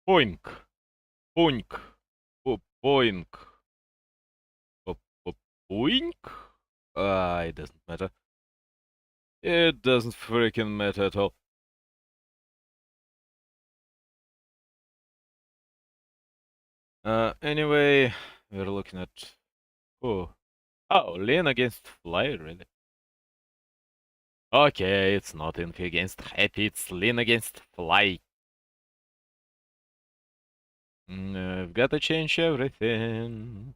Poink. Poink. Poink. Poink? It doesn't matter. It doesn't freaking matter at all. Anyway, we're looking at... Oh. Oh, lean against fly, really? Okay, it's not Infi against Happy, it's lean against fly. I've gotta change everything.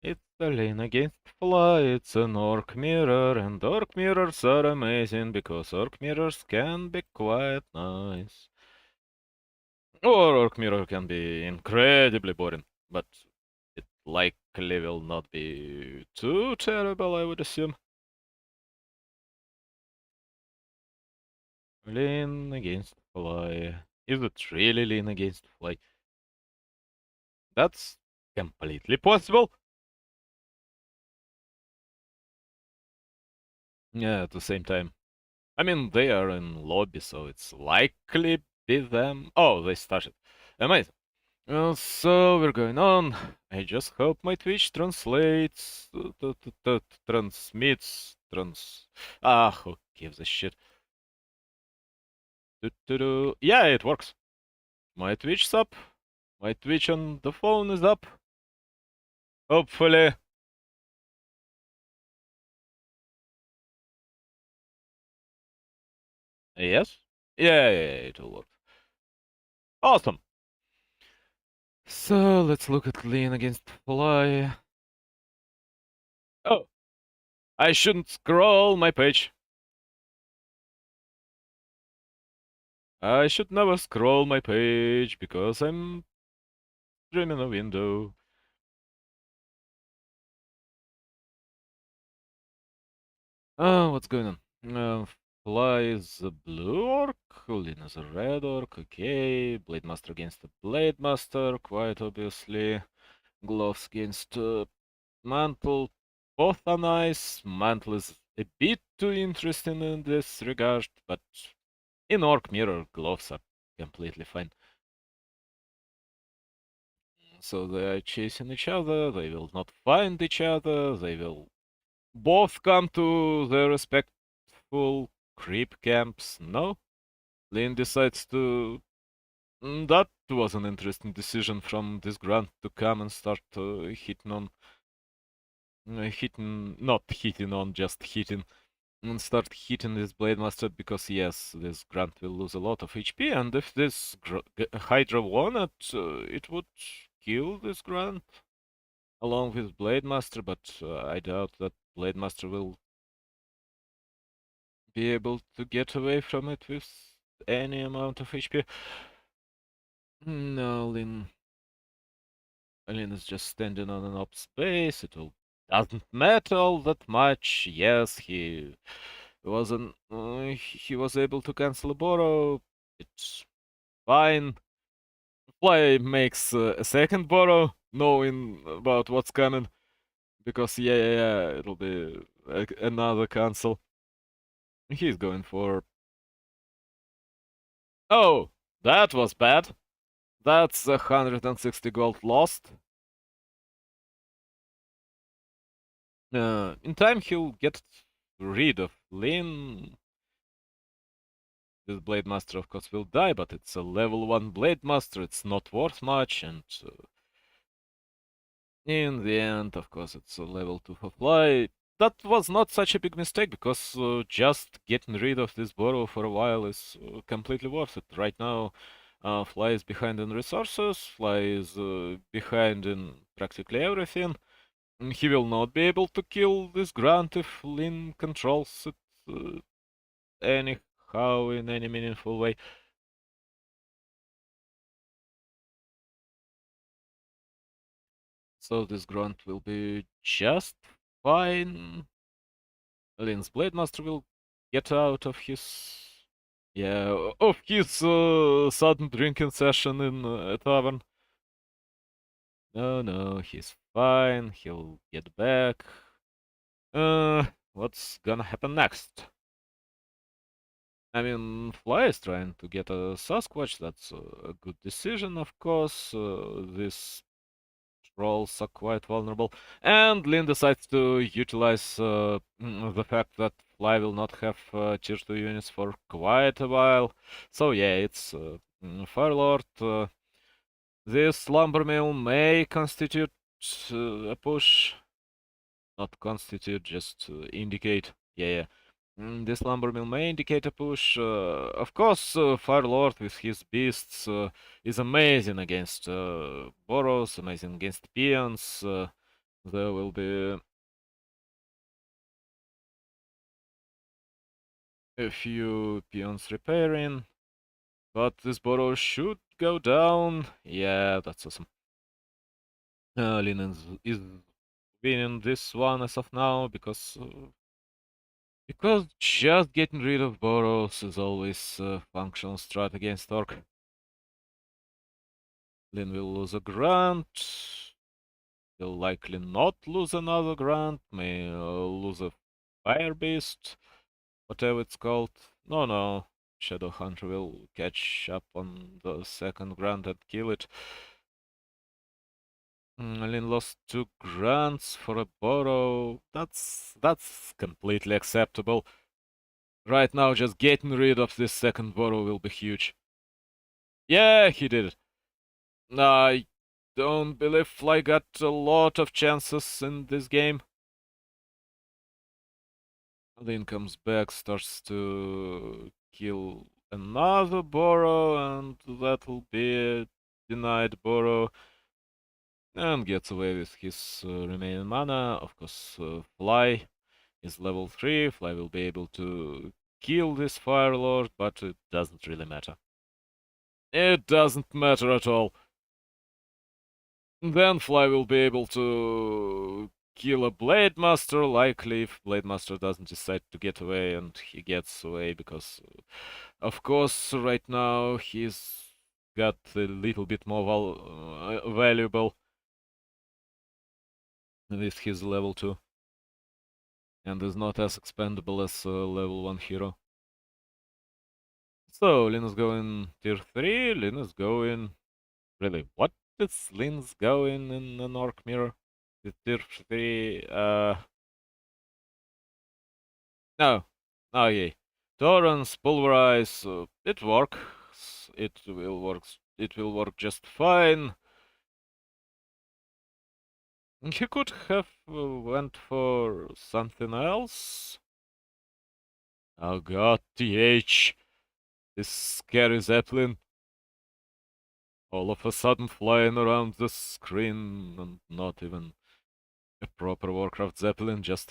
It's a lean against fly, it's an orc mirror, and orc mirrors are amazing because orc mirrors can be quite nice. Or orc mirror can be incredibly boring, but it likely will not be too terrible, I would assume. Lean against fly. Is it really lean against fly? That's completely possible. Yeah, at the same time. I mean, they are in lobby, so it's likely be them. Oh, they started. Amazing. So we're going on. I just hope my Twitch translates, transmits, who gives a shit? Yeah, it works. My Twitch's up. My Twitch on the phone is up. Hopefully. Yes? Yeah, it'll work. Awesome. So let's look at lean against fly. Oh, I shouldn't scroll my page. I should never scroll my page because I'm streaming a window. Oh, what's going on? Fly is a blue orc, Lin is a red orc, okay. Blade Master against the Blade Master, quite obviously. Gloves against Mantle, both are nice. Mantle is a bit too interesting in this regard, but in Orc Mirror, gloves are completely fine. So they are chasing each other, they will not find each other, they will both come to their respectful creep camps. No? Lin decides to... That was an interesting decision from this grunt to come and start hitting on... not hitting on, just hitting. And start hitting this Blade Master because, yes, this grunt will lose a lot of HP, and if this Hydra won it, it would kill this grunt along with Blade Master, but I doubt that Blade Master will be able to get away from it with any amount of HP. No, Lin is just standing on an up space. It will doesn't matter all that much. Yes, he was able to cancel a borrow. It's fine. Fly makes a second borrow, knowing about what's coming, because it'll be another cancel. He's going for... Oh, that was bad. That's 160 gold lost. In time he'll get rid of Lin. This Blade Master, of course, will die, but it's a level 1 Blade Master, it's not worth much, and in the end, of course, it's a level 2 for Fly. That was not such a big mistake, because just getting rid of this borrow for a while is completely worth it. Right now, Fly is behind in resources, Fly is behind in practically everything. He will not be able to kill this Grunt if Lin controls it anyhow in any meaningful way. So this Grunt will be just fine. Lin's Blade Master will get out of his... Yeah, of his sudden drinking session in a tavern. No, he's fine. He'll get back. what's gonna happen next? I mean, Fly is trying to get a Sasquatch. That's a good decision, of course. These trolls are quite vulnerable. And Lin decides to utilize the fact that Fly will not have tier 2 units for quite a while. So yeah, it's Firelord. This lumber mill may constitute a push. Not constitute, just indicate. Yeah, yeah. This lumber mill may indicate a push. Of course, Firelord with his beasts is amazing against burrows, amazing against peons. There will be a few peons repairing, but this burrow should go down. Yeah, that's awesome. Lin is winning this one as of now because just getting rid of burrows is always a functional strat against Orc. Lin will lose a grunt. He'll likely not lose another grunt. May lose a fire beast, whatever it's called. No, no. Shadow Hunter will catch up on the second grunt and kill it. Lin lost two grunts for a burrow. That's completely acceptable. Right now, just getting rid of this second burrow will be huge. Yeah, he did it. I don't believe Fly got a lot of chances in this game. Lin comes back, starts to kill another burrow, and that'll be a denied burrow. And gets away with his remaining mana. Of course, Fly is level 3. Fly will be able to kill this Fire Lord, but it doesn't really matter. It doesn't matter at all. Then Fly will be able to kill a Blade Master, likely if Blade Master doesn't decide to get away, and he gets away because, of course, right now he's got a little bit more valuable with his level 2, and is not as expendable as a level 1 hero. So, Lin is going tier 3, Lin is going... Really, what is Lin's going in an Orc Mirror? The tier 3, No. Oh, yeah. Torrents, Pulverize, it works. It will work just fine. He could have went for something else. Oh god, TH. This scary Zeppelin. All of a sudden flying around the screen and not even a proper Warcraft Zeppelin, just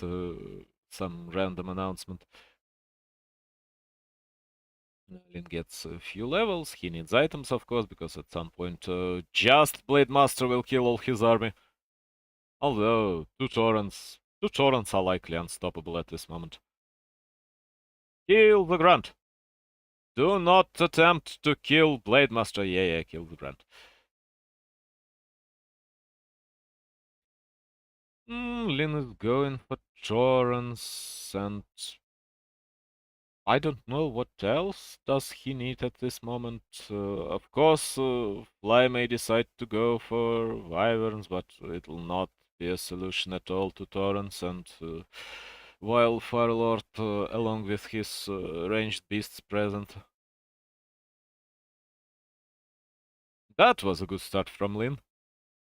some random announcement. Lin gets a few levels, he needs items of course, because at some point just Blade Master will kill all his army. Although, two torrents are likely unstoppable at this moment. Kill the grunt! Do not attempt to kill Blade Master. Yeah, kill the grunt. Lin is going for torrents, and I don't know what else does he need at this moment. Of course, Fly may decide to go for Wyverns, but it will not be a solution at all to torrents, and while Firelord, along with his ranged beasts present. That was a good start from Lin.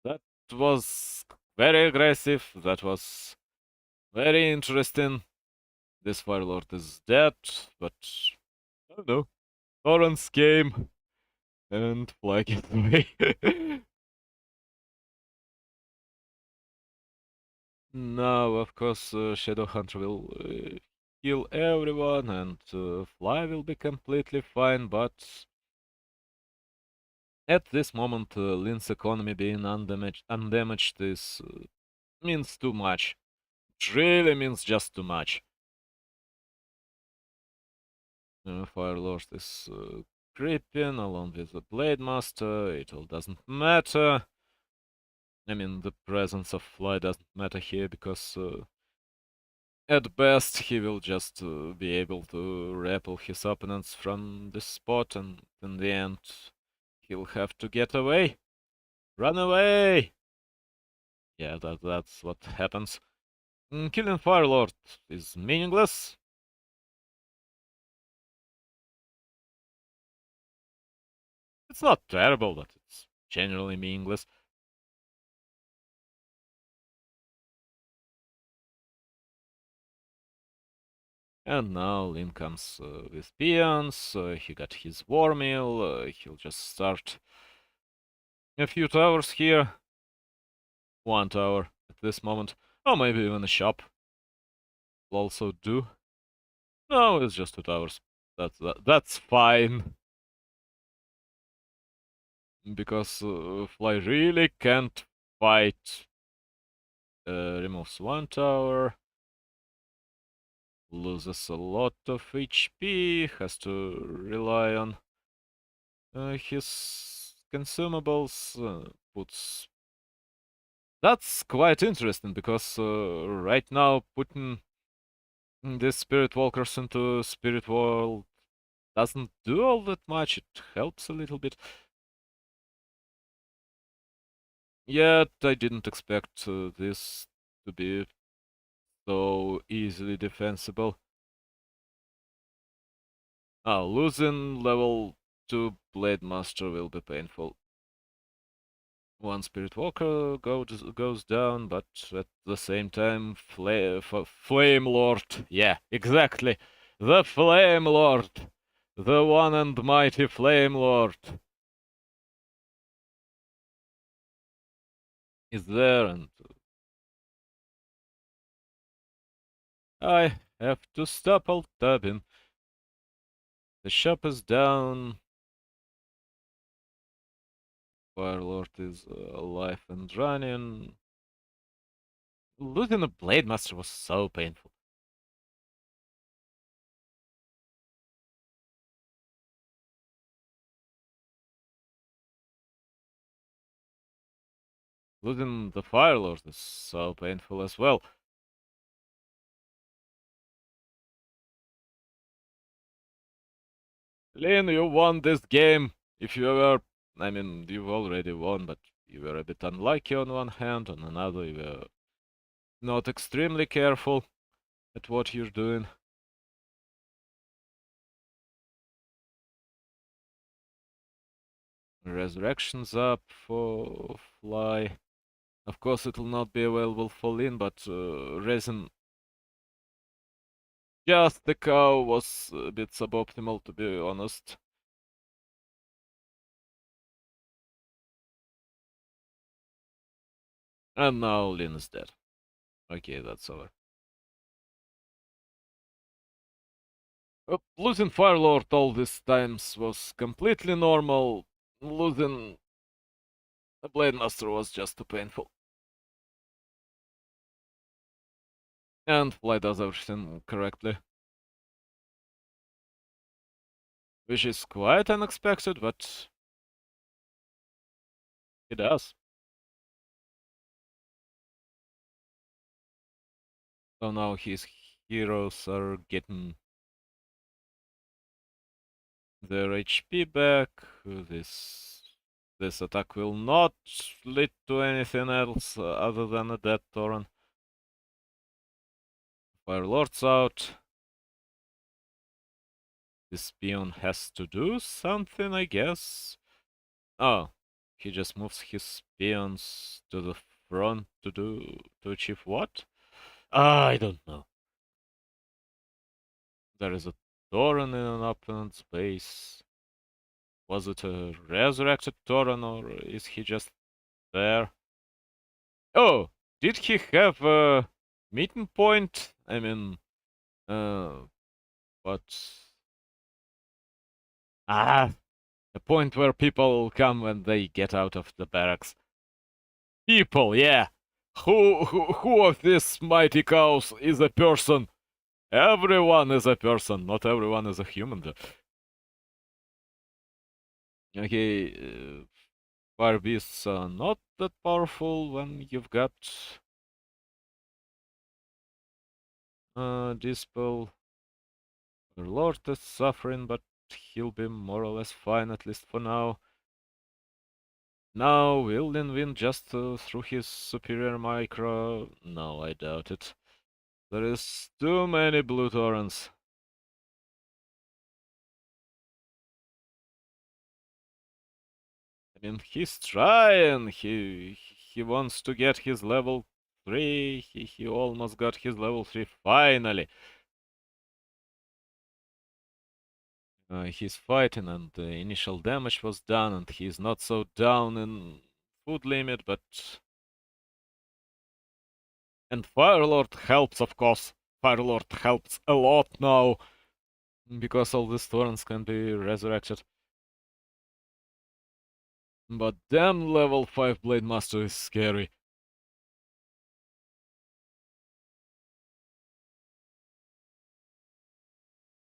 That was very aggressive, that was very interesting. This Firelord is dead, but I don't know. Torrents came and Fly gets away. Now, of course, Shadow Hunter will kill everyone and Fly will be completely fine, but at this moment, Lin's economy being undamaged is means too much. It really means just too much. Firelord is creeping along with the Blade Master. It all doesn't matter. I mean, the presence of Fly doesn't matter here because At best, he will just be able to repel his opponents from this spot, and in the end, he'll have to get away. Run away! Yeah, that's what happens. Killing Firelord is meaningless. It's not terrible, but it's generally meaningless. And now Lin comes with peons, he got his war mill, he'll just start a few towers here. 1 tower at this moment. Or maybe even a shop will also do. No, it's just 2 towers. That's fine. Because Fly really can't fight. Removes 1 tower. Loses a lot of HP. Has to rely on his consumables. Puts. That's quite interesting because right now putting these Spirit Walkers into Spirit World doesn't do all that much. It helps a little bit. Yet I didn't expect this to be so easily defensible. Losing level 2 Blade Master will be painful. One Spirit Walker goes down, but at the same time, Flame Lord. Yeah, exactly. The Flame Lord. The one and mighty Flame Lord is there, and I have to stop alt-tabbing. The shop is down. Firelord is alive and running. Losing a Blade Master was so painful. Losing the Firelord is so painful as well. Lin, you won this game. If you were, I mean, you've already won, but you were a bit unlucky on one hand, on another you were not extremely careful at what you're doing. Resurrection's up for Fly. Of course, it will not be available for Lin, but Resin just the cow was a bit suboptimal, to be honest. And now Lin is dead. Okay, that's over. Losing Firelord all these times was completely normal. Losing the Blade Master was just too painful. And Fly does everything correctly. Which is quite unexpected, but he does. So now his heroes are getting their HP back. This attack will not lead to anything else other than a dead Tauren. Firelord's out. This peon has to do something, I guess. Oh, he just moves his peons to the front to achieve what? I don't know. There is a Tauren in an opponent's base. Was it a resurrected Tauren or is he just there? Oh, did he have a meeting point? I mean, what? Ah, a point where people come when they get out of the barracks. People, yeah. Who of these mighty cows is a person? Everyone is a person, not everyone is a human. Okay, fire beasts are not that powerful when you've got Dispel. Our Lord is suffering, but he'll be more or less fine, at least for now. Now, will Lin win just through his superior micro? No, I doubt it. There is too many blue torrents. I mean, he's trying. He wants to get his level 3. He almost got his level 3 finally. He's fighting and the initial damage was done and he's not so down in food limit, but... And Firelord helps, of course. Firelord helps a lot now, because all these torrents can be resurrected. But damn, level 5 Blade Master is scary.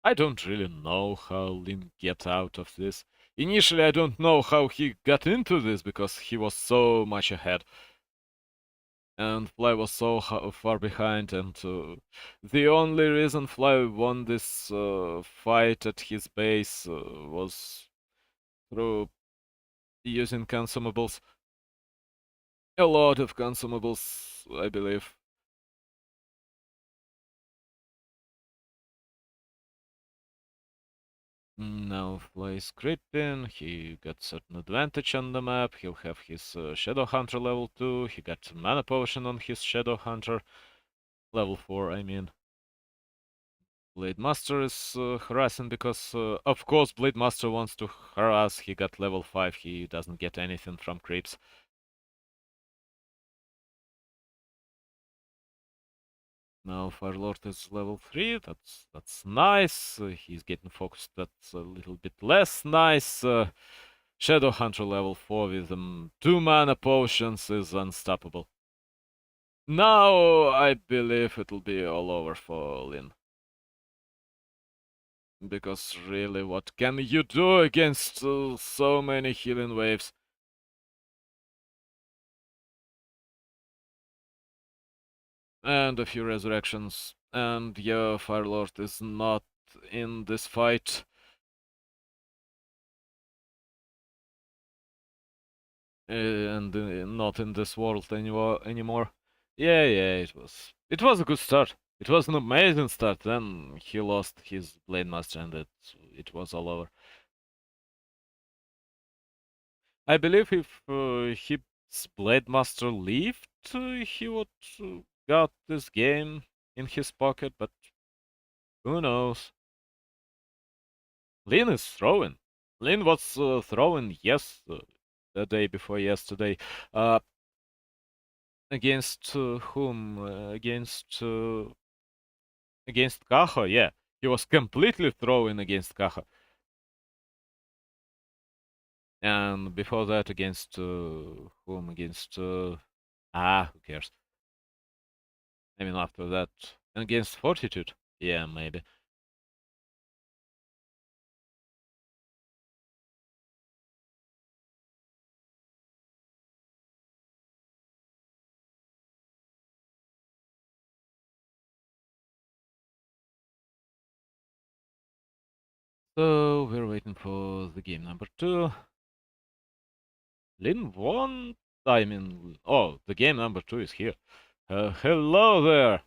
I don't really know how Lin get out of this. Initially, I don't know how he got into this, because he was so much ahead. And Fly was so far behind, and the only reason Fly won this fight at his base was through using consumables. A lot of consumables, I believe. Now Fly is creeping, he got certain advantage on the map, he'll have his Shadow Hunter level 2, he got Mana Potion on his Shadow Hunter, level 4 I mean. Blade Master is harassing because, of course, Blade Master wants to harass, he got level 5, he doesn't get anything from creeps. Now Firelord is level 3, that's nice. He's getting focused, that's a little bit less nice. Shadow Hunter level 4 with 2 mana potions is unstoppable. Now I believe it'll be all over for Lin. Because really, what can you do against so many healing waves? And a few resurrections. And yeah, Firelord is not in this fight. And not in this world anymore. Yeah, it was a good start. It was an amazing start. Then he lost his Blade Master, and it was all over. I believe if his Blade Master lived, he would got this game in his pocket. But who knows? Lin is throwing. Lin was throwing the day before yesterday. Against whom? Against Kaho, yeah. He was completely throwing against Kaho. And before that, against whom? Against who cares? I mean, after that, against Fortitude. Yeah, maybe. So we're waiting for the game number 2. Lin won. I mean, oh, the game number 2 is here. Hello there.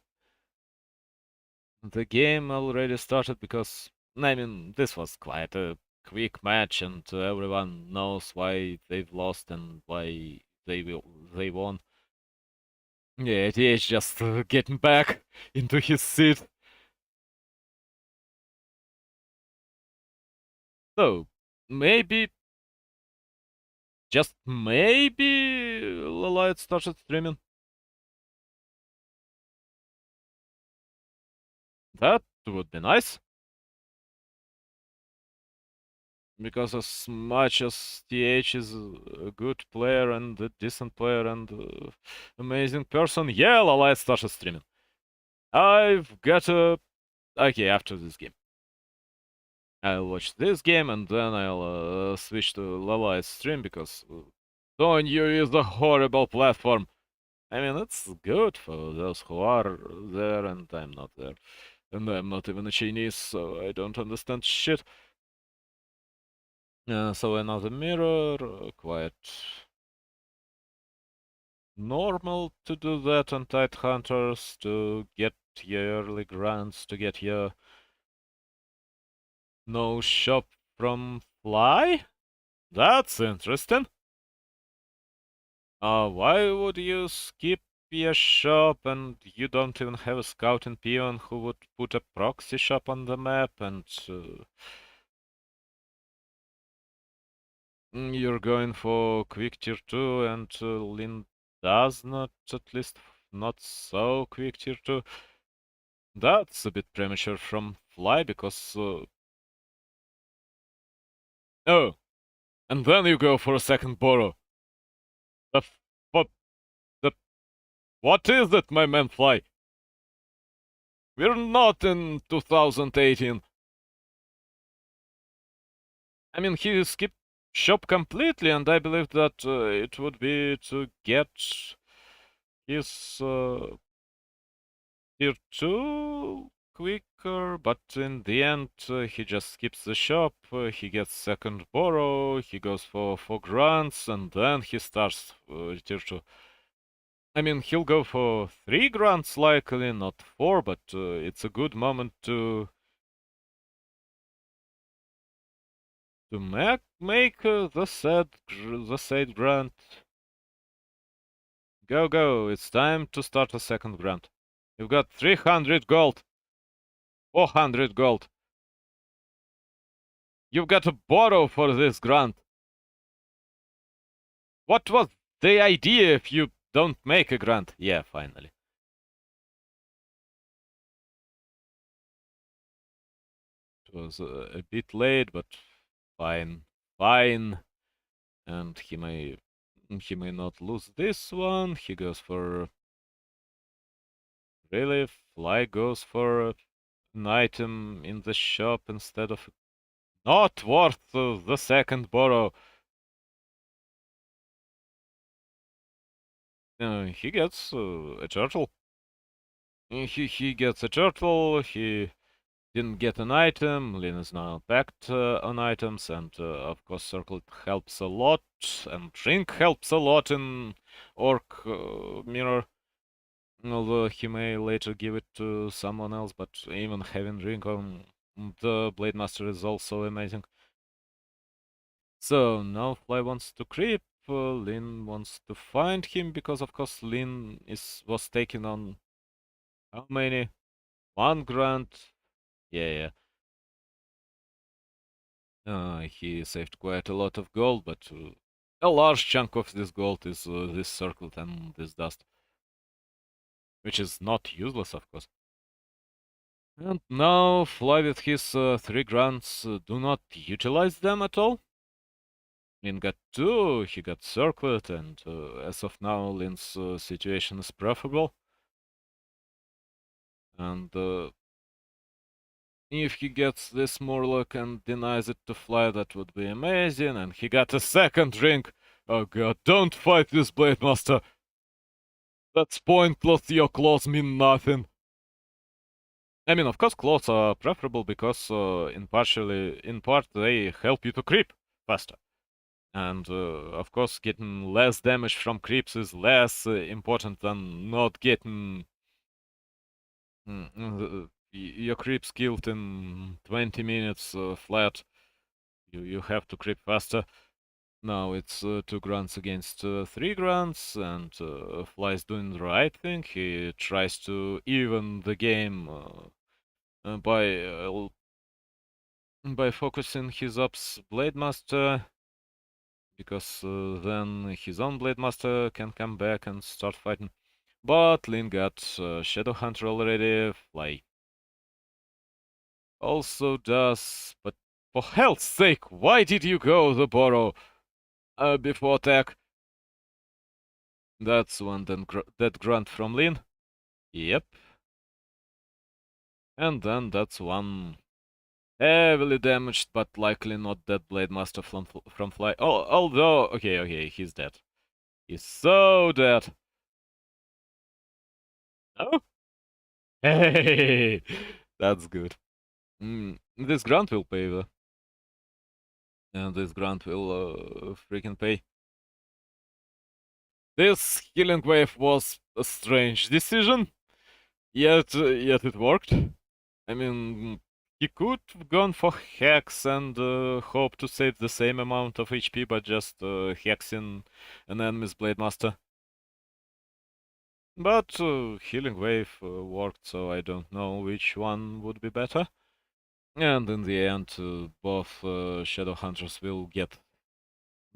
The game already started because, I mean, this was quite a quick match, and everyone knows why they've lost and why they won. Yeah, TH just getting back into his seat. So, maybe, just maybe, Lilith started streaming. That would be nice. Because as much as TH is a good player and a decent player and amazing person, yeah, Lilith started streaming. I've got a... Okay, after this game. I'll watch this game and then I'll switch to Lilith's stream because Donyu is a horrible platform. I mean, it's good for those who are there, and I'm not there. And I'm not even a Chinese, so I don't understand shit. So another mirror, quite normal to do that on Tidehunters, to get your early grants, to get your no shop from Fly? That's interesting. Why would you skip your shop and you don't even have a scouting peon who would put a proxy shop on the map and you're going for quick tier 2 and Lin does not, at least not so quick tier 2. That's a bit premature from Fly because... oh, and then you go for a second borrow. The what? The what is it, my man Fly? We're not in 2018. I mean, he skipped shop completely, and I believe that it would be to get his tier 2 quicker, but in the end, he just skips the shop, he gets second borrow, he goes for 4 grants, and then he starts tier 2. I mean, he'll go for 3 grants likely, not 4, but it's a good moment to make the said grant. Go, go, it's time to start a second grant. You've got 300 gold, 400 gold. You've got to borrow for this grant. What was the idea if you don't make a grant? Yeah, finally. It was a bit late, but fine, fine. And he may not lose this one. He goes for really. Fly goes for an item in the shop instead of not worth the second borrow. He gets a turtle. He gets a turtle. He didn't get an item. Lin is now packed on items, and of course, Circle helps a lot, and Drink helps a lot in Orc Mirror. Although he may later give it to someone else, but even having Drink on the Blade Master is also amazing. So now Fly wants to creep. Lin wants to find him because, of course, Lin was taken on how many? 1 grant. Yeah, yeah. He saved quite a lot of gold, but a large chunk of this gold is this circlet and this dust, which is not useless, of course. And now Fly with his 3 grants do not utilize them at all. Lin got 2, he got circlet, and as of now, Lin's situation is preferable. And if he gets this Murloc and denies it to Fly, that would be amazing. And he got a second ring. Oh god, don't fight this Blade Master. That's pointless, your claws mean nothing. I mean, of course, claws are preferable because in part they help you to creep faster. And of course, getting less damage from creeps is less important than not getting your creeps killed in 20 minutes flat. You have to creep faster. Now it's 2 grants against 3 grants, and Fly's doing the right thing. He tries to even the game by focusing his ops Blade Master, because then his own Blade Master can come back and start fighting. But Lin got Shadow Hunter already. Fly also does, but for hell's sake, why did you go the borrow before attack? That's one that grunt from Lin. Yep. And then that's one heavily damaged, but likely not dead Blade Master from Fly. Oh, although, okay, he's dead. He's so dead. Oh, hey, that's good. This grant will pay, though. And this grant will freaking pay. This healing wave was a strange decision, yet it worked. I mean, he could have gone for Hex and hope to save the same amount of HP, but just hexing an enemy's Blade Master. But Healing Wave worked, so I don't know which one would be better. And in the end, both Shadow Hunters will get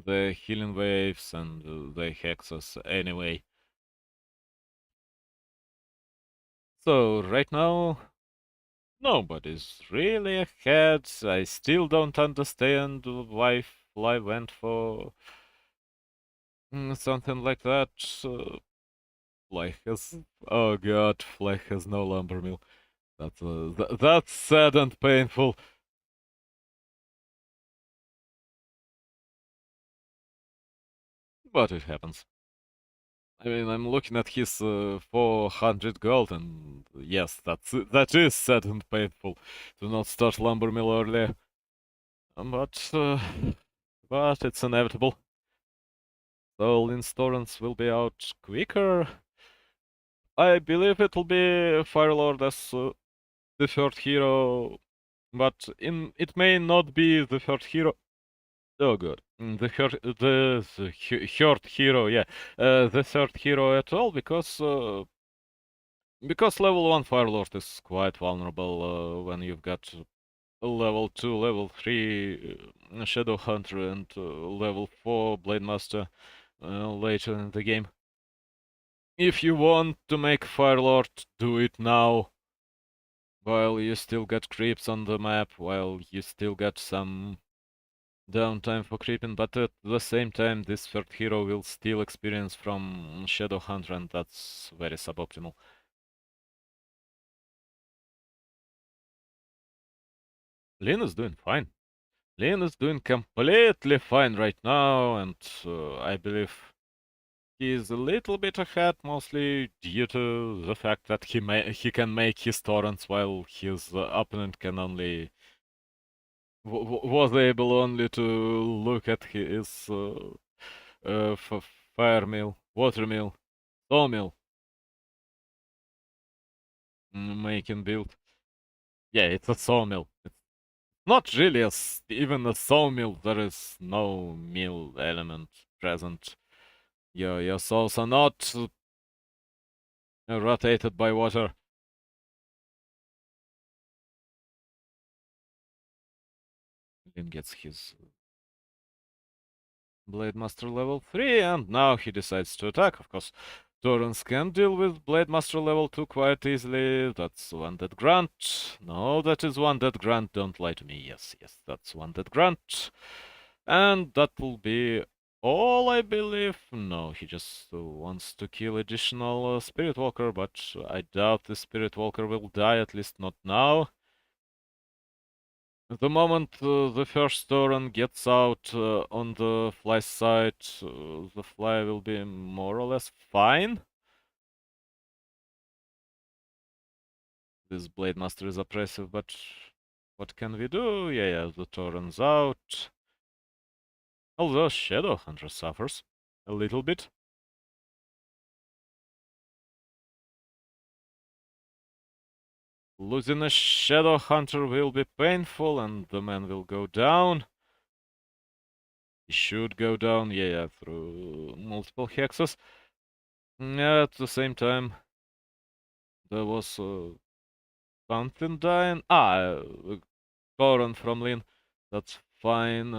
the Healing Waves and the Hexes anyway. So right now, nobody's really ahead. I still don't understand why Fly went for something like that. Fly has, oh god, Fly has no lumber mill. That's sad and painful. But it happens. I mean, I'm looking at his 400 gold, and yes, that is sad and painful to not start lumber mill earlier. But but it's inevitable. So Lin's Torrents will be out quicker. I believe it'll be Firelord as the third hero, but it may not be the third hero. Oh god, third hero, yeah, the third hero at all because level one Firelord is quite vulnerable when you've got level 2, level 3 Shadow Hunter and level 4 Blade Master later in the game. If you want to make Firelord, do it now, while you still got creeps on the map, while you still got some downtime for creeping, but at the same time, this third hero will steal experience from Shadow Hunter, and that's very suboptimal. Lin is doing fine. Lin is doing completely fine right now, and I believe he is a little bit ahead, mostly due to the fact that he can make his torrents while his opponent can only was able only to look at his fire mill, water mill, sawmill making build. Yeah, it's a sawmill. It's not really even a sawmill. There is no mill element present. Your saws are not rotated by water. Lin gets his Blade Master level 3, and now he decides to attack. Of course, Torrens can deal with Blade Master level 2 quite easily. That's one dead grunt. No, that is one dead grunt. Don't lie to me. Yes, that's one dead grunt. And that will be all, I believe. No, he just wants to kill additional Spirit Walker, but I doubt the Spirit Walker will die, at least not now. The moment the first Tauren gets out on the fly side, the fly will be more or less fine. This Blade Master is oppressive, but what can we do? Yeah, the Tauren's out. Although Shadow Hunter suffers a little bit. Losing a Shadow Hunter will be painful, and the man will go down. He should go down, yeah, through multiple hexes. At the same time, there was something dying. Goran from Lin. That's fine.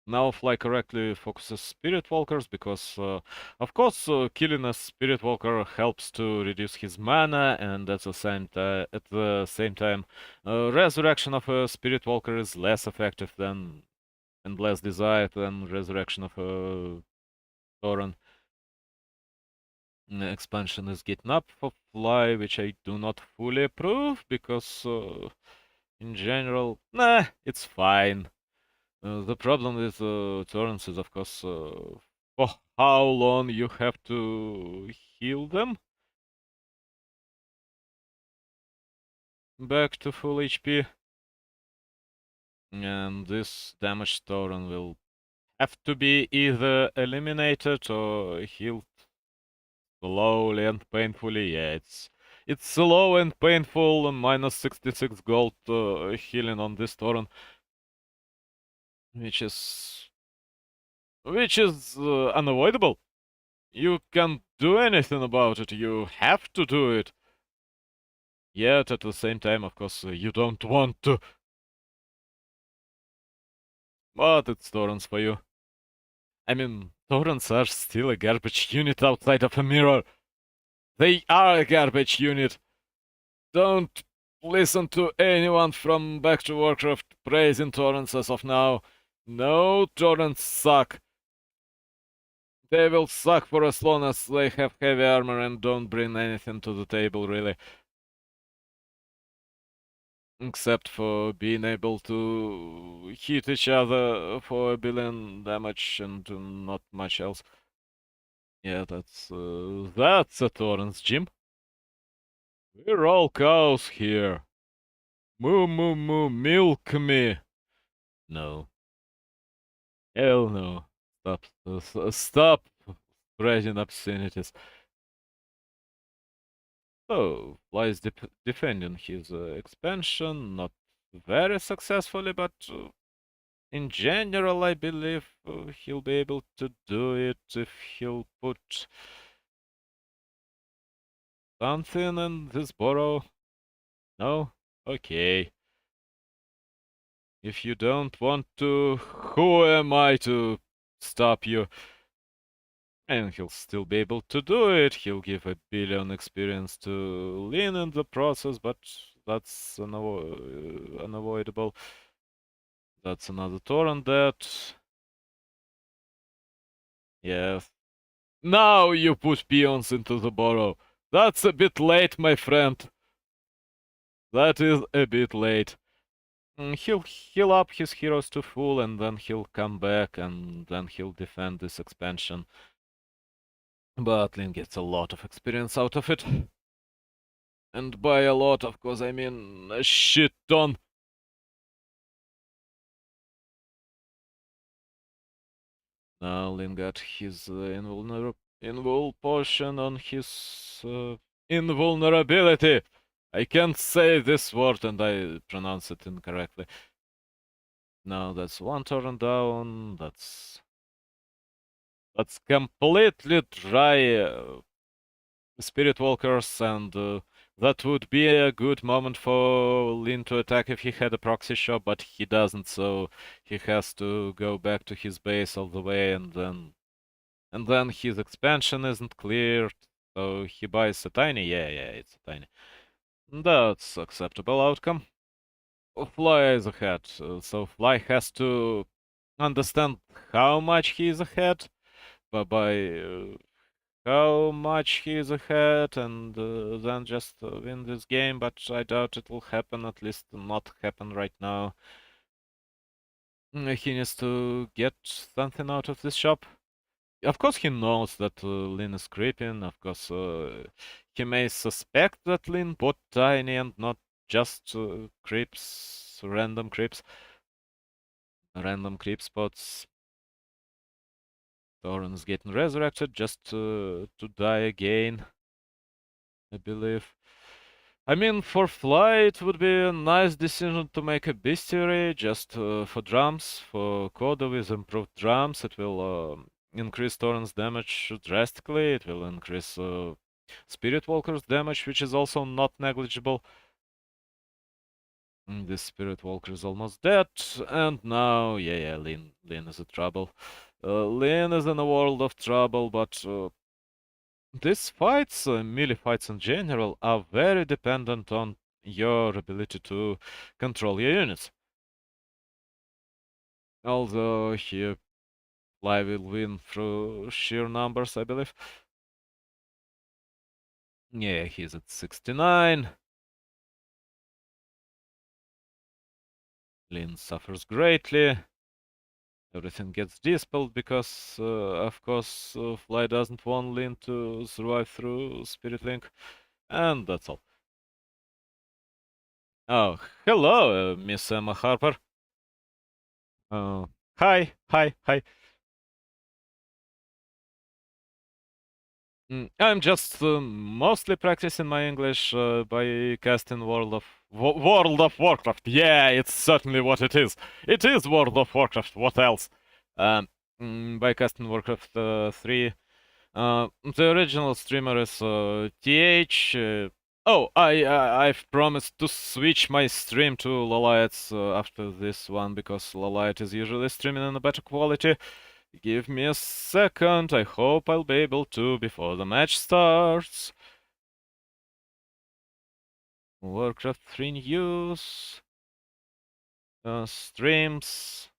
Now Fly correctly focuses Spirit Walkers because, of course, killing a Spirit Walker helps to reduce his mana, and at the same time, resurrection of a Spirit Walker is less effective than and less desired than resurrection of a Thoran. Expansion is getting up for Fly, which I do not fully approve because, in general, nah, it's fine. The problem with turns is, of course, for how long you have to heal them. back to full HP. And this damage Tauren will have to be either eliminated or healed slowly and painfully. Yeah, it's slow and painful. Minus 66 gold healing on this Tauren, which is unavoidable. You can't do anything about it. You have to do it. Yet at the same time, of course, you don't want to. But it's Taurens for you. I mean, Taurens are still a garbage unit outside of a mirror. They are a garbage unit. Don't listen to anyone from Back to Warcraft praising Torrents as of now. No, Torrents suck. They will suck for as long as they have heavy armor and don't bring anything to the table, really. Except for being able to hit each other for a billion damage and not much else. Yeah, that's a Torrents, Jim. We're all cows here. Moo moo moo, milk me. No. Hell no. Stop spreading obscenities. So, Fly is defending his expansion, not very successfully, but in general, I believe he'll be able to do it if he'll put something in this burrow. No? Okay. If you don't want to, who am I to stop you? And he'll still be able to do it. He'll give a billion experience to Lin in the process, but that's unavoidable. That's another torrent that. Yes. Now you put peons into the burrow. That's a bit late, my friend. That is a bit late. He'll heal up his heroes to full, and then he'll come back, and then he'll defend this expansion. But Lin gets a lot of experience out of it. And by a lot, of course, I mean a shit ton. Now Lin got his invul potion on his invulnerability. I can't say this word and I pronounce it incorrectly. Now that's one turn down. That's completely dry Spirit Walkers, and that would be a good moment for Lin to attack if he had a proxy shop, but he doesn't, so he has to go back to his base all the way, and then his expansion isn't cleared, so he buys a tiny. Yeah, it's a tiny. That's acceptable outcome. Fly is ahead, so Fly has to understand how much he is ahead, but by how much he is ahead, and then just win this game, but I doubt it will happen, at least not happen right now. He needs to get something out of this shop. Of course he knows that Lin is creeping, of course he may suspect that Lin bought Tiny and not just creeps, random creep spots. Thorin's getting resurrected just to die again, I believe. I mean, for Fly, it would be a nice decision to make a bestiary just for drums. For Kodo with improved drums, it will increase Torrent's damage drastically. It will increase Spirit Walker's damage, which is also not negligible. This Spirit Walker is almost dead, and now, yeah, Lin is in trouble. Lin is in a world of trouble, but these fights, melee fights in general, are very dependent on your ability to control your units. Although here, Fly will win through sheer numbers, I believe. Yeah, he's at 69. Lin suffers greatly. Everything gets dispelled because, of course, Fly doesn't want Lin to survive through Spirit Link. And that's all. Oh, hello, Miss Emma Harper. Uh, hi. I'm just mostly practicing my English by casting World of Warcraft. Yeah, it's certainly what it is. It is World of Warcraft. What else? Um, by casting Warcraft 3. The original streamer is TH. I've promised to switch my stream to Lalia's after this one because Laliat is usually streaming in a better quality. Give me a second. I hope I'll be able to before the match starts. Warcraft 3 news. Streams.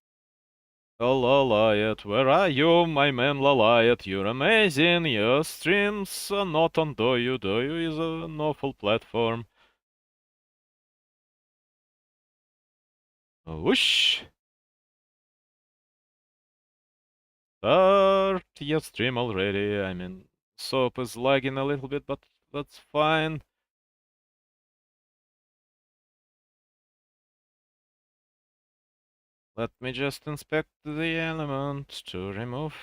Oh, Laliat, where are you, my man Laliat? You're amazing. Your streams are not on Doyu. Doyu is an awful platform. Whoosh! Start your stream already. I mean, Soap is lagging a little bit, but that's fine. Let me just inspect the element to remove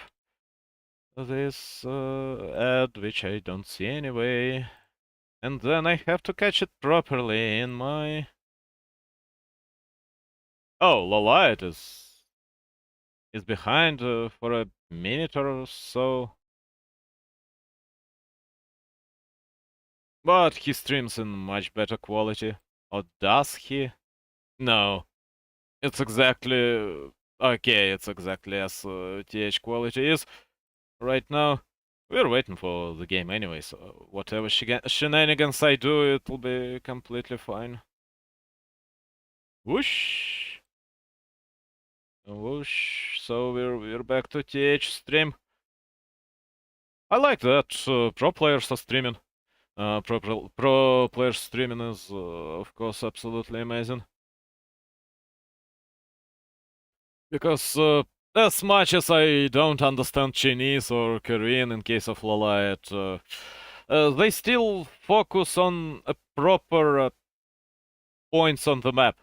this ad, which I don't see anyway. And then I have to catch it properly in my... Oh, Lolite is behind for a minute or so. But he streams in much better quality. Or does he? No. It's exactly... Okay, it's exactly as TH quality is right now. We're waiting for the game anyway, so whatever shenanigans I do, it'll be completely fine. Whoosh! Whoosh! So we're back to TH stream. I like that pro players are streaming. Pro players streaming is, of course, absolutely amazing. Because as much as I don't understand Chinese or Korean in case of Lolite, they still focus on a proper points on the map.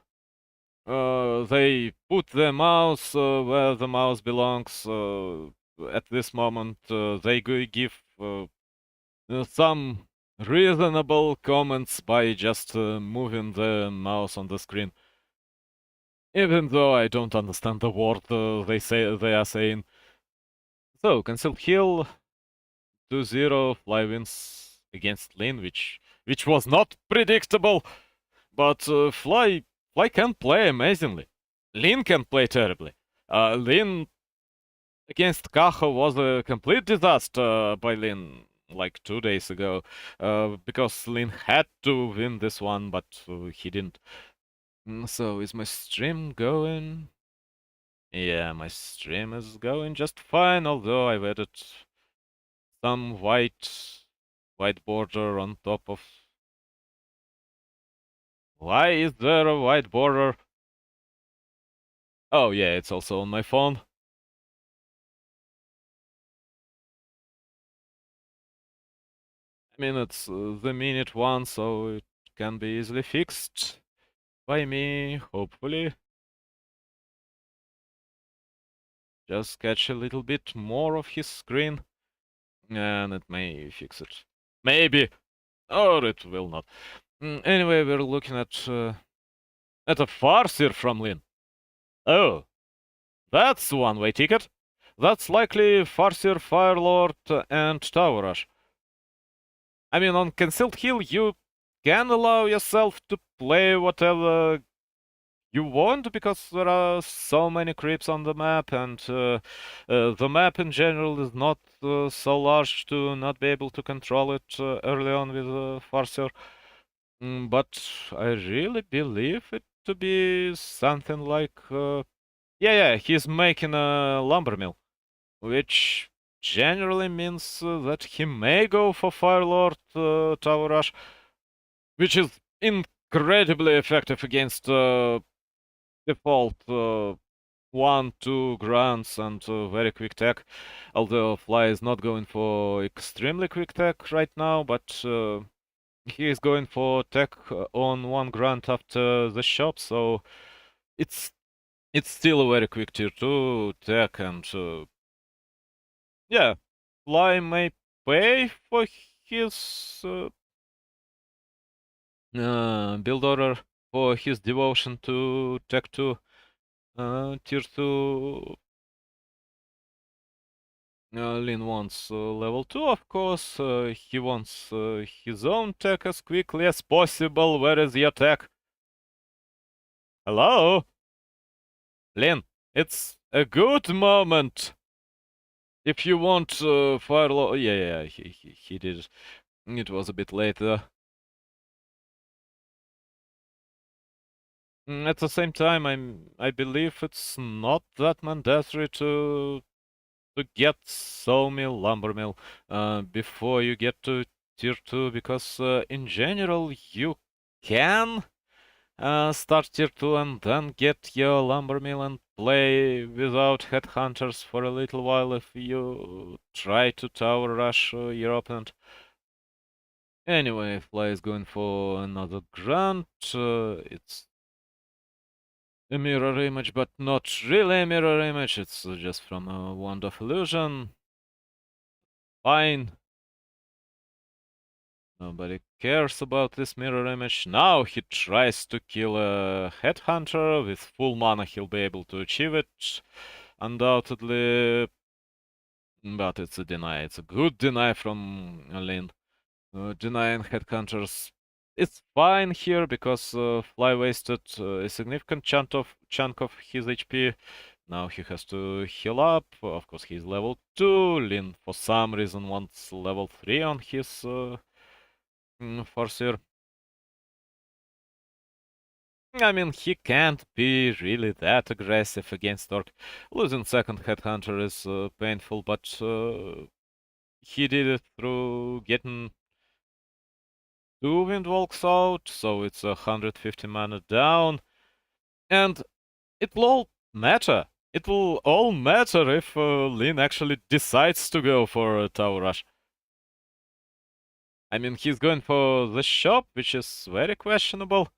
They put the mouse where the mouse belongs. At this moment, they give some reasonable comments by just moving the mouse on the screen. Even though I don't understand the word they are saying. So, Concealed Hill 2-0, Fly wins against Lin, which was not predictable, but Fly can play amazingly. Lin can play terribly. Lin against Kaho was a complete disaster by Lin like 2 days ago, because Lin had to win this one, but he didn't. So is my stream going? Yeah, my stream is going just fine, although I've added some white border on top of... Why is there a white border? Oh yeah, it's also on my phone. I mean, it's the minute one, so it can be easily fixed by me, hopefully. Just catch a little bit more of his screen, and it may fix it. Maybe, or it will not. Anyway, we're looking at a Farseer from Lin. Oh, that's one-way ticket. That's likely Farseer, Firelord, and Tower Rush. I mean, on Concealed Hill, you can allow yourself to play whatever you want because there are so many creeps on the map, and the map in general is not so large to not be able to control it early on with Farseer. But I really believe it to be something like... yeah, he's making a lumber mill, which generally means that he may go for Firelord Tower Rush, which is incredibly effective against default 1-2 grunts and very quick tech. Although Fly is not going for extremely quick tech right now, but he is going for tech on one grunt after the shop, so it's it's still a very quick tier 2 tech, and yeah, Fly may pay for his build order for his devotion to tech 2 tier 2. Lin wants level 2, of course. He wants his own tech as quickly as possible. Where is your tech? Hello? Lin, it's a good moment. If you want fire law... Yeah, he did it. It was a bit later. At the same time, I believe it's not that mandatory to get sawmill, lumber mill before you get to tier 2, because in general you can start tier 2 and then get your lumber mill and play without headhunters for a little while if you try to tower rush your opponent. Anyway, Fly is going for another grunt. It's a mirror image, but not really a mirror image. It's just from a Wand of Illusion. Fine. Nobody cares about this mirror image. Now he tries to kill a headhunter. With full mana he'll be able to achieve it, undoubtedly. But it's a deny. It's a good deny from Lin. Denying headhunters. It's fine here because Fly wasted a significant chunk of his HP. Now he has to heal up. Of course, he's level 2. Lin, for some reason, wants level 3 on his Farseer. I mean, he can't be really that aggressive against Orc. Losing second Headhunter is painful, but he did it through getting 2 Windwalks out, so it's 150 mana down. And it will all matter. It will all matter if Lin actually decides to go for a Tower Rush. I mean, he's going for the shop, which is very questionable.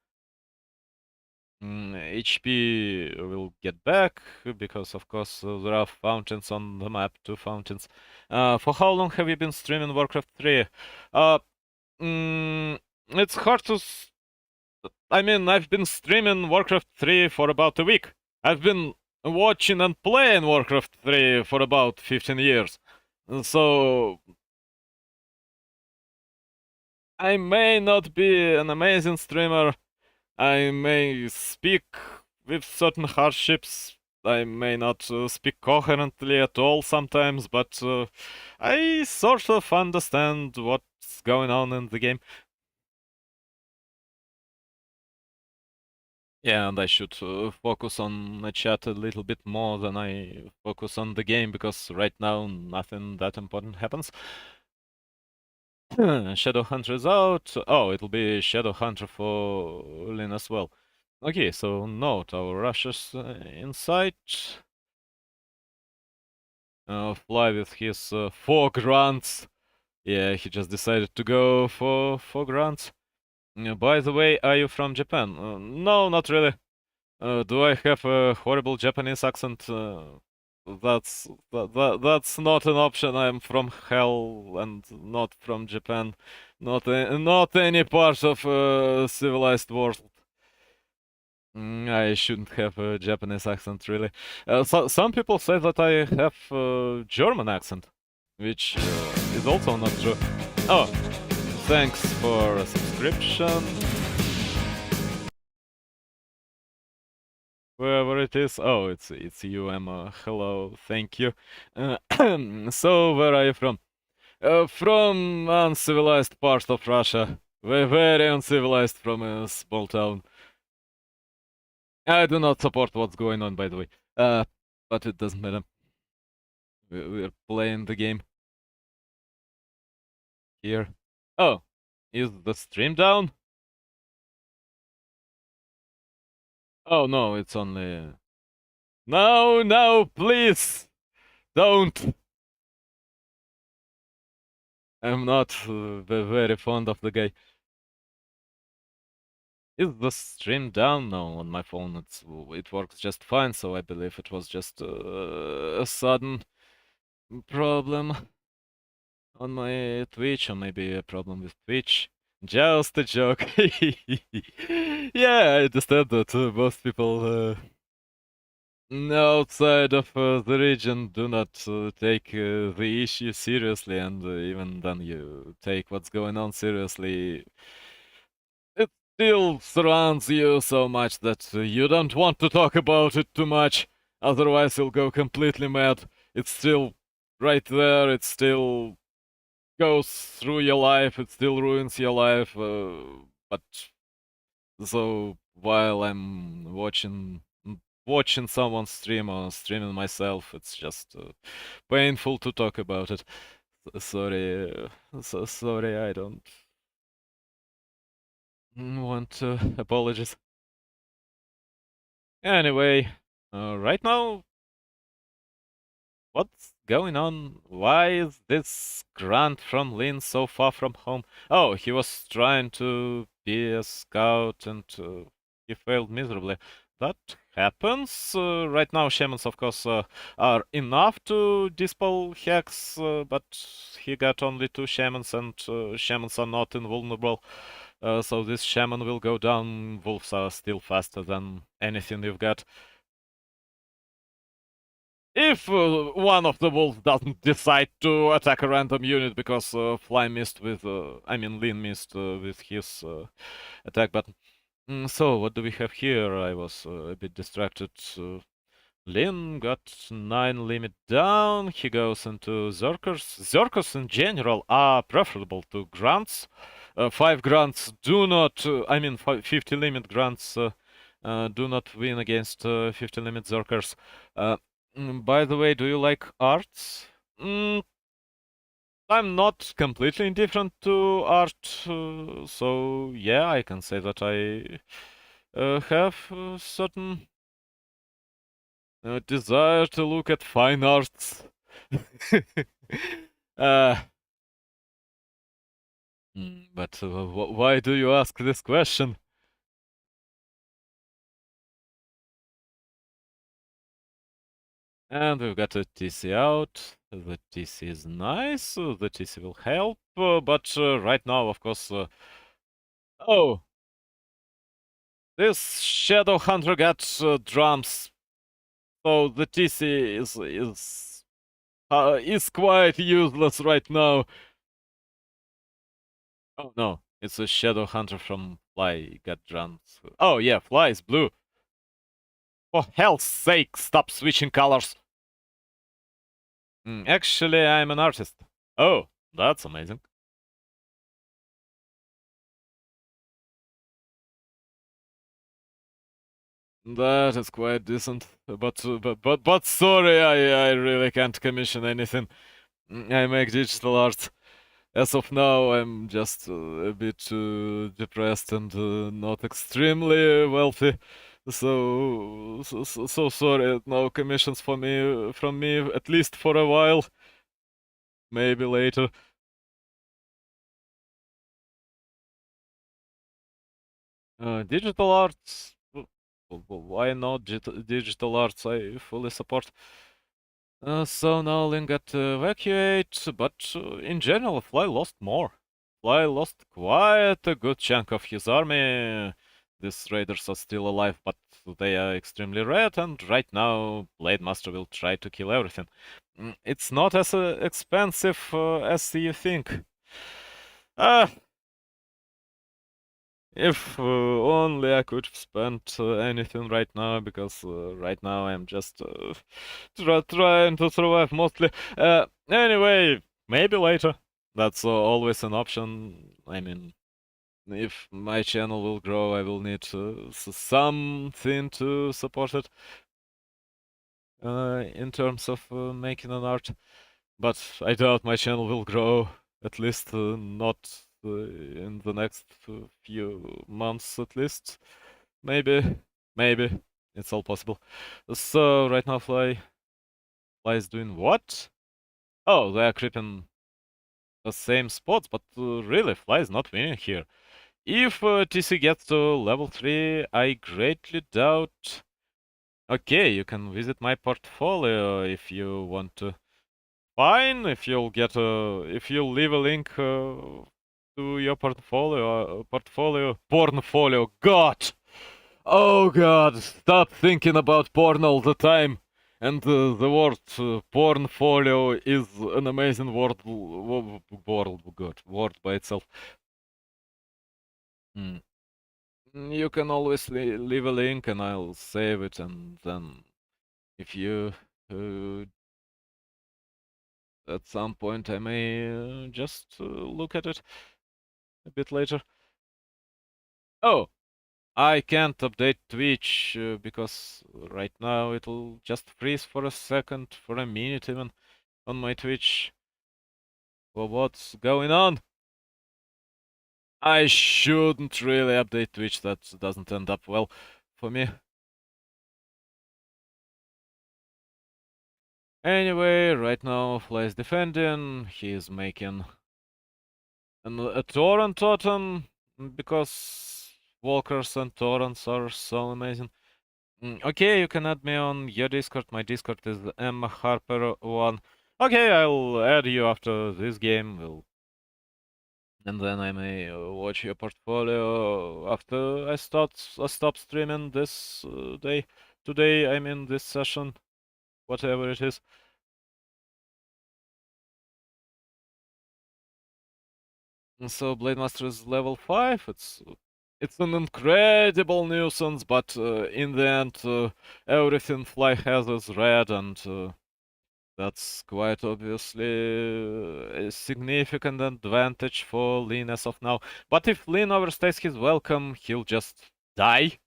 HP will get back because, of course, there are fountains on the map, 2 fountains. For how long have you been streaming Warcraft 3? It's hard to. I mean, I've been streaming Warcraft 3 for about a week. I've been watching and playing Warcraft 3 for about 15 years. So I may not be an amazing streamer. I may speak with certain hardships. I may not speak coherently at all sometimes, but I sort of understand what's going on in the game. Yeah, and I should focus on the chat a little bit more than I focus on the game, because right now nothing that important happens. Shadowhunter is out. Oh, it'll be Shadowhunter for Lin as well. Okay, so note our rushes in sight. Fly with his 4 grunts. Yeah, he just decided to go for 4 grunts. By the way, are you from Japan? No, not really. Do I have a horrible Japanese accent? That's not an option. I'm from hell and not from Japan. Not any part of civilized world. I shouldn't have a Japanese accent, really. Some people say that I have a German accent, which is also not true. Oh, thanks for a subscription. Whoever it is. Oh, it's you, Emma. Hello, thank you. So, where are you from? From uncivilized part of Russia. Very uncivilized, from a small town. I do not support what's going on, by the way. But it doesn't matter. We're playing the game here. Oh, is the stream down? Oh no, it's only... No, no, please! Don't! I'm not very fond of the guy. Is the stream down? No, on my phone it works just fine, so I believe it was just a sudden problem on my Twitch, or maybe a problem with Twitch. Just a joke. Yeah, I understand that most people outside of the region do not take the issue seriously, and even then you take what's going on seriously, it still surrounds you so much that you don't want to talk about it too much, otherwise you'll go completely mad. It's still right there, it still goes through your life, it still ruins your life, but so while I'm watching someone stream or streaming myself, it's just painful to talk about it. Sorry, so sorry, I don't want apologies. Anyway, right now, what's going on? Why is this Grant from Lin so far from home? Oh, he was trying to be a scout and he failed miserably. That happens. Right now, shamans, of course, are enough to dispel hacks, but he got only two shamans, and shamans are not invulnerable. So this shaman will go down. Wolves are still faster than anything you've got. If one of the wolves doesn't decide to attack a random unit because Fly missed with, Lin missed with his attack button. So, what do we have here? I was a bit distracted. Lin got 9 limit down. He goes into Zerkers. Zerkers in general are preferable to grunts. 5 grunts do not, 50 limit grunts do not win against 50 limit Zerkers. By the way, do you like arts? I'm not completely indifferent to art, so yeah, I can say that I have a certain desire to look at fine arts. uh, but why do you ask this question? And we've got a TC out. The TC is nice. The TC will help, but right now, of course. Oh, this Shadow Hunter got drums, so the TC is quite useless right now. Oh no, it's a Shadow Hunter from Fly got drums. Oh yeah, Fly is blue. For hell's sake, stop switching colors. Actually, I'm an artist. Oh, that's amazing. That is quite decent, but sorry, I really can't commission anything. I make digital art. As of now, I'm just a bit depressed and not extremely wealthy. So sorry. No commissions for me from me at least for a while. Maybe later. Digital arts. Why not digital arts? I fully support. So now Lin got to evacuate, but in general, Fly lost more. Fly lost quite a good chunk of his army. These raiders are still alive, but they are extremely red, and right now Blade Master will try to kill everything. It's not as expensive as you think. Ah, if only I could spend anything right now, because right now I'm just trying to survive mostly. Anyway, maybe later. That's always an option. I mean, if my channel will grow, I will need something to support it in terms of making an art. But I doubt my channel will grow, at least not in the next few months at least. Maybe. It's all possible. So right now Fly is doing what? Oh, they are creeping the same spots, but really Fly is not winning here. If TC gets to level 3, I greatly doubt. Okay, you can visit my portfolio if you want to. Fine, if you'll leave a link to your portfolio. God! Oh God! Stop thinking about porn all the time. And the word pornfolio is an amazing word by itself. Hmm. You can always leave a link and I'll save it, and then if you uh, at some point I may just look at it a bit later. Oh, I can't update Twitch because right now it'll just freeze for a second, for a minute even, on my Twitch. Well, what's going on? I shouldn't really update Twitch, that doesn't end up well for me. Anyway, right now Fly is defending, he's making a torrent totem, because walkers and torrents are so amazing. Okay, you can add me on your Discord. My Discord is mharper1. Okay, I'll add you after this game. And then I may watch your portfolio after I stop streaming this day. Today, I'm in this session, whatever it is. And so Blade Master is level 5. It's an incredible nuisance, but in the end, everything Fly has is red, and that's quite obviously a significant advantage for Lin as of now. But if Lin overstays his welcome, he'll just die.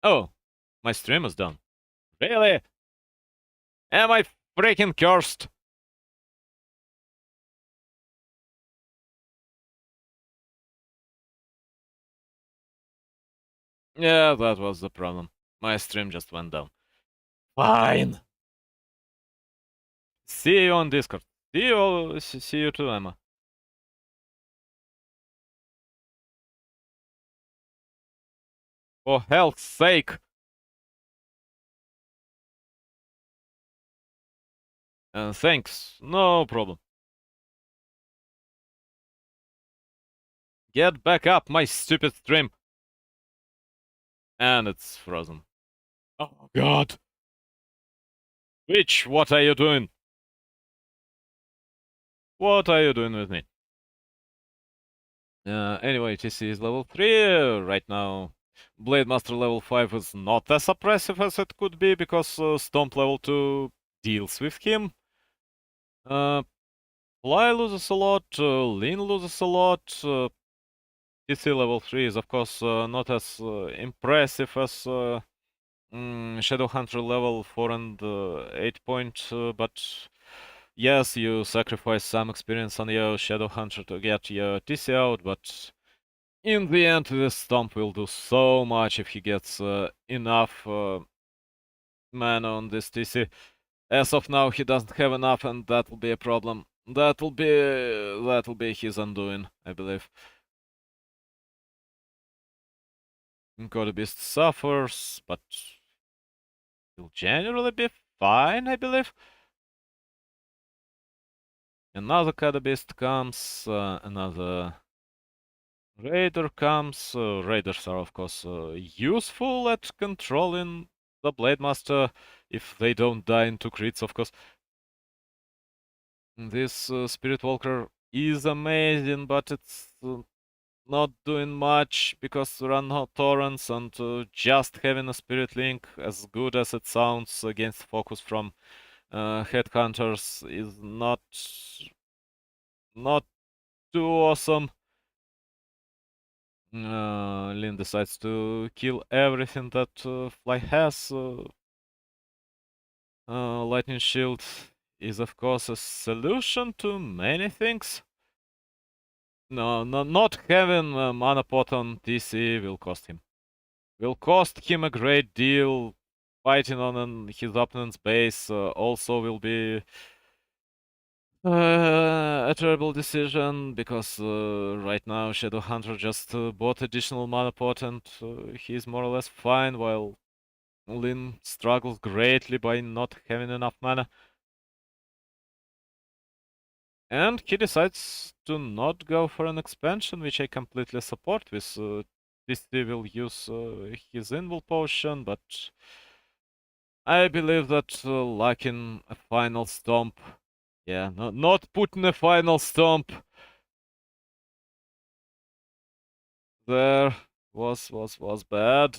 Oh, my stream is done. Really? Am I freaking cursed? Yeah, that was the problem. My stream just went down. Fine. See you on Discord. See you too, Emma. For hell's sake. Thanks. No problem. Get back up, my stupid stream. And it's frozen. Oh God. Twitch, what are you doing? What are you doing with me? Anyway, TC is level 3 right now. Blade Master level 5 is not as oppressive as it could be because Stomp level 2 deals with him. Fly loses a lot, Lin loses a lot. TC level 3 is of course not as impressive as Shadowhunter level 4 and 8 point, but yes, you sacrifice some experience on your Shadowhunter to get your TC out, but in the end, this Stomp will do so much if he gets enough mana on this TC. As of now, he doesn't have enough, and that will be a problem. That'll be his undoing, I believe. God Beast suffers, but he'll generally be fine, I believe. Another Beast comes, another Raider comes. Raiders are, of course, useful at controlling the Blade Master if they don't die into crits, of course. This Spirit Walker is amazing, but it's not doing much because there are no torrents, and just having a Spirit Link, as good as it sounds against focus from Headhunters, is not too awesome. Lin decides to kill everything that Fly has. Lightning Shield is of course a solution to many things. No, not having a mana pot on TC will cost him. Will cost him a great deal. Fighting on his opponent's base also will be A terrible decision because right now Shadowhunter just bought additional mana pot and he's more or less fine while Lin struggles greatly by not having enough mana. And he decides to not go for an expansion, which I completely support with TC will use his Invul Potion, but I believe that lacking a final stomp, yeah, not putting a final stomp there was bad.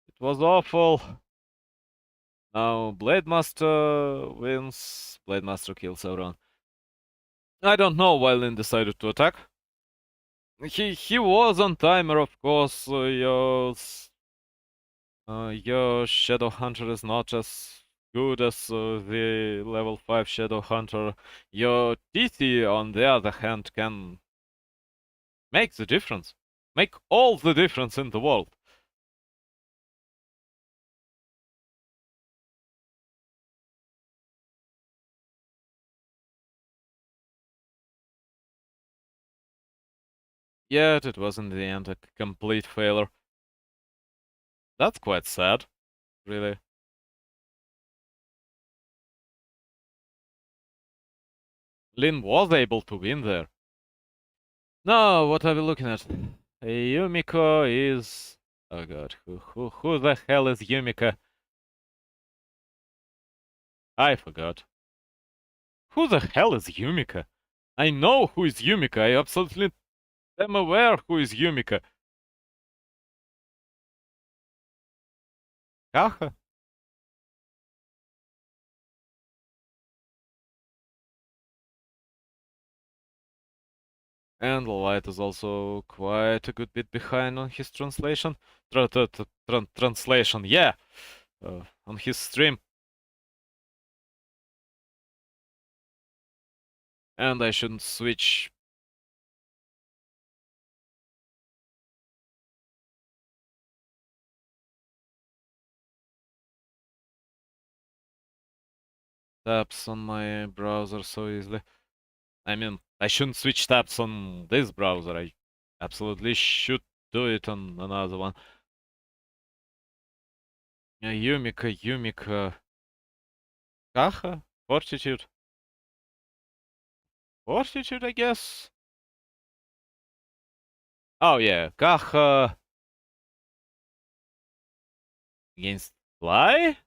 It was awful. Now Blade Master wins. Blade Master kills Sauron. I don't know why Lin decided to attack. He was on timer, of course. Your Shadow Hunter is not as good as the level 5 Shadow Hunter. Your TT, on the other hand, can make the difference. Make all the difference in the world. Yet it was in the end a complete failure. That's quite sad, really. Lin was able to win there. Now, what are we looking at? Yumiko is... Oh god, who the hell is Yumika? I forgot. Who the hell is Yumika? I know who is Yumika. I absolutely am aware who is Yumika. Kaho? And Light is also quite a good bit behind on his translation. Translation, yeah! On his stream. And I shouldn't switch. Tabs on my browser so easily. I mean, I shouldn't switch tabs on this browser. I absolutely should do it on another one. Yumika. Kaho? Fortitude? Fortitude, I guess? Oh yeah, Kaho against Fly?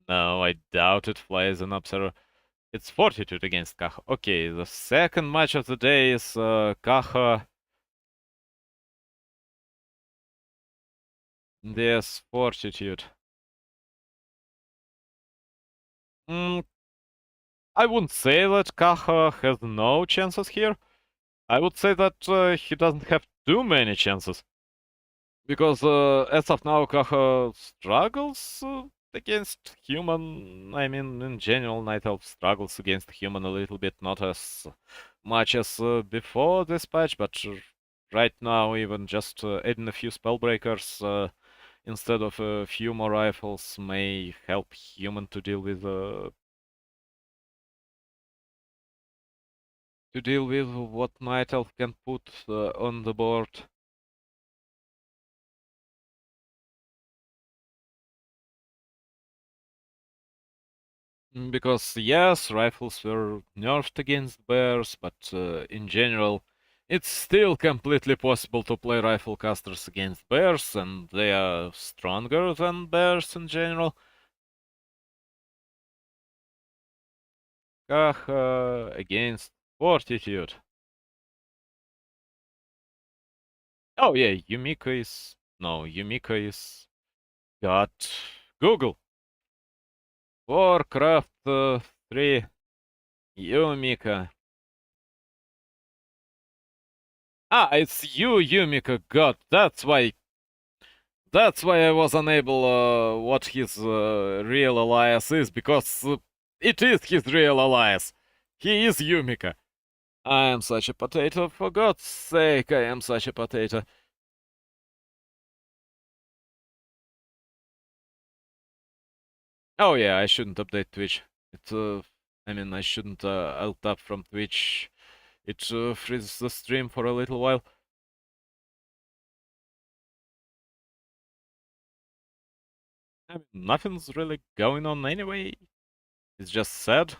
No, I doubt it. Fly is an observer. It's Fortitude against Kaho. Okay, the second match of the day is Kaho. There's Fortitude. Mm, I wouldn't say that Kaho has no chances here. I would say that he doesn't have too many chances. Because as of now, Kaho struggles against human. I mean, in general, Night Elf struggles against human a little bit, not as much as before this patch, but right now, even just adding a few spellbreakers instead of a few more rifles may help human to deal with what Night Elf can put on the board. Because yes, rifles were nerfed against bears, but in general, it's still completely possible to play rifle casters against bears, and they are stronger than bears in general. Kaho against Fortitude. Oh yeah, Yumika is... No, Yumika is... Got Google. Warcraft 3. Yumika. Ah, it's you, Yumika. God, that's why I was unable what his real alias is, because it is his real alias. He is Yumika. I am such a potato, for God's sake, I am such a potato. Oh yeah, I shouldn't update Twitch. It I mean, I shouldn't alt up from Twitch. It freezes the stream for a little while. I mean, nothing's really going on anyway. It's just sad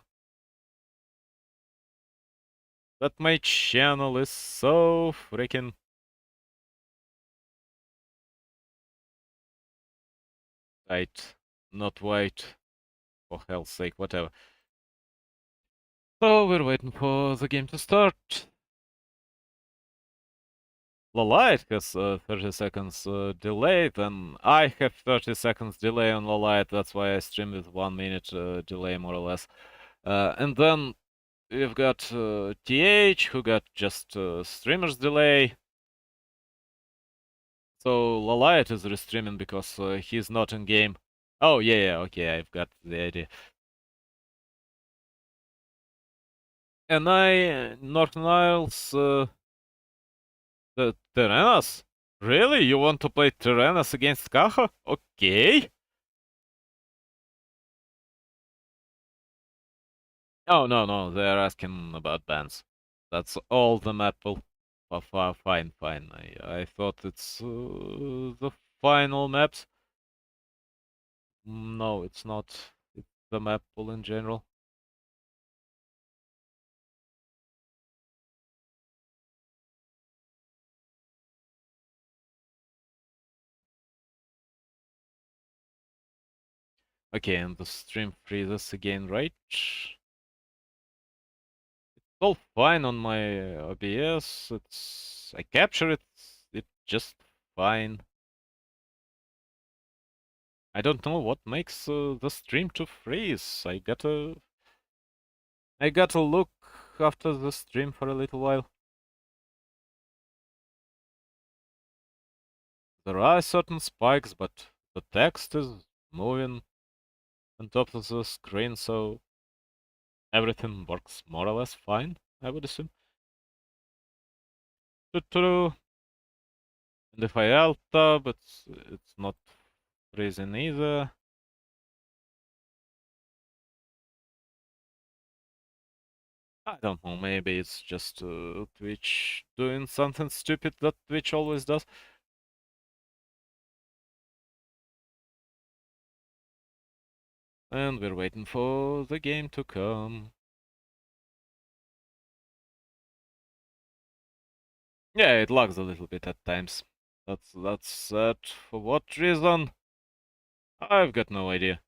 that my channel is so freaking tight, not white. For hell's sake, whatever. So we're waiting for the game to start. Lolite has 30 seconds delay, then I have 30 seconds delay on Lolite, that's why I stream with 1 minute delay more or less. And then we've got TH, who got just streamer's delay. So Lolite is restreaming because he's not in game. Oh, yeah, okay, I've got the idea. And Northern Isles, the Tyrannos? Really? You want to play Tyrannos against Kaho? Okay. Oh, no, they're asking about bans. That's all the map will... Fine. I thought it's the final maps. No, it's not. It's the map pool in general. Okay, and the stream freezes again, right? It's all fine on my OBS. I capture it. It's just fine. I don't know what makes the stream to freeze. I gotta look after the stream for a little while. There are certain spikes, but the text is moving on top of the screen, so everything works more or less fine, I would assume. And if I alt tab, it's not freezing either. I don't know, maybe it's just Twitch doing something stupid that Twitch always does. And we're waiting for the game to come. Yeah, it lags a little bit at times. That's sad. For what reason? I've got no idea.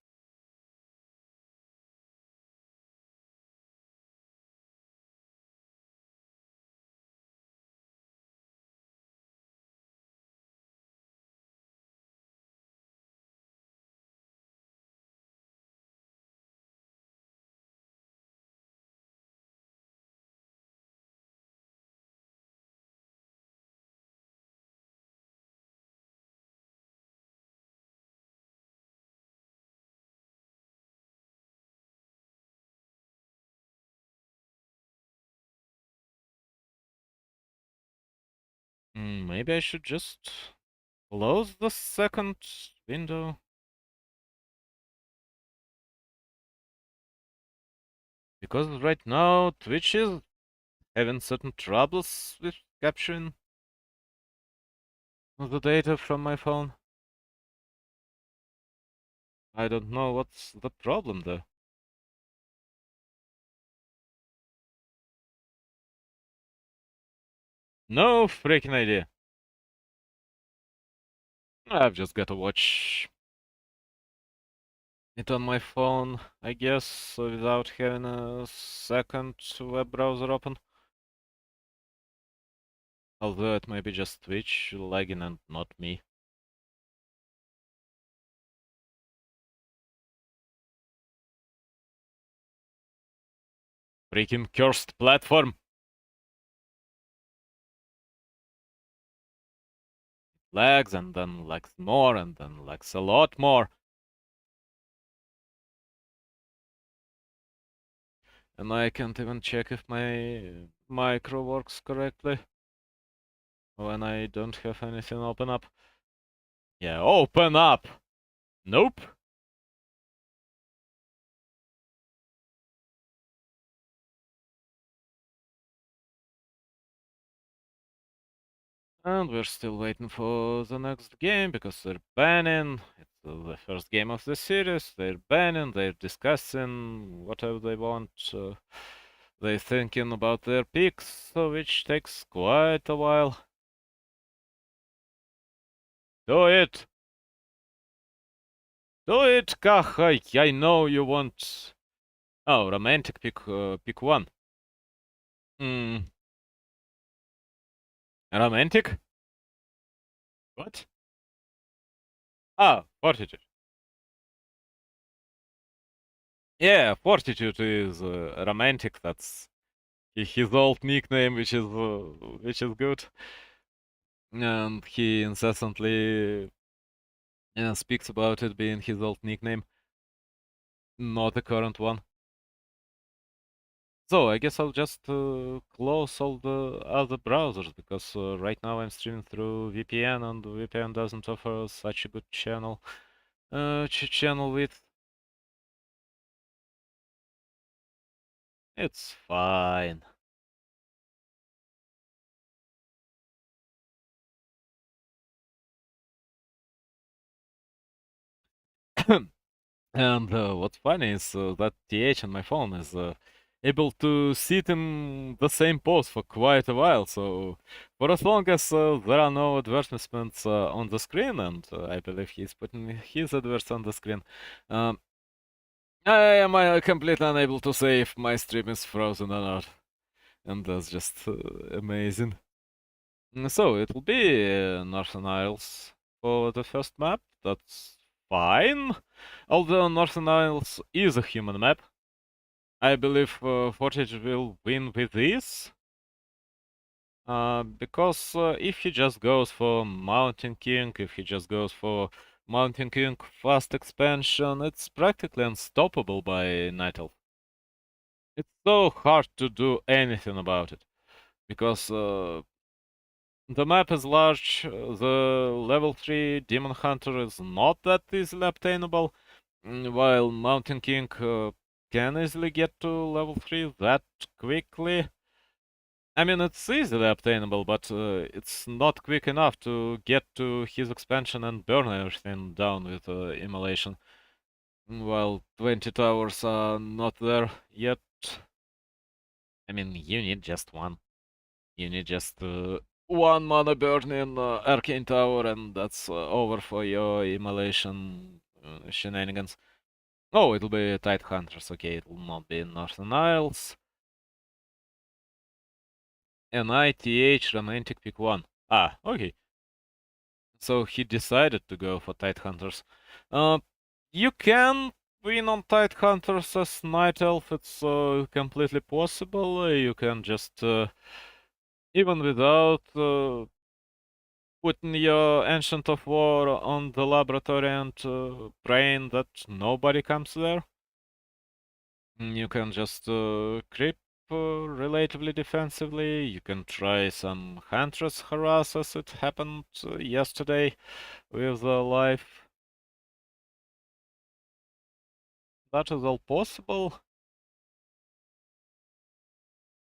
Maybe I should just close the second window. Because right now Twitch is having certain troubles with capturing the data from my phone. I don't know what's the problem though. No freaking idea. I've just got to watch it on my phone, I guess, without having a second web browser open. Although it may be just Twitch lagging and not me. Freaking cursed platform! Lags and then lags more and then lags a lot more. And I can't even check if my micro works correctly when I don't have anything open up. Yeah, open up! Nope. And we're still waiting for the next game because they're banning. It's the first game of the series. They're banning. They're discussing whatever they want. They're thinking about their picks, which takes quite a while. Do it! Do it, Kaho! I know you want. Oh, romantic pick one. Hmm. Romantic? What? Ah, Fortitude. Yeah, Fortitude is romantic. That's his old nickname, which is good. And he incessantly speaks about it being his old nickname, not the current one. So I guess I'll just close all the other browsers because right now I'm streaming through VPN and VPN doesn't offer such a good channel width. It's fine. And what's funny is that TH on my phone is able to sit in the same pose for quite a while. So for as long as there are no advertisements on the screen, and I believe he's putting his adverts on the screen, um, I am completely unable to say if my stream is frozen or not. And that's just amazing. So it will be Northern Isles for the first map. That's fine. Although Northern Isles is a human map, I believe Fortitude will win with this. Because if he just goes for Mountain King, if he just goes for Mountain King fast expansion, it's practically unstoppable by Night Elf. It's so hard to do anything about it. Because the map is large, the level 3 Demon Hunter is not that easily obtainable, while Mountain King can easily get to level 3 that quickly. I mean, it's easily obtainable, but it's not quick enough to get to his expansion and burn everything down with immolation. While 20 towers are not there yet. I mean, you need just one. You need just one mana burning Arcane Tower, and that's over for your immolation shenanigans. Oh, it'll be Tide Hunters, okay, it will not be Northern Isles. NITH Romantic pick one. Ah, okay. So he decided to go for Tide Hunters. Uh, you can win on Tide Hunters as Night Elf, it's completely possible. You can just, even without putting your Ancient of War on the laboratory and praying that nobody comes there, you can just creep relatively defensively. You can try some Huntress harass as it happened yesterday with the life. That is all possible.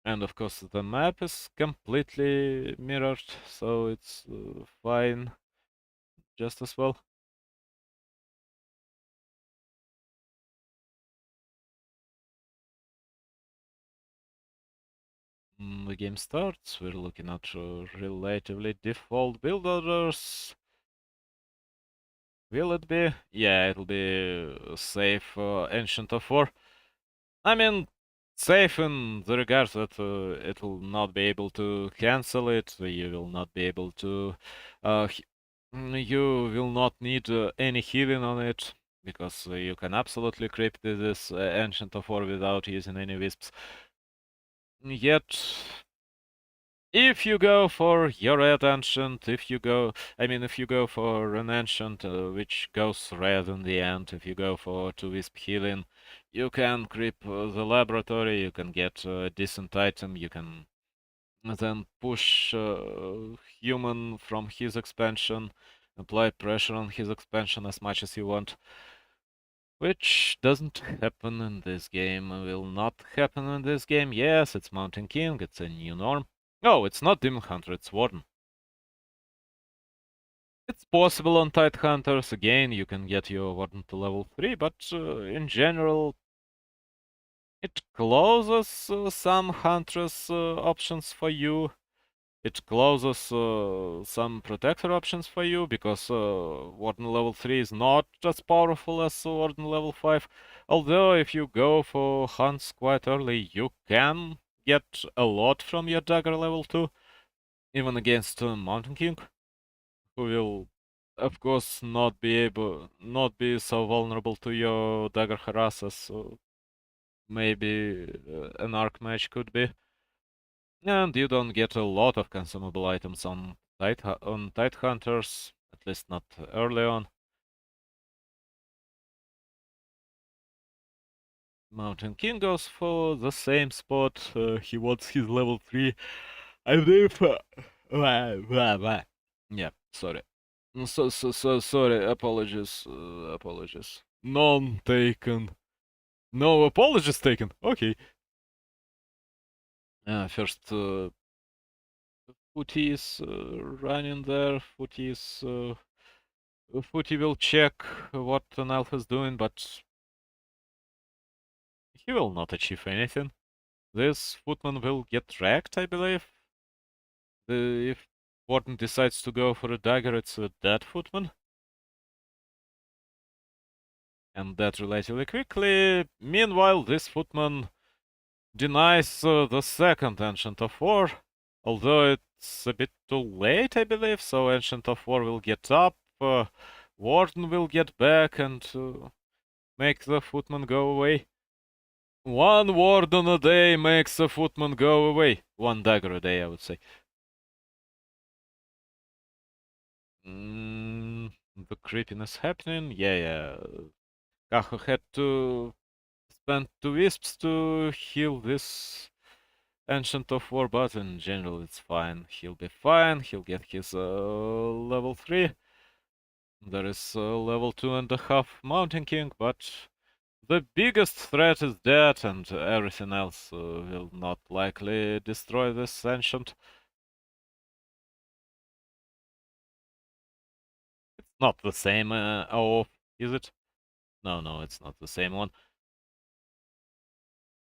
And of course the map is completely mirrored, so it's fine just as well. The game starts, we're looking at relatively default build orders. Will it be? Yeah, it'll be safe Ancient of War. I mean, safe in the regards that it will not be able to cancel it, you will not be able to... you will not need any healing on it, because you can absolutely creep this Ancient of War without using any wisps. Yet, if you go for your red ancient, if you go for an ancient which goes red in the end, if you go for 2 wisp healing, you can creep the laboratory, you can get a decent item, you can then push human from his expansion, apply pressure on his expansion as much as you want. Which doesn't happen in this game, will not happen in this game. Yes, it's Mountain King, it's a new norm. Oh, it's not Demon Hunter, it's Warden. It's possible on Tide Hunters, again, you can get your Warden to level 3, but in general, it closes some Huntress options for you. It closes some Protector options for you, because Warden level 3 is not as powerful as Warden level 5. Although, if you go for hunts quite early, you can get a lot from your Dagger level 2, even against Mountain King, who will, of course, not be so vulnerable to your Dagger harass as maybe an Arc Mage could be. And you don't get a lot of consumable items on Tide Hunters, at least not early on. Mountain King goes for the same spot. He wants his level 3. I believe. Yeah, sorry. So sorry. Apologies. Apologies. None taken. No apologies taken. Okay. First, Footy is running there. Footy will check what an elf is doing, but he will not achieve anything. This footman will get wrecked, I believe. If Warden decides to go for a dagger, it's a dead footman. And that relatively quickly. Meanwhile, this footman denies the second Ancient of War, although it's a bit too late, I believe, so Ancient of War will get up, Warden will get back and make the footman go away. One Warden a day makes a footman go away. One dagger a day, I would say. The creepiness happening? Yeah. Kaho had to spend 2 wisps to heal this Ancient of War, but in general it's fine. He'll be fine. He'll get his level 3. There is level 2.5 Mountain King, but the biggest threat is dead, and everything else will not likely destroy this Ancient. It's not the same AoF, is it? No, it's not the same one.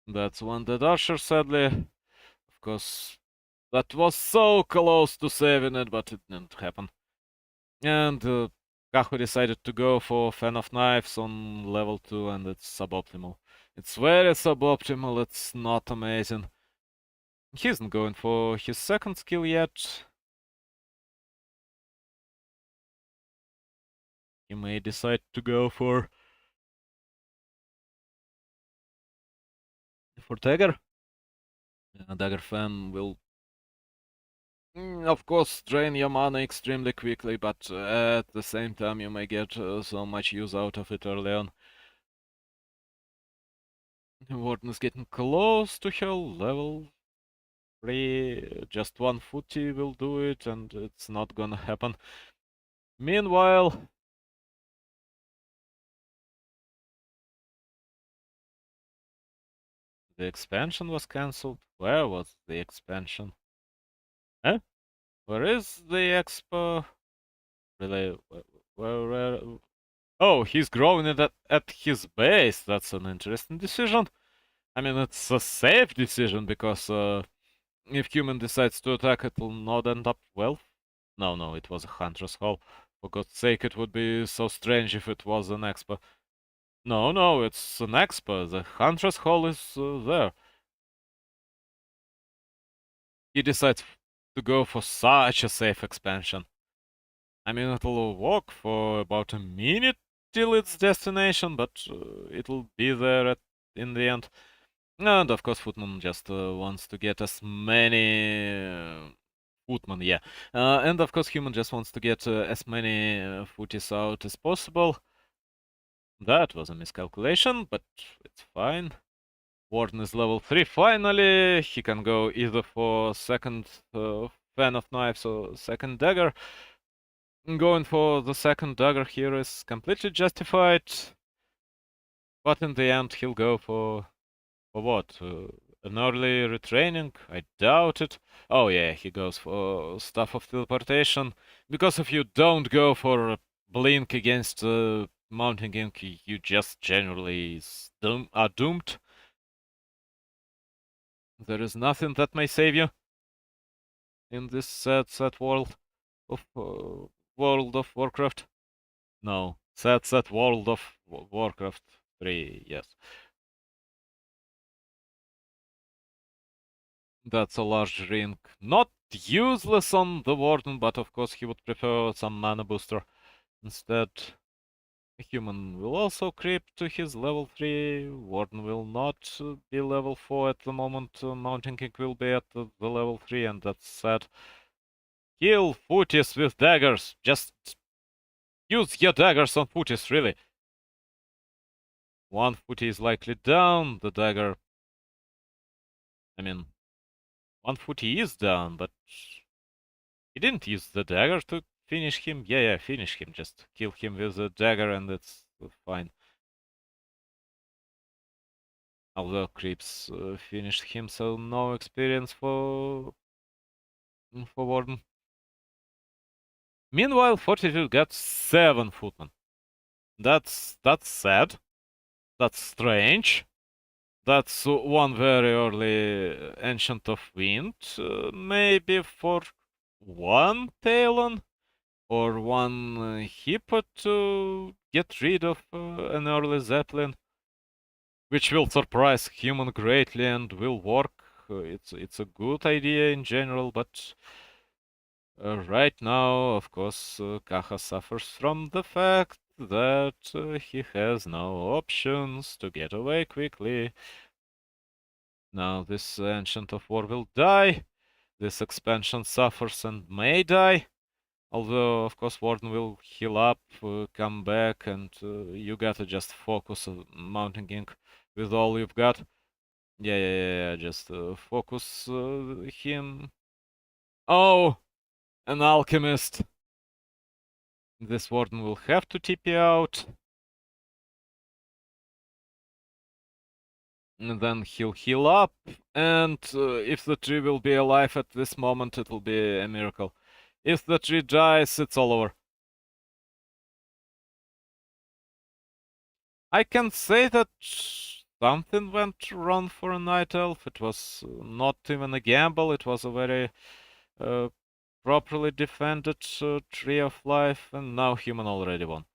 That's one that Archer, sadly. Of course, that was so close to saving it, but it didn't happen. And Kaho decided to go for Fan of Knives on level 2, and it's suboptimal. It's very suboptimal, it's not amazing. He isn't going for his second skill yet. He may decide to go for Dagger. Dagger Fan will, of course, drain your mana extremely quickly, but at the same time you may get so much use out of it early on. Warden is getting close to her level 3. Just one footy will do it, and it's not gonna happen. Meanwhile, the expansion was cancelled. Where was the expansion? Huh? Where is the expo? Really? Where? Oh, he's growing it at his base. That's an interesting decision. I mean, it's a safe decision, because if human decides to attack, it will not end up well. No, it was a Hunter's Hall. For God's sake, it would be so strange if it was an expo. No, it's an expo. The Hunter's Hall is there. He decides to go for such a safe expansion. I mean, it'll walk for about a minute till its destination, but it'll be there in the end. And of course, Footman just wants to get as many Footman, yeah. And of course, Human just wants to get as many footies out as possible. That was a miscalculation, but it's fine. Warden is level 3. Finally, he can go either for second Fan of Knives or second Dagger. Going for the second dagger here is completely justified, but in the end he'll go for what? An early retraining? I doubt it. Oh yeah, he goes for stuff of teleportation. Because if you don't go for a blink against mounting ink, you just generally are doomed. There is nothing that may save you in this sad world of Warcraft. No, sad world of Warcraft 3. Yes, that's a large ring. Not useless on the Warden, but of course he would prefer some mana booster instead. A human will also creep to his level 3. Warden will not be level 4 at the moment. Mountain King will be at the level 3, and that's sad. Kill Footies with daggers. Just use your daggers on Footies, really. One Footie is likely down. The dagger. I mean, one Footie is down, but he didn't use the dagger to finish him. Yeah, finish him. Just kill him with the dagger, and it's fine. Although creeps finished him, so no experience for Warden. Meanwhile, Fortitude got 7 footmen. That's sad. That's strange. That's one very early Ancient of Wind. Maybe for one Talon or one Hippo to get rid of an early Zeppelin, which will surprise human greatly and will work. It's a good idea in general, but right now, of course, Kaho suffers from the fact that he has no options to get away quickly. Now this Ancient of War will die. This expansion suffers and may die. Although, of course, Warden will heal up, come back, and you gotta just focus on Mountain King with all you've got. Yeah, just focus him. Oh, an alchemist. This Warden will have to TP out. And then he'll heal up, and if the tree will be alive at this moment, it will be a miracle. If the tree dies, it's all over. I can say that something went wrong for a Night Elf. It was not even a gamble, it was a very uh, properly defended Tree of Life, and now human already won.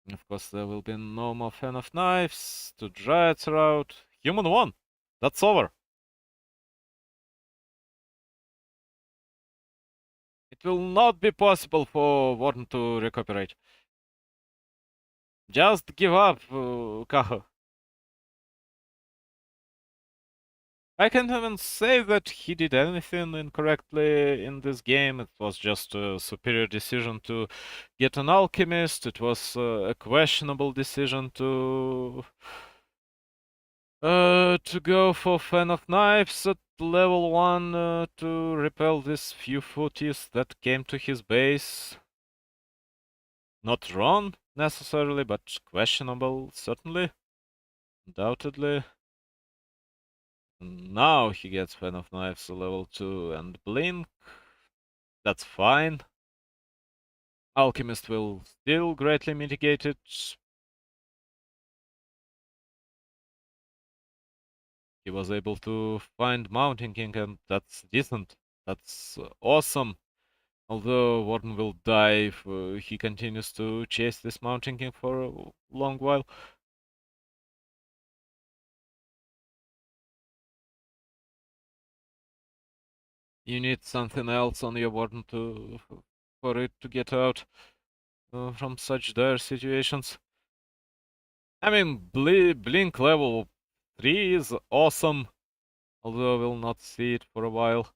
Of course, there will be no more Fan of Knives to dry its route. Human won! That's over! It will not be possible for Warden to recuperate. Just give up, Kaho. I can't even say that he did anything incorrectly in this game. It was just a superior decision to get an alchemist. It was a questionable decision to go for Fan of Knives at level 1 to repel these few footies that came to his base. Not wrong, necessarily, but questionable, certainly. Undoubtedly. Now he gets Fan of Knives level 2 and Blink. That's fine. Alchemist will still greatly mitigate it. He was able to find Mountain King, and that's decent. That's awesome. Although Warden will die if he continues to chase this Mountain King for a long while. You need something else on your Warden for it to get out from such dire situations. I mean, Blink level 3 is awesome, although we'll not see it for a while.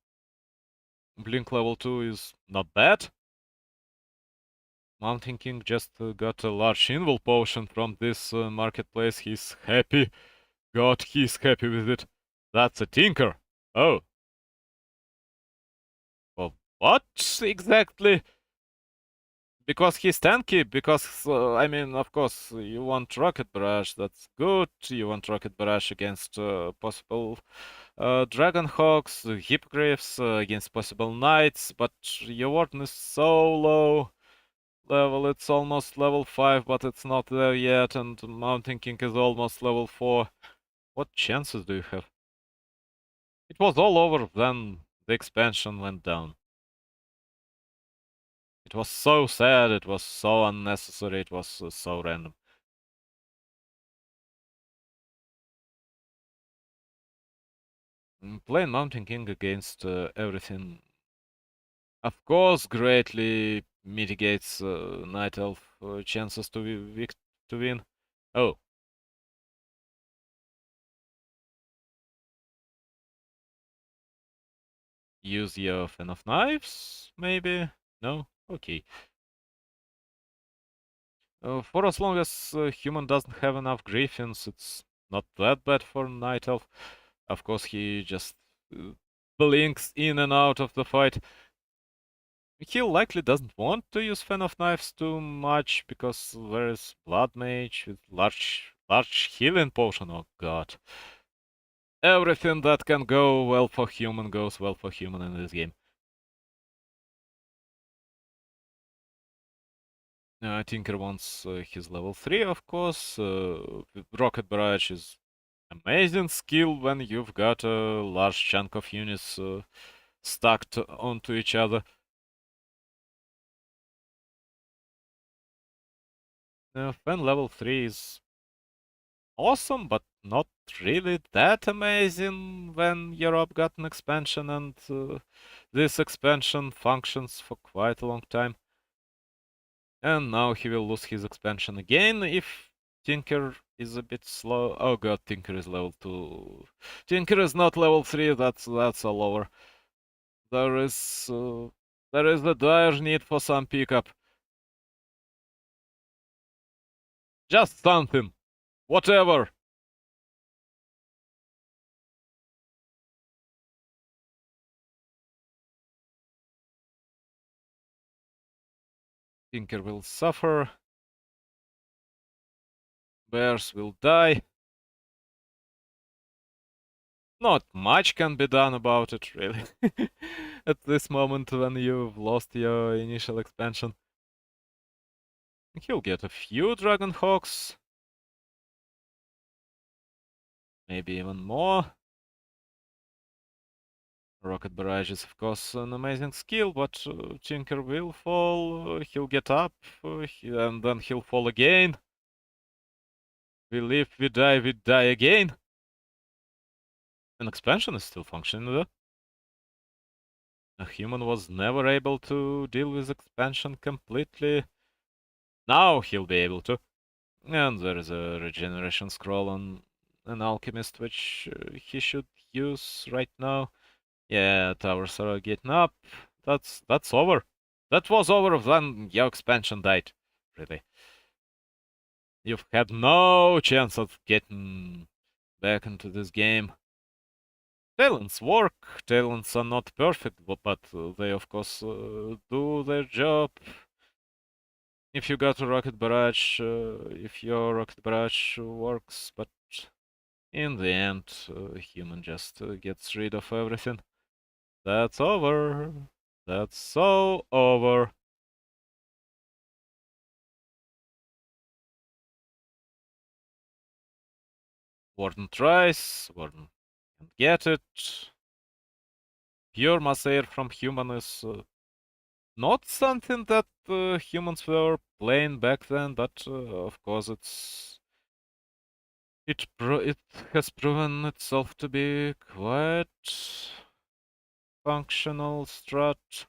Blink level 2 is not bad. Mountain King just got a large invul potion from this marketplace. He's happy. God, he's happy with it. That's a tinker. Oh. Well, what exactly? Because he's tanky, because, I mean, of course, you want Rocket Barrage, that's good. You want Rocket Barrage against possible Dragonhawks, Hippogriffs, against possible Knights, but your Warden is so low level, it's almost level 5, but it's not there yet, and Mountain King is almost level 4. What chances do you have? It was all over then the expansion went down. It was so sad, it was so unnecessary, it was so random. Playing Mountain King against everything, of course, greatly mitigates Night Elf chances to win. Oh, use your Fan of Knives, maybe? No? Okay. For as long as human doesn't have enough Griffins, it's not that bad for Night Elf. Of course, he just uh, blinks in and out of the fight. He likely doesn't want to use Fan of Knives too much because there is Blood Mage with large healing potion. Oh god. Everything that can go well for human goes well for human in this game. Tinker wants his level 3, of course. Rocket Barrage is amazing skill when you've got a large chunk of units stacked onto each other. Fan level 3 is awesome, but not really that amazing when Europe got an expansion, and this expansion functions for quite a long time. And now he will lose his expansion again if Tinker is a bit slow. Oh god, Tinker is level 2. Tinker is not level 3, that's all over. There is there is a dire need for some pickup. Just something. Whatever. Tinker will suffer. Bears will die. Not much can be done about it, really. At this moment when you've lost your initial expansion. He'll get a few Dragonhawks. Maybe even more. Rocket Barrage is of course an amazing skill, but Tinker will fall, he'll get up, and then he'll fall again. We live, we die again. An expansion is still functioning though. A human was never able to deal with expansion completely. Now he'll be able to. And there is a regeneration scroll on an alchemist, which he should use right now. Yeah, towers are getting up. That's over. That was over when your expansion died. Really. You've had no chance of getting back into this game. Talents work. Talents are not perfect, but they of course do their job. If you got a rocket barrage, if your rocket barrage works, but in the end, human just gets rid of everything. That's over. That's so over. Warden tries. Warden can't get it. Pure mass air from human is not something that humans were playing back then, but of course it has proven itself to be quite functional strat.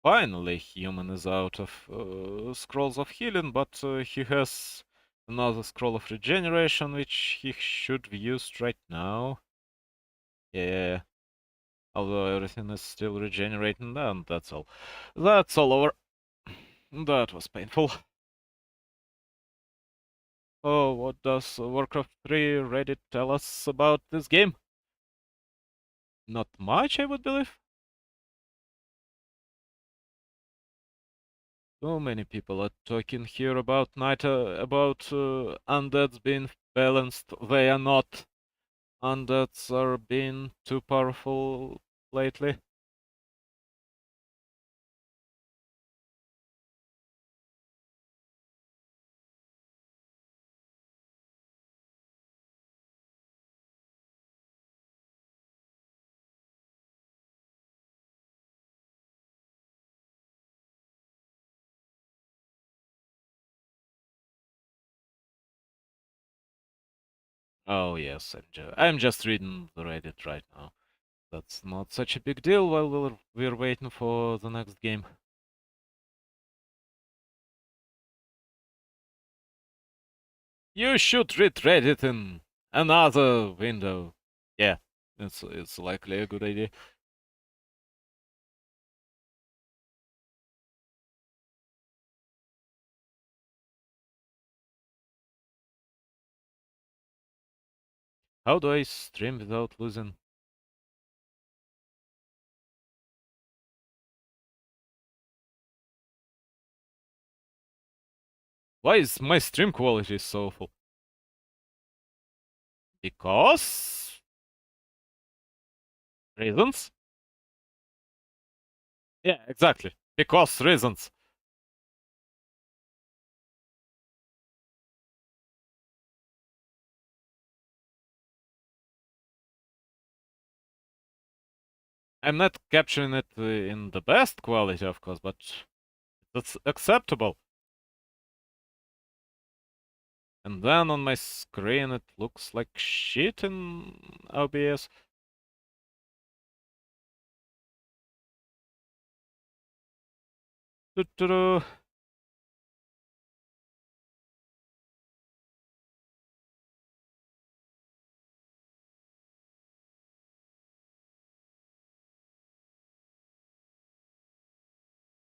Finally, human is out of scrolls of healing, but he has another scroll of regeneration, which he should have used right now. Yeah, although everything is still regenerating, and that's all. That's all over. That was painful. Oh, what does Warcraft 3 Reddit tell us about this game? Not much, I would believe. So many people are talking here about undeads being balanced. They are not. Undeads are being too powerful lately. Oh yes, I'm just reading the Reddit right now. That's not such a big deal while we're waiting for the next game. You should read Reddit in another window. Yeah, it's likely a good idea. How do I stream without losing? Why is my stream quality so awful? Because reasons? Yeah, exactly. Because reasons. I'm not capturing it in the best quality, of course, but that's acceptable. And then on my screen it looks like shit in OBS. Doo-doo-doo.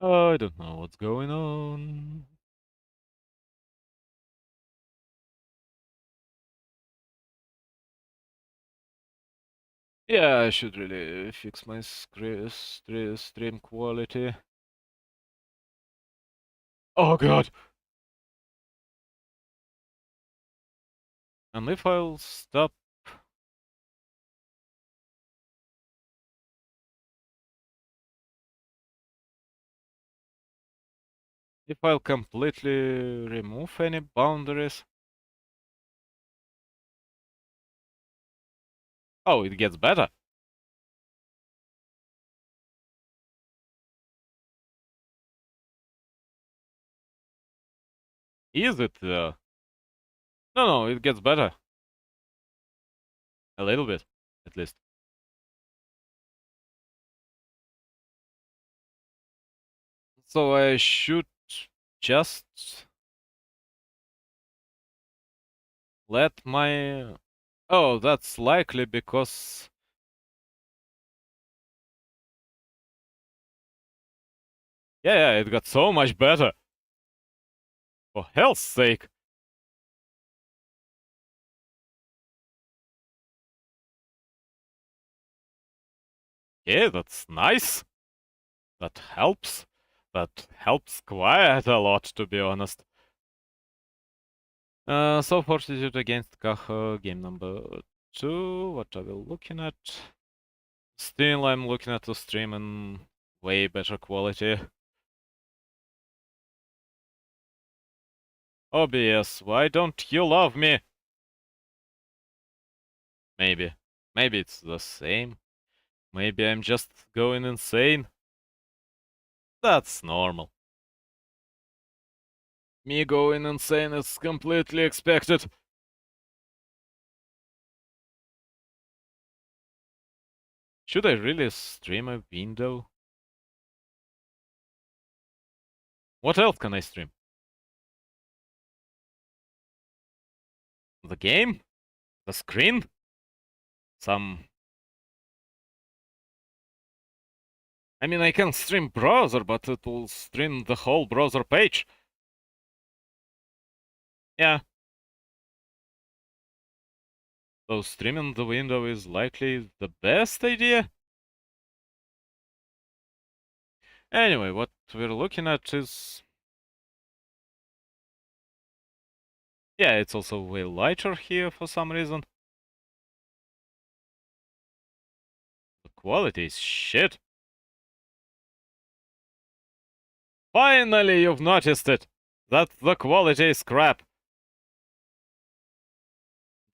I don't know what's going on. Yeah, I should really fix my stream quality. Oh god! And if I'll stop... If I'll completely remove any boundaries... Oh, it gets better. Is it though? No, no, it gets better. A little bit, at least. So I should just let my... Oh, that's likely because... Yeah, yeah, it got so much better. For hell's sake. Yeah, that's nice. That helps. That helps quite a lot, to be honest. So Fortitude against Kaho, game number 2. What are we looking at? Still, I'm looking at the stream in way better quality. OBS, why don't you love me? Maybe. Maybe it's the same. Maybe I'm just going insane. That's normal. Me going insane is completely expected. Should I really stream a window? What else can I stream? The game? The screen? Some... I mean, I can stream browser, but it will stream the whole browser page. Yeah. So streaming the window is likely the best idea? Anyway, what we're looking at is Yeah, it's also way lighter here for some reason. The quality is shit. Finally, you've noticed it! That the quality is crap.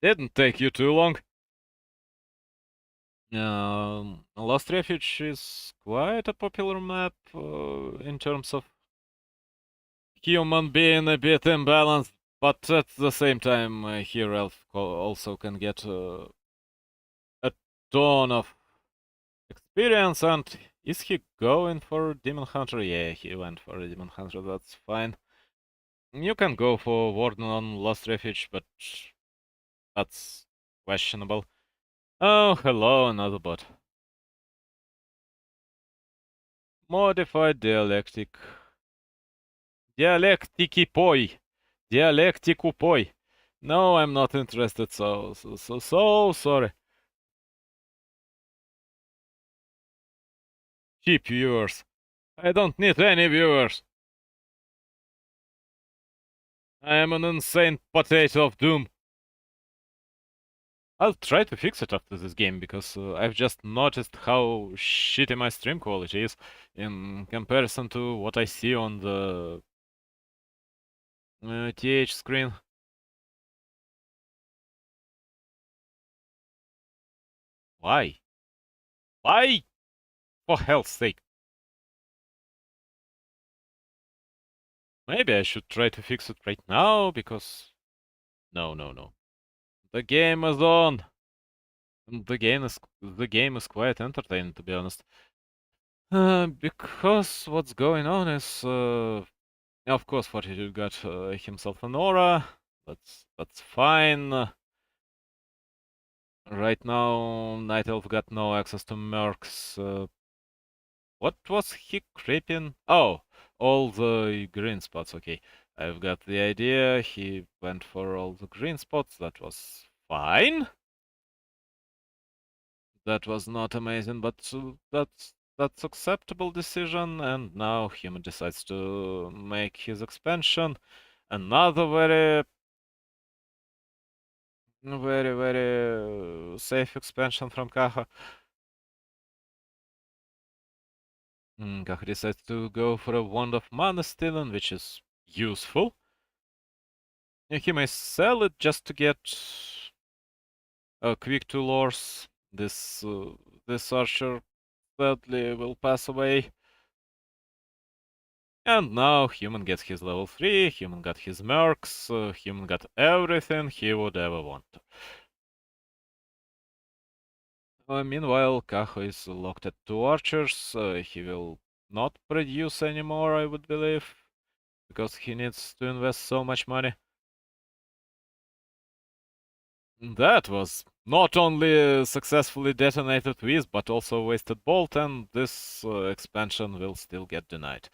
Didn't take you too long. Lost Refuge is quite a popular map in terms of human being a bit imbalanced, but at the same time, here Elf also can get a ton of experience. And is he going for Demon Hunter? Yeah, he went for a Demon Hunter, that's fine. You can go for Warden on Lost Refuge, but that's questionable. Oh, hello, another bot. Modified dialectic. Dialectiki poi. Dialectiku poi. No, I'm not interested, so sorry. Cheap viewers. I don't need any viewers. I am an insane potato of doom. I'll try to fix it after this game, because I've just noticed how shitty my stream quality is in comparison to what I see on the TH screen. Why? Why? For hell's sake. Maybe I should try to fix it right now, because... No, no, no. The game is on! The game is quite entertaining, to be honest. Because what's going on is, of course, Fortitude got himself an aura. That's fine. Right now, Night Elf got no access to mercs. What was he creeping? Oh, all the green spots. Okay, I've got the idea. He went for all the green spots. That was fine. That was not amazing, but that's acceptable decision. And now Human decides to make his expansion. Another very safe expansion from Kaho. Kaho decides to go for a Wand of Mana Stealing, which is useful. He may sell it just to get quick two lures. This archer sadly will pass away. And now Human gets his level 3, Human got his mercs, Human got everything he would ever want. Meanwhile, Kaho is locked at 2 archers. He will not produce anymore, I would believe, because he needs to invest so much money. That was not only successfully detonated with, but also wasted bolt, and this expansion will still get denied.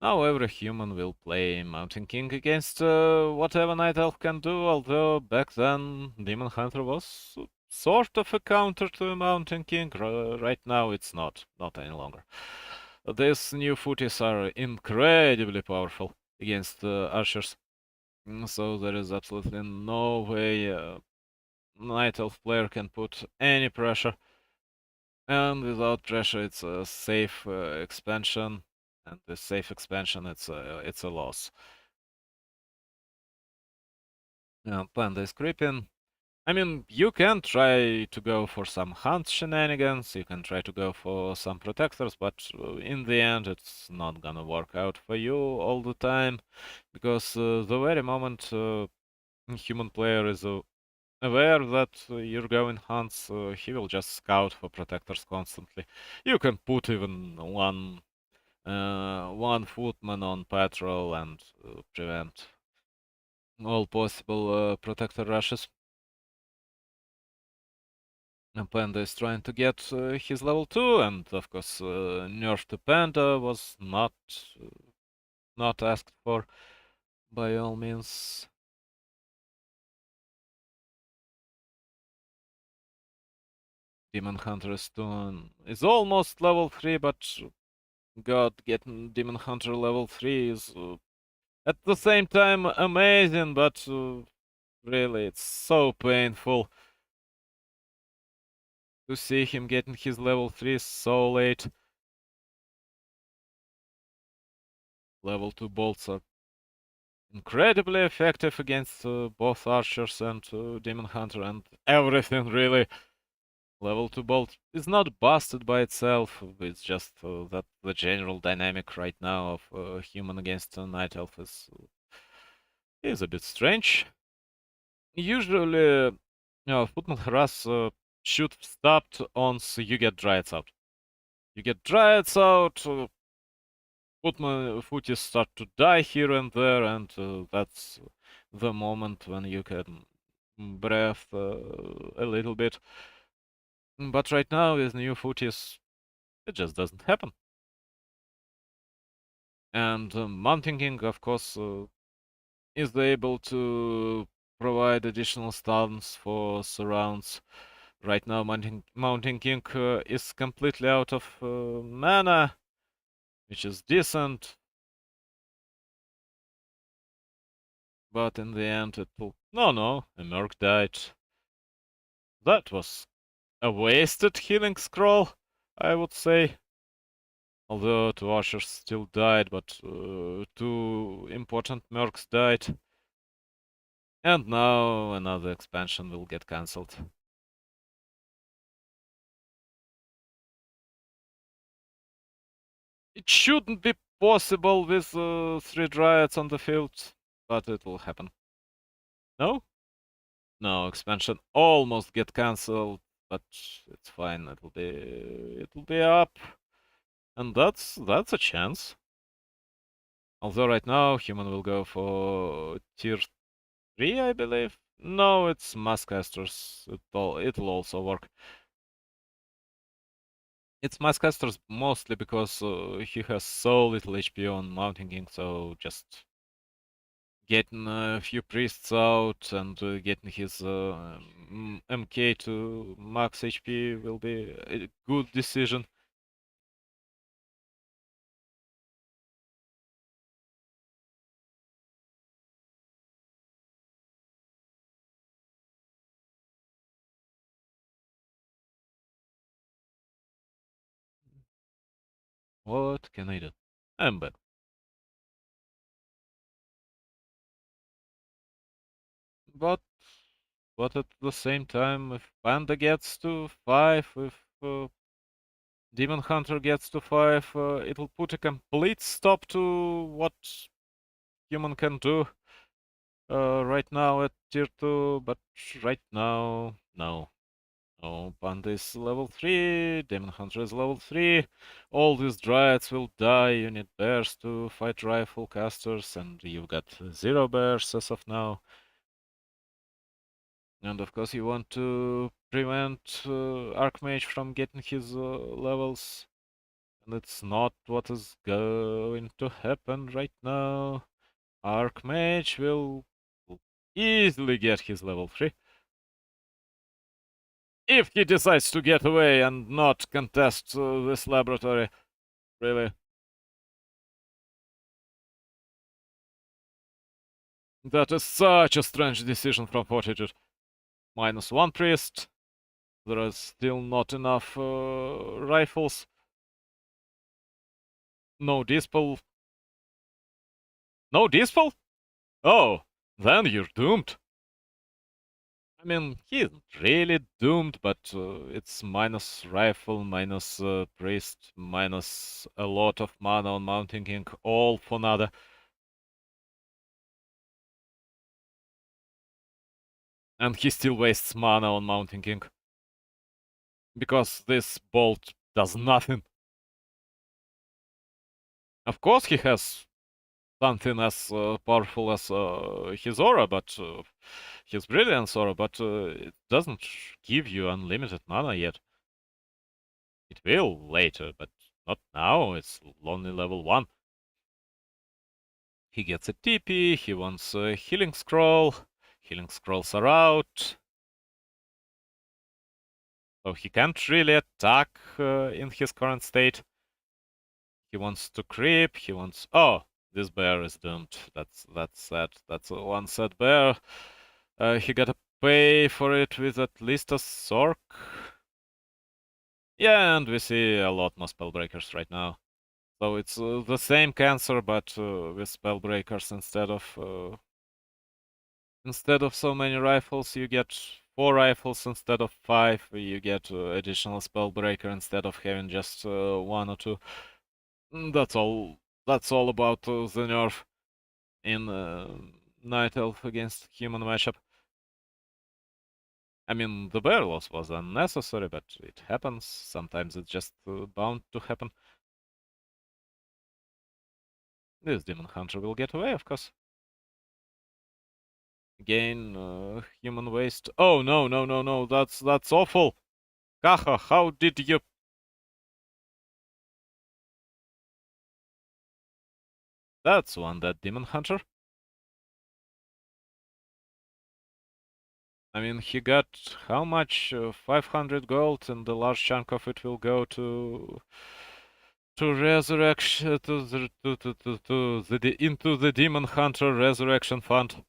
Now every human will play Mountain King against whatever Night Elf can do, although back then Demon Hunter was sort of a counter to Mountain King. Right now it's not any longer. These new footies are incredibly powerful against archers, so there is absolutely no way Night Elf player can put any pressure. And without pressure, it's a safe expansion, and with safe expansion, it's a loss. Panda is creeping. I mean, you can try to go for some hunt shenanigans, you can try to go for some protectors, but in the end, it's not gonna work out for you all the time, because the very moment human player is aware that you're going hunts, he will just scout for protectors constantly. You can put even one footman on patrol and prevent all possible protector rushes. And Panda is trying to get his level 2, and of course, nerf to Panda was not asked for by all means. Demon Hunter is almost level 3, but God, getting Demon Hunter level 3 is at the same time amazing, but really it's so painful to see him getting his level 3 so late. Level 2 bolts are incredibly effective against both archers and Demon Hunter and everything, really. Level 2 bolt is not busted by itself, it's just that the general dynamic right now of human against Night Elf is a bit strange. Usually, Footman Harass should stopped once you get Dryads out. You get Dryads out, footies start to die here and there, and that's the moment when you can breathe a little bit. But right now, with new footies, it just doesn't happen. And Mountain King, of course, is able to provide additional stuns for surrounds. Right now, Mountain King is completely out of mana, which is decent. But in the end, it will... No, a Merc died. That was a wasted healing scroll, I would say. Although two Archers still died, but two important Mercs died. And now another expansion will get cancelled. It shouldn't be possible with 3 Dryads on the field, but it will happen. No? No, expansion almost get cancelled, but it's fine. It'll be up, and that's a chance. Although right now human will go for tier 3, I believe. No, it's Maskcasters. It'll also work. It's Maskcasters mostly because he has so little HP on Mountain King, so just getting a few priests out and getting his MK to max HP will be a good decision. What can I do? I'm bad. But at the same time, if Panda gets to 5, if Demon Hunter gets to 5, it'll put a complete stop to what human can do right now at tier 2, but right now, no. No, Panda is level 3, Demon Hunter is level 3, all these Dryads will die, you need bears to fight rifle casters, and you've got 0 bears as of now. And of course you want to prevent Archmage from getting his levels, and it's not what is going to happen right now. Archmage will easily get his level 3. If he decides to get away and not contest this laboratory, really. That is such a strange decision from Fortitude. -1 priest. There is still not enough rifles. No dispel. No dispel? Oh, then you're doomed. I mean, he isn't really doomed, but it's minus rifle, minus priest, minus a lot of mana on Mountain King, all for nada. And he still wastes mana on Mountain King. Because this bolt does nothing. Of course he has something as powerful as his aura, but his brilliance aura, but it doesn't give you unlimited mana yet. It will later, but not now. It's only level 1. He gets a TP, he wants a healing scroll. Healing scrolls are out. So he can't really attack in his current state. He wants to creep, he wants... Oh! This bear is doomed. That's sad. That's one sad bear. He gotta pay for it with at least a Sork. Yeah, and we see a lot more Spellbreakers right now. So it's the same cancer, but with Spellbreakers instead of so many rifles, you get 4 rifles instead of 5. You get additional Spellbreaker instead of having just 1 or 2. That's all. That's all about the nerf in Night Elf against human matchup. I mean, the bear loss was unnecessary, but it happens. Sometimes it's just bound to happen. This Demon Hunter will get away, of course. Gain human waste. Oh no, no, no, no! That's awful. Kaho, how did you? That's one dead Demon Hunter. I mean, he got how much? 500 gold, and a large chunk of it will go to resurrection into the Demon Hunter Resurrection Fund.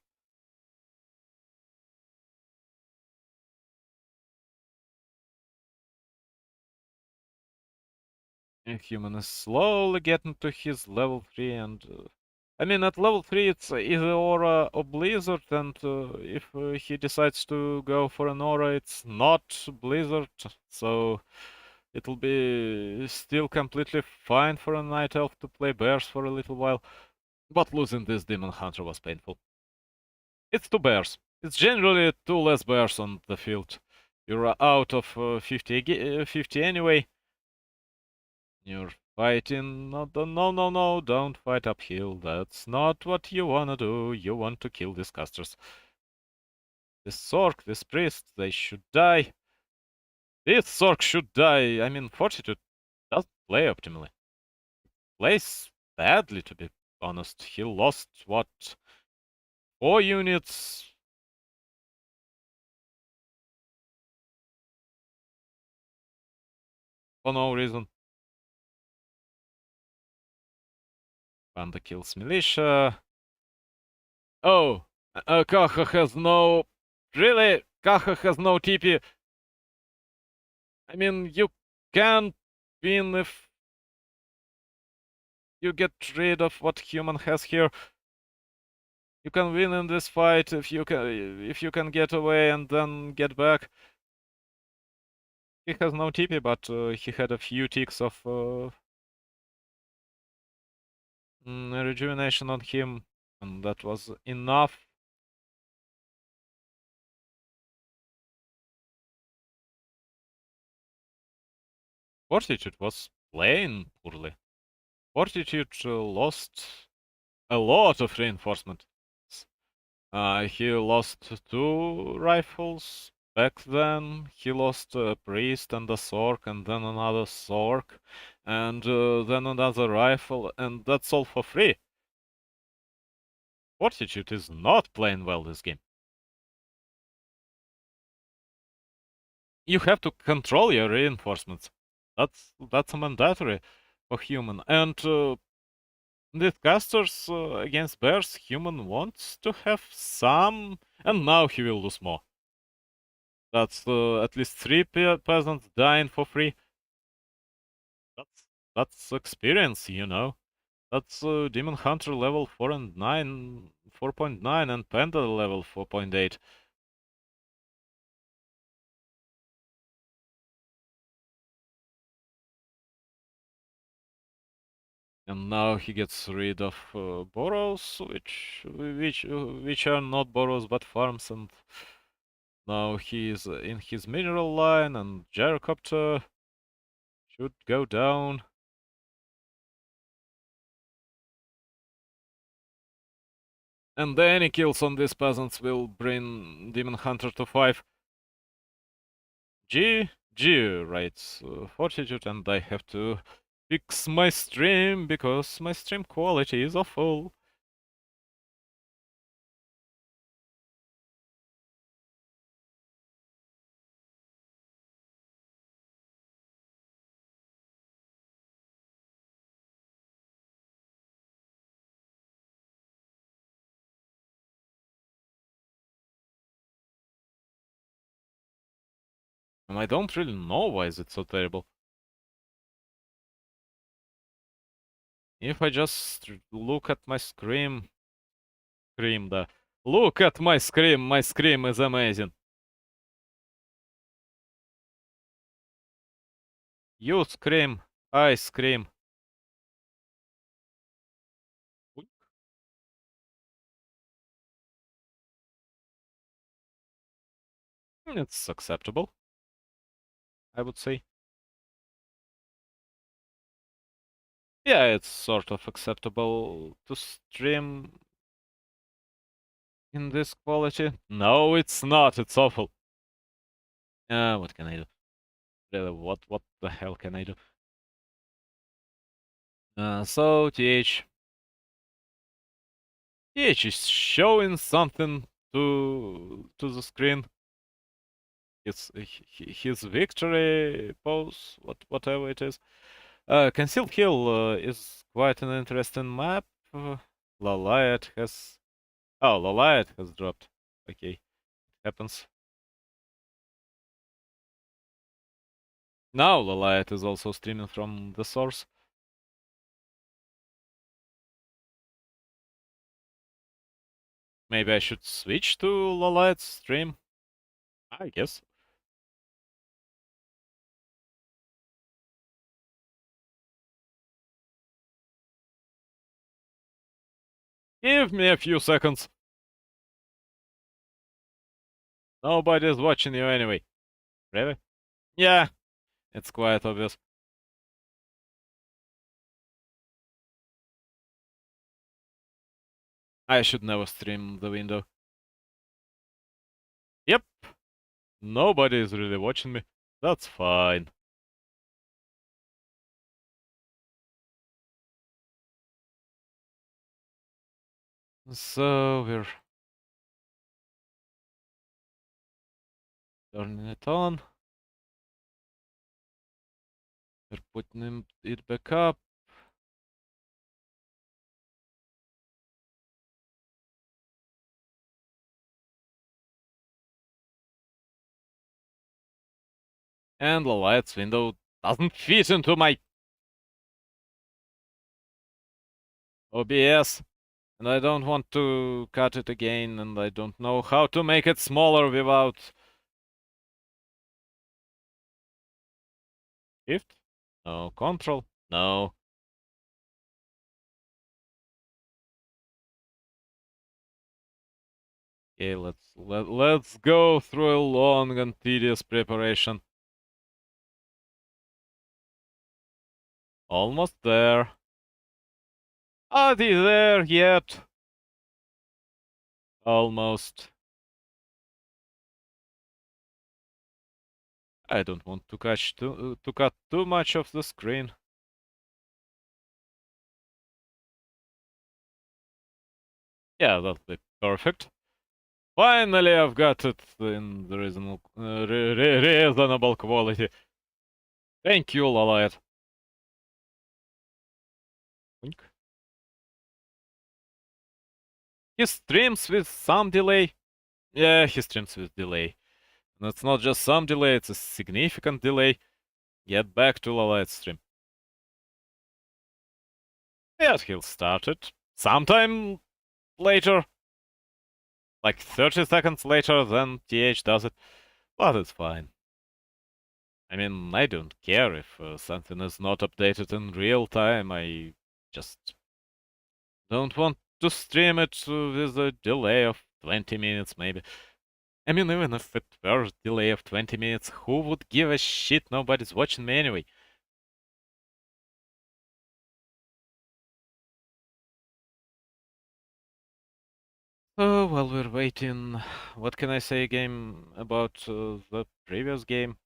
And human is slowly getting to his level 3, and I mean, at level 3 it's either Aura or Blizzard, and if he decides to go for an Aura, it's not Blizzard, so it'll be still completely fine for a Night Elf to play Bears for a little while. But losing this Demon Hunter was painful. It's 2 bears. It's generally 2 less bears on the field. You're out of 50 anyway. You're fighting. No, no, no, no, don't fight uphill. That's not what you wanna do. You want to kill these casters. This Sork, this priest, they should die. This Sork should die. I mean, Fortitude doesn't play optimally. Plays badly, to be honest. He lost, what, 4 units? For no reason. Panda kills militia. Oh, Kaho has no... Really? Kaho has no TP. I mean, you can't win if you get rid of what human has here. You can win in this fight if you can get away and then get back. He has no TP, but he had a few ticks of rejuvenation on him, and that was enough. Fortitude was playing poorly. Fortitude lost a lot of reinforcement. He lost 2 rifles back then. He lost a priest and a Sork, and then another Sork, and then another rifle, and that's all for free. Fortitude is not playing well this game. You have to control your reinforcements. That's mandatory for human. And with casters against bears, human wants to have some, and now he will lose more. That's at least 3 peasants dying for free. That's experience, you know. That's Demon Hunter level 4.9, and Panda level 4.8. And now he gets rid of burrows, which are not burrows but farms, and now he's in his mineral line, and gyrocopter should go down. And any kills on these peasants will bring Demon Hunter to 5. G writes Fortitude, and I have to fix my stream because my stream quality is awful. And I don't really know why is it so terrible. If I just look at my scream, да. Look at my scream is amazing. You scream, I scream. It's acceptable, I would say. Yeah, it's sort of acceptable to stream in this quality. No, it's not, it's awful. What can I do? Really, what the hell can I do? So TH is showing something to the screen. It's his victory pose, whatever it is. Concealed Hill is quite an interesting map. Laliat has... Oh, Laliat has dropped. Okay, happens. Now Laliat is also streaming from the source. Maybe I should switch to Laliat's stream? I guess. Give me a few seconds. Nobody's watching you anyway. Really? Yeah, it's quite obvious. I should never stream the window. Yep, nobody is really watching me. That's fine. So we're turning it on. We're putting it back up. And the lights window doesn't fit into my OBS. And I don't want to cut it again, and I don't know how to make it smaller without... Shift? No. Control? No. Okay, let's go through a long and tedious preparation. Almost there. Are they there yet? Almost. I don't want to cut too much of the screen. Yeah, that'll be perfect. Finally, I've got it in the reasonable quality. Thank you, Laliat. He streams with some delay. Yeah, he streams with delay. And it's not just some delay, it's a significant delay. Get back to Laliat's stream. Yeah, he'll start it sometime later. Like 30 seconds later than TH does it. But it's fine. I mean, I don't care if something is not updated in real time. I just don't want to stream it with a delay of 20 minutes, maybe. I mean, even if it were a delay of 20 minutes, who would give a shit? Nobody's watching me anyway. Oh, while we're waiting, what can I say again about the previous game?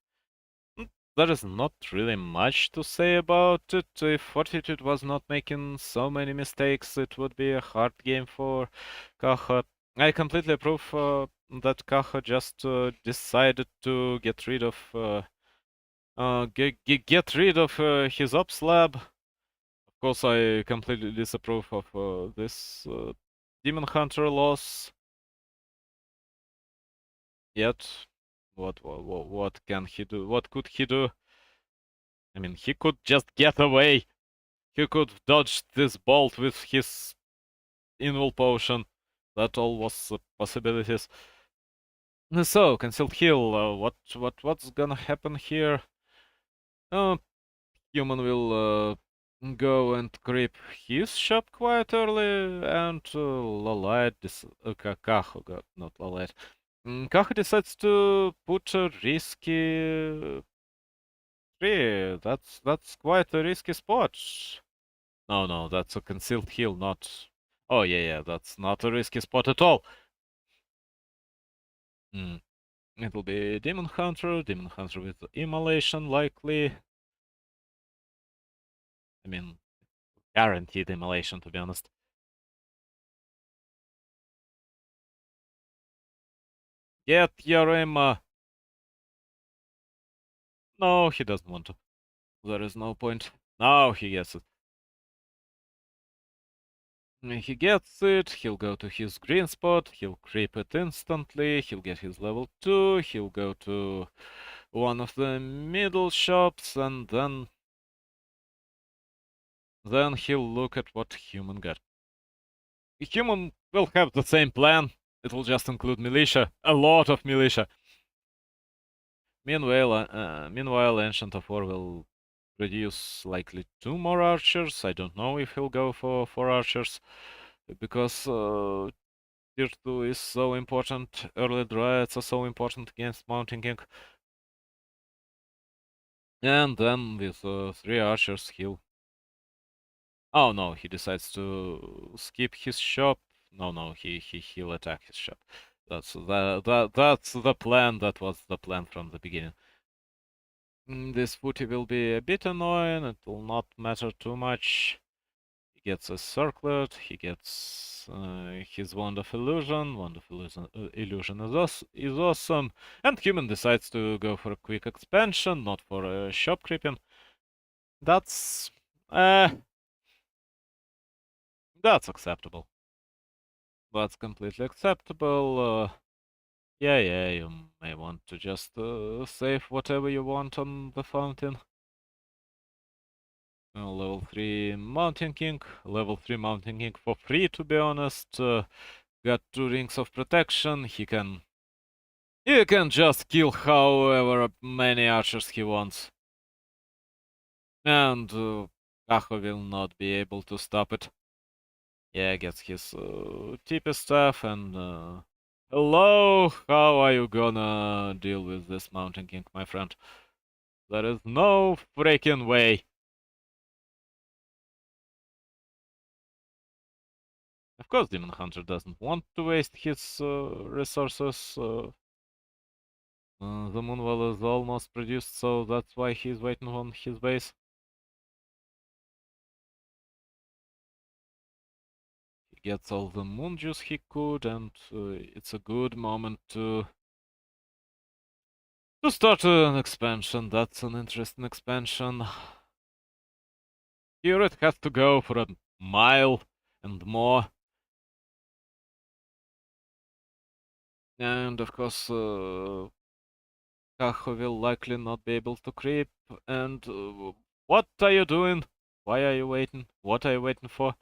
There is not really much to say about it. If Fortitude was not making so many mistakes, it would be a hard game for Kaho. I completely approve that Kaho just decided to get rid of his ops lab. Of course, I completely disapprove of this Demon Hunter loss. Yet, What can he do? What could he do? I mean, he could just get away. He could dodge this bolt with his invul potion. That all was possibilities. So, concealed heal. What's gonna happen here? Uh, Human will go and creep his shop quite early, and Kaho, not Lalite. Kaho decides to put a risky tree. That's quite a risky spot. No, that's a concealed heal, not. Oh yeah, that's not a risky spot at all. Hmm. It'll be Demon Hunter with Immolation likely. I mean, guaranteed Immolation to be honest. Get your Imma. No, he doesn't want to. There is no point. Now he gets it. He gets it, he'll go to his green spot, he'll creep it instantly, he'll get his level 2, he'll go to one of the middle shops, and then he'll look at what human got. Human will have the same plan, it'll just include militia, a lot of militia. Meanwhile, Ancient of War will produce likely 2 more archers. I don't know if he'll go for 4 archers, because Tier 2 is so important, early dryads are so important against Mountain King. And then with 3 archers he'll... Oh no, he decides to skip his shop. No, he'll attack his shop. That's the plan, that was the plan from the beginning. This footy will be a bit annoying, it will not matter too much. He gets a circlet, he gets his Wand of Illusion. Illusion is awesome. And Human decides to go for a quick expansion, not for a shop creeping. That's... that's acceptable. That's completely acceptable. Yeah, you may want to just save whatever you want on the fountain. Level 3 Mountain King. Level 3 Mountain King for free, to be honest. Got 2 rings of protection. He can just kill however many archers he wants. And Kaho will not be able to stop it. Yeah, gets his TP staff and... hello, how are you gonna deal with this Mountain King, my friend? There is no freaking way. Of course, Demon Hunter doesn't want to waste his resources. The Moonwell is almost produced, so that's why he's waiting on his base. He gets all the moon juice he could, and it's a good moment to start an expansion. That's an interesting expansion. Here it has to go for a mile and more. And of course, Kaho will likely not be able to creep. And what are you doing? Why are you waiting? What are you waiting for?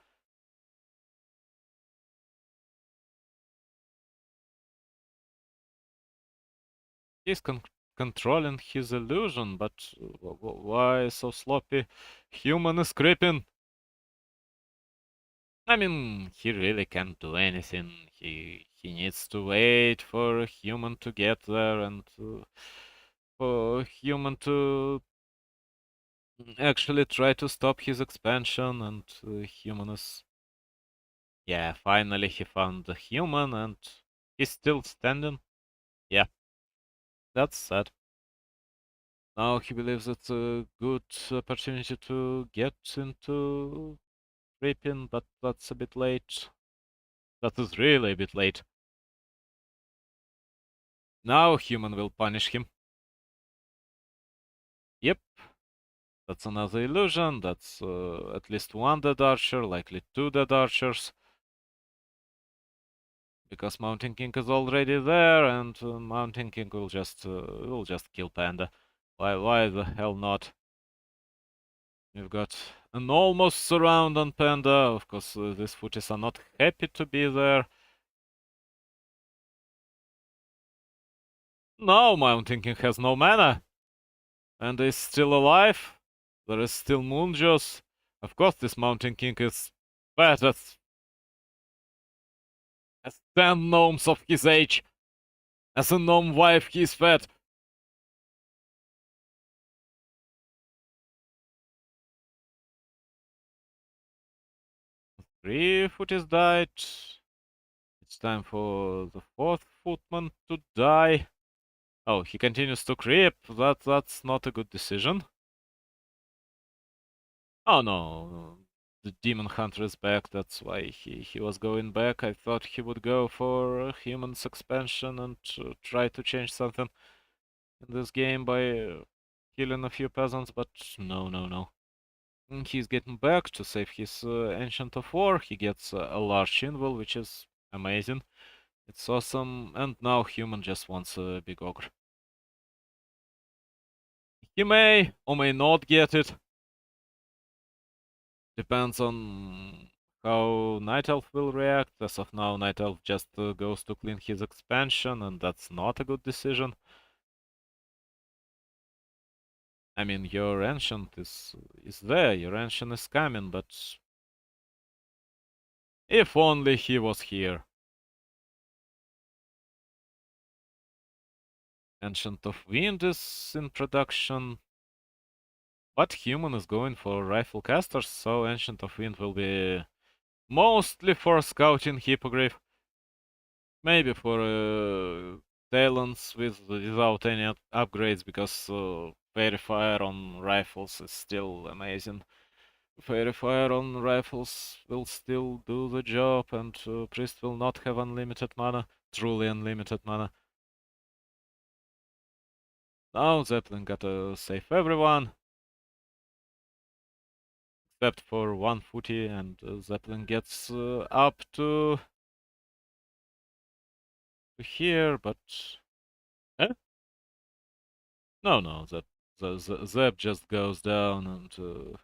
He's controlling his illusion, but why so sloppy? Human is creeping. I mean, he really can't do anything. He needs to wait for a human to get there and for human to actually try to stop his expansion, and human is... Yeah, finally he found the human and he's still standing. Yeah, that's sad. Now he believes it's a good opportunity to get into creeping, but that's a bit late. That is really a bit late. Now human will punish him. Yep. That's another illusion. That's at least 1 dead archer, likely 2 dead archers. Because Mountain King is already there, and Mountain King will just kill Panda. Why the hell not? We've got an almost surround on Panda. Of course, these footies are not happy to be there. No, Mountain King has no mana, and is still alive. There is still Moonjaws. Of course, this Mountain King is fat as 10 gnomes of his age. As a gnome wife, he's fat. Three footies died. It's time for the fourth footman to die. Oh, he continues to creep. That's not a good decision. Oh no, the demon hunter is back. That's why he was going back. I thought he would go for humans expansion and try to change something in this game by killing a few peasants, but no. He's getting back to save his Ancient of War. He gets a large invul, which is amazing. It's awesome, and now human just wants a big ogre. He may or may not get it. Depends on how Night Elf will react. As of now, Night Elf just goes to clean his expansion, and that's not a good decision. I mean, your Ancient is there, your Ancient is coming, but if only he was here. Ancient of Wind is in production, but human is going for rifle casters, so Ancient of Wind will be mostly for scouting Hippogriff. Maybe for talents without any upgrades, because Fairy Fire on rifles is still amazing. Fairy Fire on rifles will still do the job, and Priest will not have unlimited mana, truly unlimited mana. Now Zeppelin gotta save everyone, except for one footy, and Zeppelin gets up to here, but... Eh? No, Zeb just goes down, and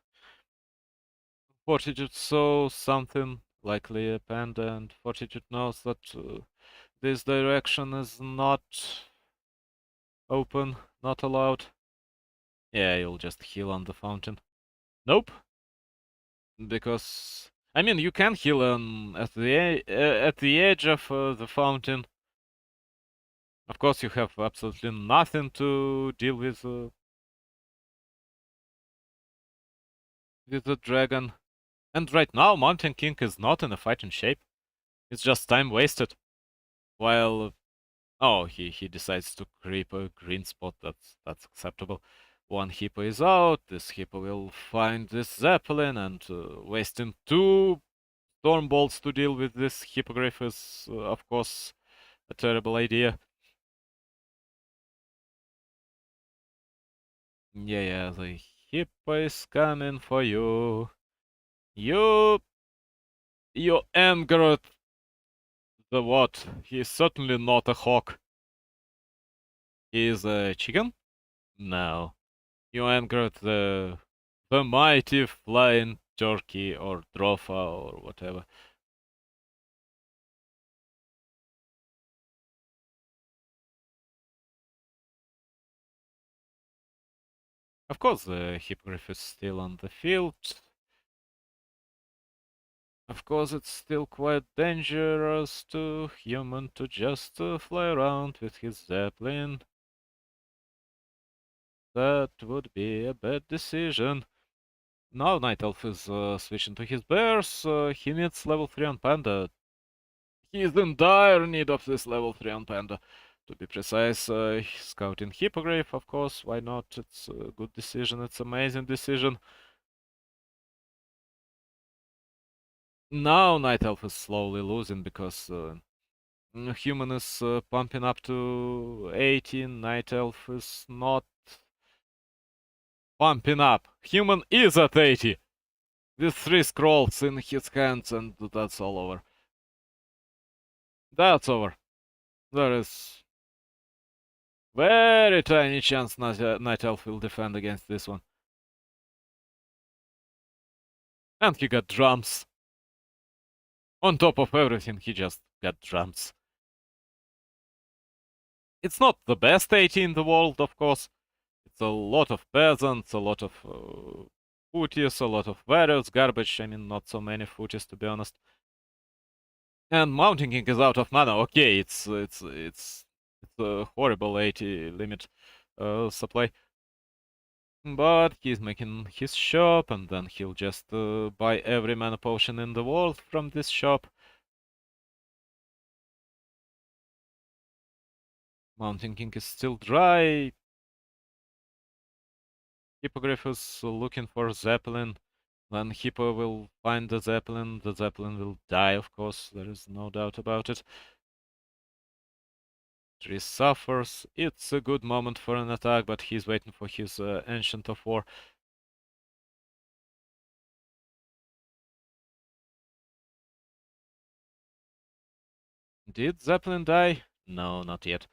Fortitude saw something, likely a panda, and Fortitude knows that this direction is not open, not allowed. Yeah, you'll just heal on the fountain. Nope, because I mean you can heal at the edge of the fountain. Of course, you have absolutely nothing to deal with the dragon. And right now, Mountain King is not in a fighting shape. It's just time wasted. While oh, he decides to creep a green spot. That's acceptable. One hippo is out. This hippo will find this zeppelin, and wasting two storm bolts to deal with this hippogriff is, of course, a terrible idea. Yeah, the hippo is coming for you. You angered the what? He is certainly not a hawk. He is a chicken? No. You angered the mighty flying turkey or dropha or whatever. Of course, the hippogriff is still on the field. Of course, it's still quite dangerous to human to just fly around with his zeppelin. That would be a bad decision. Now Night Elf is switching to his bears. He needs level 3 on Panda. He is in dire need of this level 3 on Panda. To be precise, scouting Hippogriff, of course, why not? It's a good decision, it's an amazing decision. Now Night Elf is slowly losing because human is pumping up to 18, Night Elf is not pumping up. Human is at 80! With 3 scrolls in his hands, and that's all over. That's over. There is very tiny chance Night Elf will defend against this one. And he got drums. On top of everything, he just got drums. It's not the best AT in the world, of course. It's a lot of peasants, a lot of footies, a lot of various garbage. I mean, not so many footies, to be honest. And Mountain King is out of mana. Okay, it's a horrible AT limit supply. But he's making his shop, and then he'll just buy every mana potion in the world from this shop. Mountain King is still dry. Hippogriff is looking for Zeppelin. Then Hippo will find the Zeppelin will die, of course, there is no doubt about it. Tree suffers. It's a good moment for an attack, but he's waiting for his Ancient of War. Did Zeppelin die? No, not yet.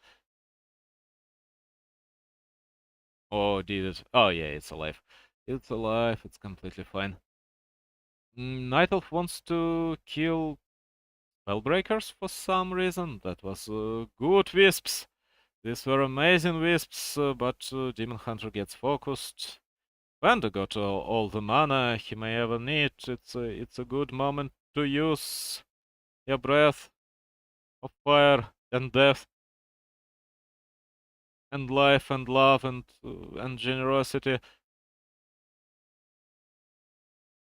Oh, did it? Oh, yeah, it's alive. It's alive, it's completely fine. Night Elf wants to kill Spellbreakers for some reason. That was good wisps. These were amazing wisps, but Demon Hunter gets focused. Panda got all the mana he may ever need. It's a good moment to use your breath of fire and death and life and love and generosity.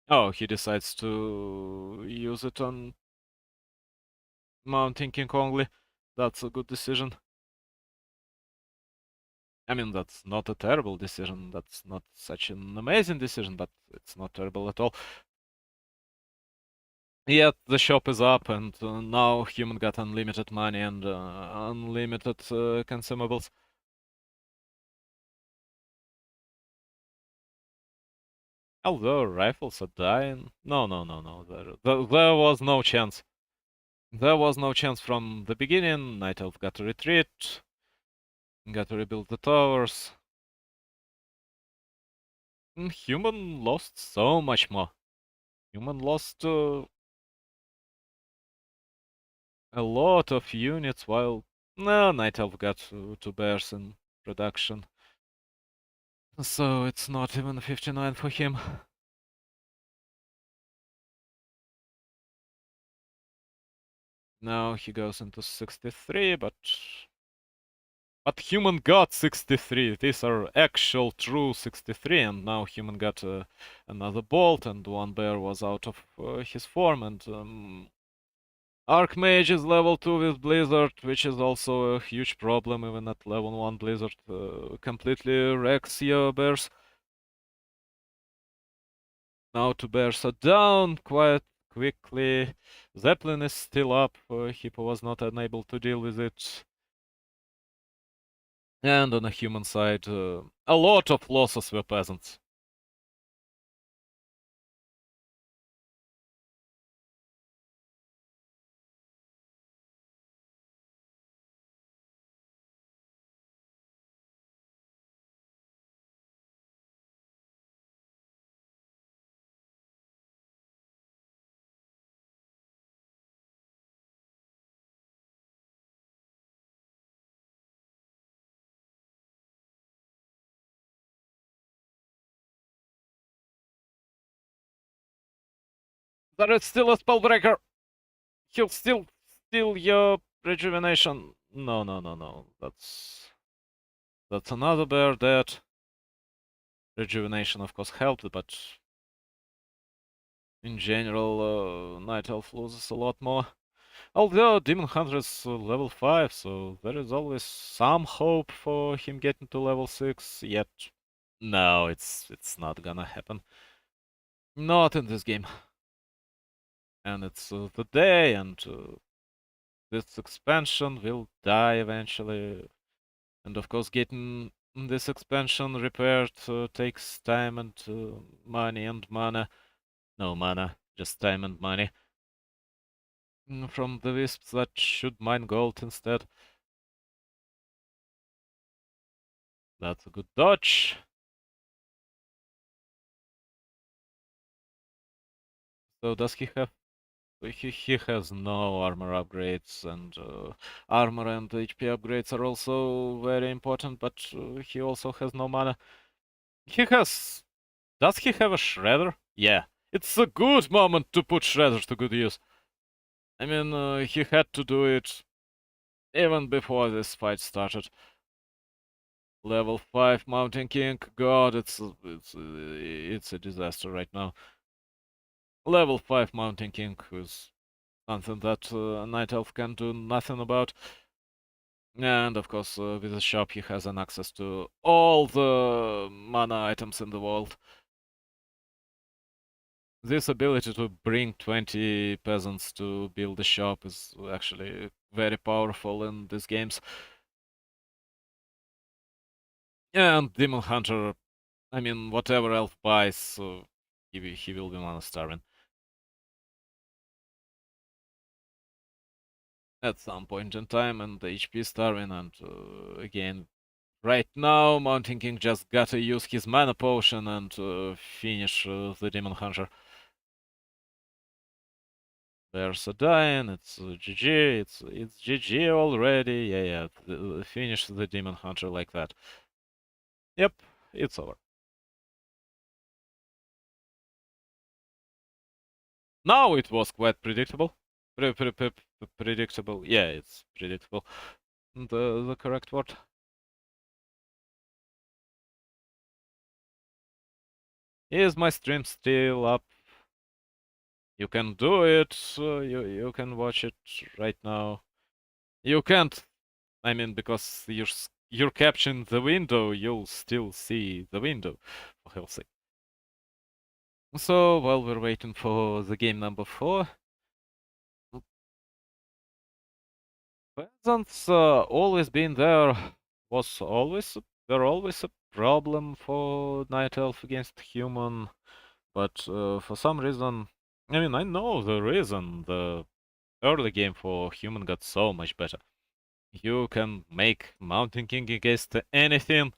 Oh, he decides to use it on Mountain King only. That's a good decision. I mean, that's not a terrible decision. That's not such an amazing decision, but it's not terrible at all. Yet the shop is up, and now human got unlimited money and unlimited consumables. Although rifles are dying. No, no, no, no. There was no chance. There was no chance from the beginning. Night Elf got to retreat. Got to rebuild the towers. Human lost so much more. Human lost a lot of units while no, Night Elf got two bears in production. So it's not even 59 for him. Now he goes into 63, but human got 63. These are actual true 63, and now human got another bolt, and one bear was out of his form, and Archmage is level 2 with Blizzard, which is also a huge problem. Even at level 1 Blizzard completely wrecks your bears. Now two bears are down quite quickly. Zeppelin is still up. Hippo was not unable to deal with it. And on the human side, a lot of losses were peasants. There is still a spellbreaker. He'll still steal your rejuvenation. No, no, no, no. That's another bear dead. Rejuvenation, of course, helped, but in general, Night Elf loses a lot more. Although Demon Hunter is level 5, so there is always some hope for him getting to level 6, yet no, it's not gonna happen. Not in this game. And it's the day, and this expansion will die eventually. And of course, getting this expansion repaired takes time and money and mana. No mana, just time and money. from the wisps that should mine gold instead. That's a good dodge. So does he have... He has no armor upgrades, and armor and HP upgrades are also very important, but he also has no mana. He has... Does he have a Shredder? Yeah. It's a good moment to put Shredder to good use. I mean, he had to do it even before this fight started. Level 5 Mountain King, god, it's a disaster right now. Level 5 Mountain King is something that Night Elf can do nothing about. And of course, with the shop, he has an access to all the mana items in the world. This ability to bring 20 peasants to build a shop is actually very powerful in these games. And Demon Hunter, I mean, whatever elf buys, he will be mana starving at some point in time, and the HP starving. And again, right now, Mountain King just gotta use his mana potion and finish the Demon Hunter. There's a dying, it's GG, it's GG already. Yeah, finish the Demon Hunter like that. Yep, it's over. Now it was quite predictable. Predictable. Yeah, it's predictable. The correct word. Is my stream still up? You can do it. You can watch it right now. You can't. I mean, because you're capturing the window, you'll still see the window. For hell's sake. So while we're waiting for the game number 4, peasants always been there. Was always They're always a problem for Night Elf against human, but for some reason, I mean, I know the reason. The early game for human got so much better. You can make Mountain King against anything.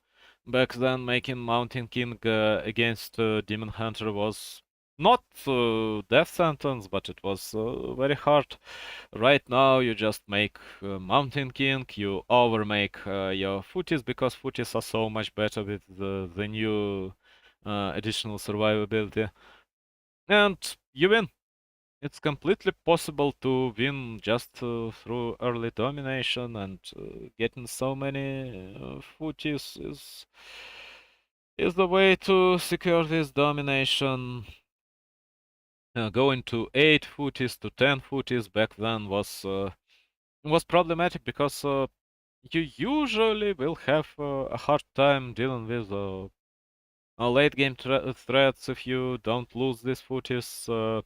Back then, making Mountain King against Demon Hunter was not death sentence, but it was very hard. Right now, you just make Mountain King, you overmake your footies, because footies are so much better with the new additional survivability. And you win. It's completely possible to win just through early domination, and getting so many footies is the way to secure this domination. Going to 8 footies to 10 footies back then was problematic, because you usually will have a hard time dealing with late game threats if you don't lose these footies.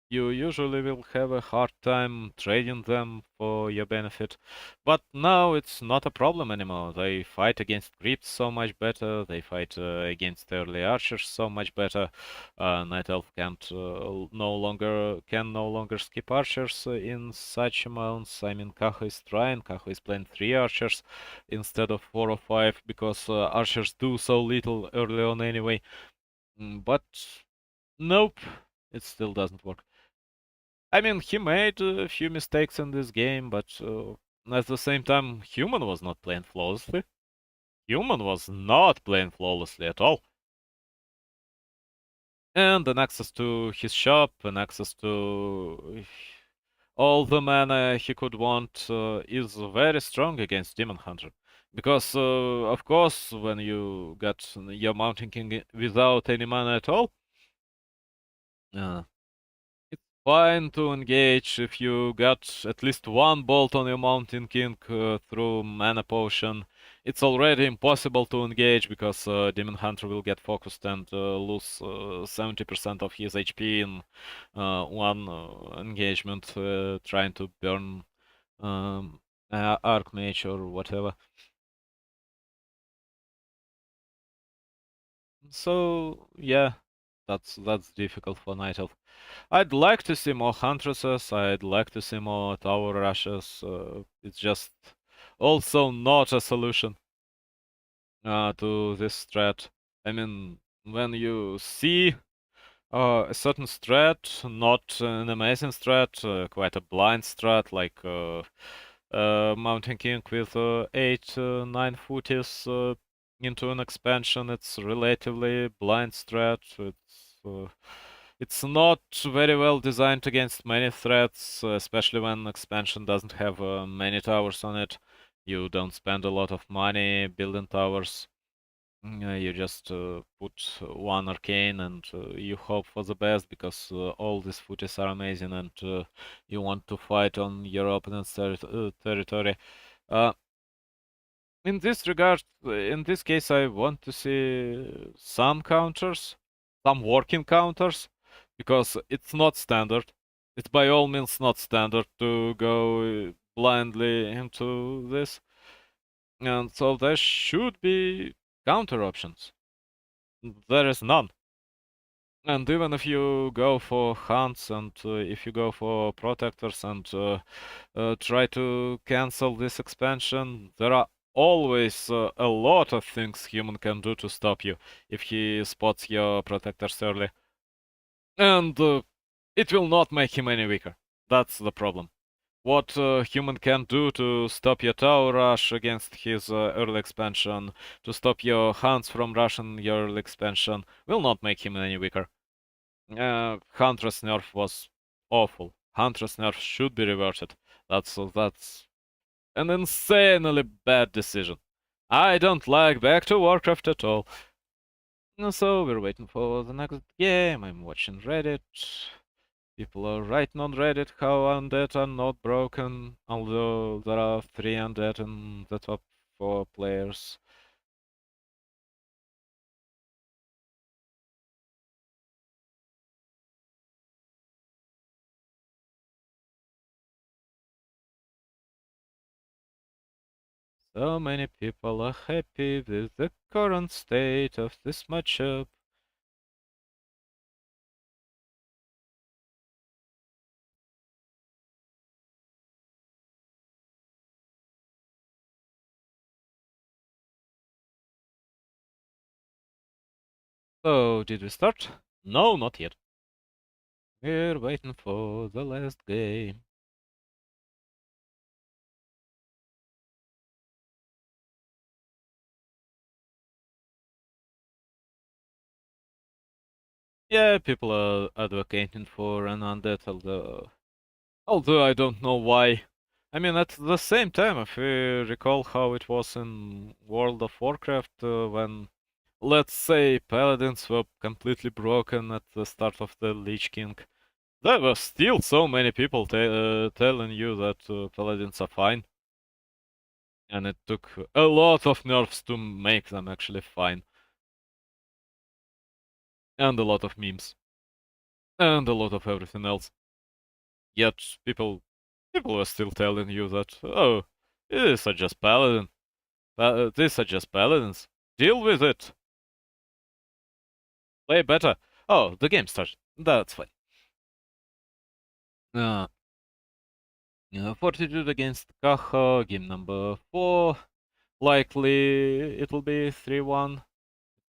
You usually will have a hard time trading them for your benefit. But now it's not a problem anymore. They fight against creeps so much better. They fight against early archers so much better. Night Elf can no longer skip archers in such amounts. I mean, Kaho is trying. Kaho is playing 3 archers instead of 4 or 5, because archers do so little early on anyway. But nope, it still doesn't work. I mean, he made a few mistakes in this game, but at the same time, Human was not playing flawlessly. Human was not playing flawlessly at all. And an access to his shop, an access to all the mana he could want is very strong against Demon Hunter. Because, of course, when you got your Mountain King without any mana at all, uh, fine to engage if you got at least one bolt on your Mountain King through Mana Potion. It's already impossible to engage, because Demon Hunter will get focused and lose 70% of his HP in one engagement, trying to burn Archmage or whatever. So, yeah. that's difficult for Night Elf. I'd like to see more Huntresses. I'd like to see more tower rushes. It's just also not a solution to this threat. I mean, when you see a certain strat, not an amazing strat, quite a blind strat, like Mountain King with 8, 9 footies into an expansion. It's relatively blind strat. It's not very well designed against many threats, especially when expansion doesn't have many towers on it. You don't spend a lot of money building towers. You just put one arcane and you hope for the best because all these footies are amazing and you want to fight on your opponent's territory. Uh, in this regard, in this case, I want to see some counters, some working counters, because it's not standard. It's by all means not standard to go blindly into this. And so there should be counter options. There is none. And even if you go for hunts and if you go for protectors and try to cancel this expansion, there are always a lot of things human can do to stop you if he spots your protectors early. And it will not make him any weaker. That's the problem. What human can do to stop your tower rush against his early expansion, to stop your hunts from rushing your early expansion, will not make him any weaker. Huntress nerf was awful. Huntress nerf should be reverted. That's an insanely bad decision. I don't like Back to Warcraft at all. So we're waiting for the next game. I'm watching Reddit. People are writing on Reddit how undead are not broken, although there are 3 undead in the top 4 players. So many people are happy with the current state of this matchup. So, did we start? No, not yet. We're waiting for the last game. Yeah, people are advocating for an undead, although I don't know why. I mean, at the same time, if we recall how it was in World of Warcraft, when, let's say, paladins were completely broken at the start of the Lich King, there were still so many people telling you that paladins are fine. And it took a lot of nerfs to make them actually fine. And a lot of memes. And a lot of everything else. Yet people were still telling you that, oh, these are just paladins. These are just paladins. Deal with it. Play better. Oh, the game started. That's fine. Uh, Fortitude against Kaho, game number 4. Likely it'll be 3-1.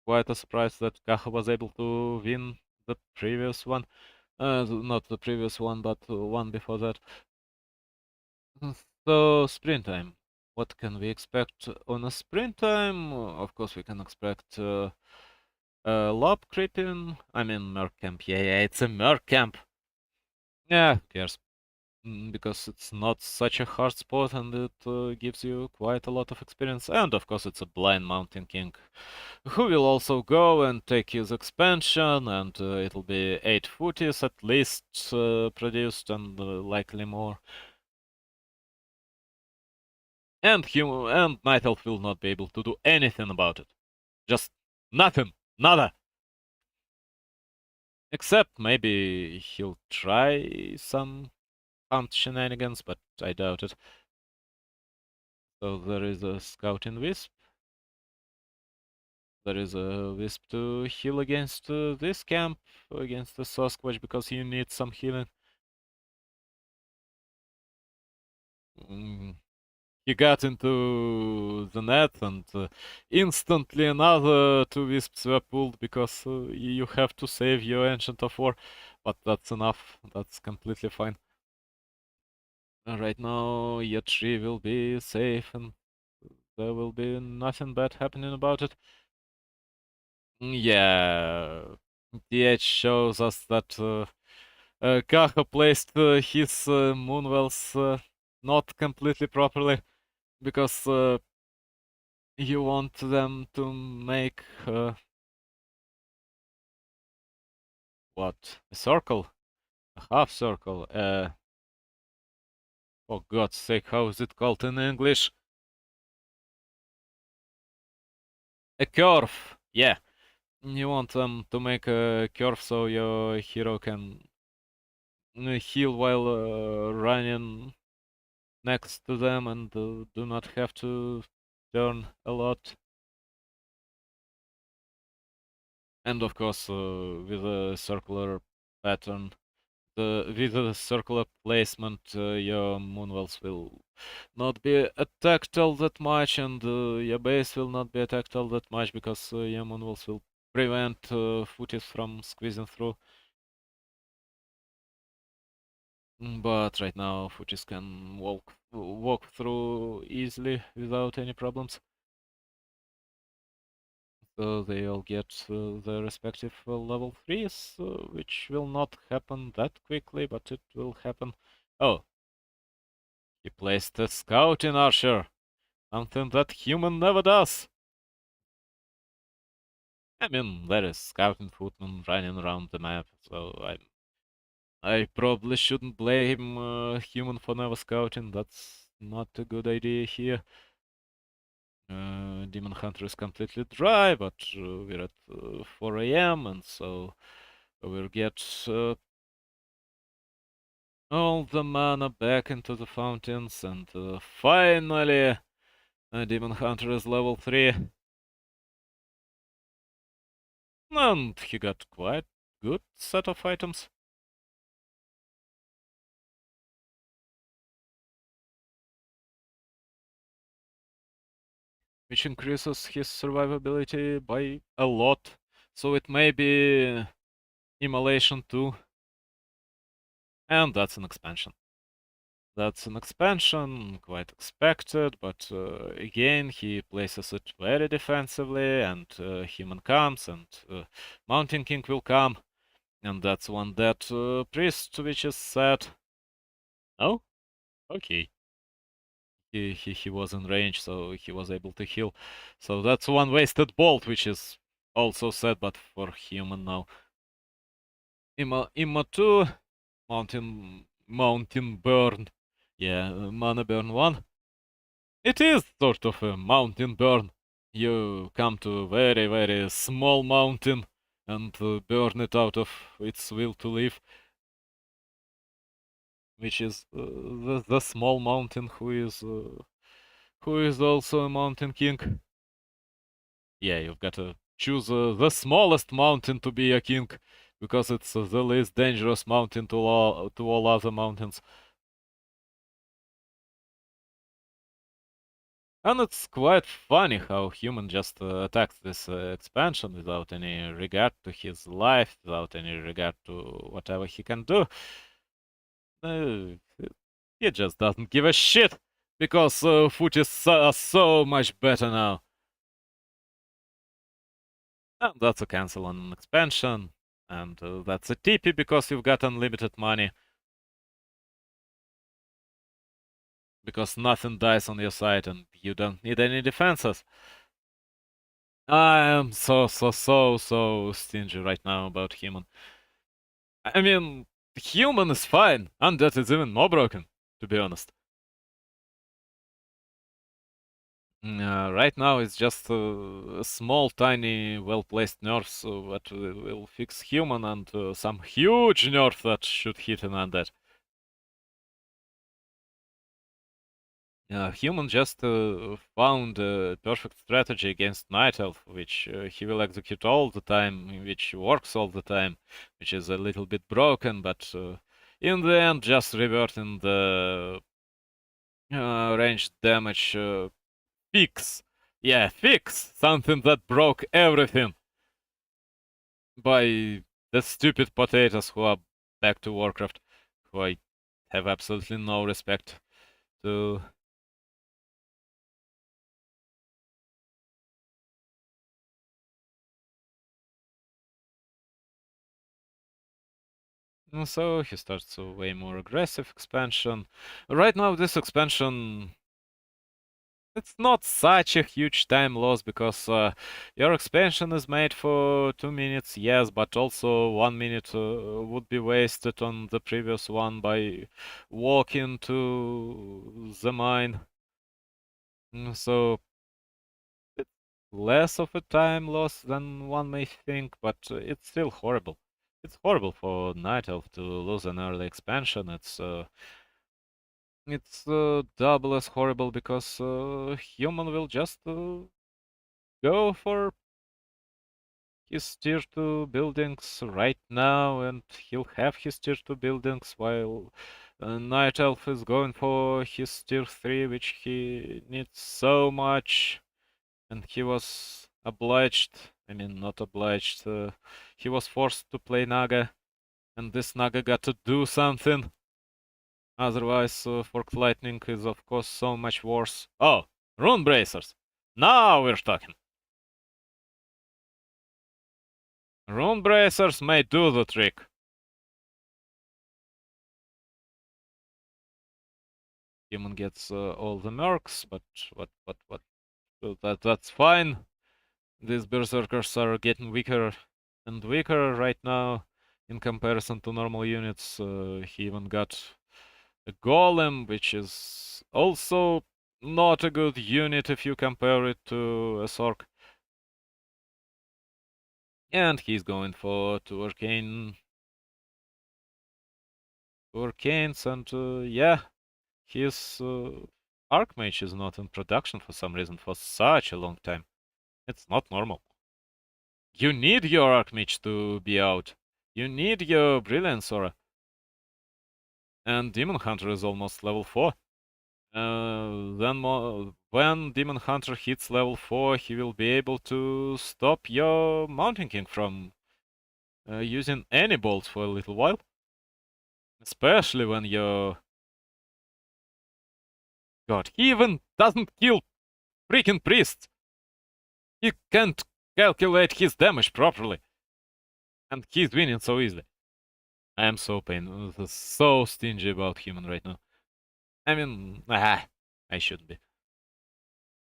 Quite a surprise that Kaho was able to win the previous one. Not the previous one, but one before that. So, sprint time. What can we expect on a sprint time? Of course, we can expect lob creeping. I mean, Merc Camp. Yeah, it's a Merc Camp. Yeah, who cares? Because it's not such a hard spot and it gives you quite a lot of experience. And of course, it's a blind Mountain King who will also go and take his expansion, and it'll be 8 footies at least produced, and likely more. And Night Elf will not be able to do anything about it. Just nothing. Nada. Except maybe he'll try some hunt shenanigans, but I doubt it. So there is a Scouting Wisp. There is a Wisp to heal against this camp, against the Sasquatch, because he needs some healing. Mm, he got into the net and instantly another two Wisps were pulled because you have to save your Ancient of War. But that's enough. That's completely fine. Right now, your tree will be safe and there will be nothing bad happening about it. Yeah, the edge shows us that Kaho placed his moonwells not completely properly because you want them to make what? A circle? A half circle? For God's sake, how is it called in English? A curve! Yeah, you want them to make a curve so your hero can heal while running next to them and do not have to turn a lot. And of course, with a circular pattern, with a circular placement, your moonwells will not be attacked all that much, and your base will not be attacked all that much because your moonwells will prevent footies from squeezing through. But right now, footies can walk through easily without any problems. So they all get their respective level 3s, which will not happen that quickly, but it will happen. Oh, he placed a scouting archer, something that human never does. I mean, there is scouting footman running around the map, so I probably shouldn't blame human for never scouting. That's not a good idea here. Demon Hunter is completely dry, but we're at 4 a.m. and so we'll get all the mana back into the fountains, and finally, Demon Hunter is level 3. And he got quite good set of items. Which increases his survivability by a lot. So it may be Immolation too. And that's an expansion. That's an expansion, quite expected, but again, he places it very defensively, and Human comes, and Mountain King will come, and that's one dead priest, which is sad. Oh, okay. He was in range, so he was able to heal. So that's one wasted bolt, which is also sad, but for Human now. Imma 2, Mountain Burn. Yeah, Mana Burn 1. It is sort of a mountain burn. You come to a very, very small mountain and burn it out of its will to live, which is the small mountain who is also a mountain king. Yeah, you've got to choose the smallest mountain to be a king, because it's the least dangerous mountain to all other mountains. And it's quite funny how human just attacks this expansion without any regard to his life, without any regard to whatever he can do. Uh, he just doesn't give a shit, because footies are so much better now. And that's a cancel on an expansion, and that's a TP because you've got unlimited money, because nothing dies on your side and you don't need any defenses. I am so stingy right now about human. I mean, human is fine. Undead is even more broken, to be honest. Right now it's just small, tiny, well-placed nerfs that will fix human, and some huge nerf that should hit an undead. Human just found a perfect strategy against Night Elf, which he will execute all the time, which works all the time, which is a little bit broken, but in the end, just reverting the ranged damage fix. Yeah, fix something that broke everything by the stupid potatoes who are back to Warcraft, who I have absolutely no respect to. And so he starts a way more aggressive expansion. Right now, this expansion, it's not such a huge time loss because your expansion is made for 2 minutes, yes, but also 1 minute would be wasted on the previous one by walking to the mine. So it's less of a time loss than one may think, but it's still horrible. It's horrible for Night Elf to lose an early expansion. It's double as horrible because human will just go for his tier 2 buildings right now, and he'll have his tier 2 buildings while Night Elf is going for his tier 3, which he needs so much, and he was obliged, I mean, not obliged, he was forced to play Naga, and this Naga got to do something. Otherwise, Forked Lightning is of course so much worse. Oh, Rune Bracers! Now we're talking! Rune Bracers may do the trick. Human gets all the mercs, but what? That's fine. These berserkers are getting weaker and weaker right now in comparison to normal units. He even got a golem, which is also not a good unit if you compare it to a Sork. And he's going for two arcanes, and yeah, his Archmage is not in production for some reason for such a long time. It's not normal. You need your Archmage to be out. You need your Brilliance Aura. And Demon Hunter is almost level 4. When Demon Hunter hits level 4, he will be able to stop your Mountain King from using any bolts for a little while. Especially when your... God, he even doesn't kill freaking priests! He can't calculate his damage properly! And he's winning so easily. I am so stingy about human right now. I mean, I shouldn't be.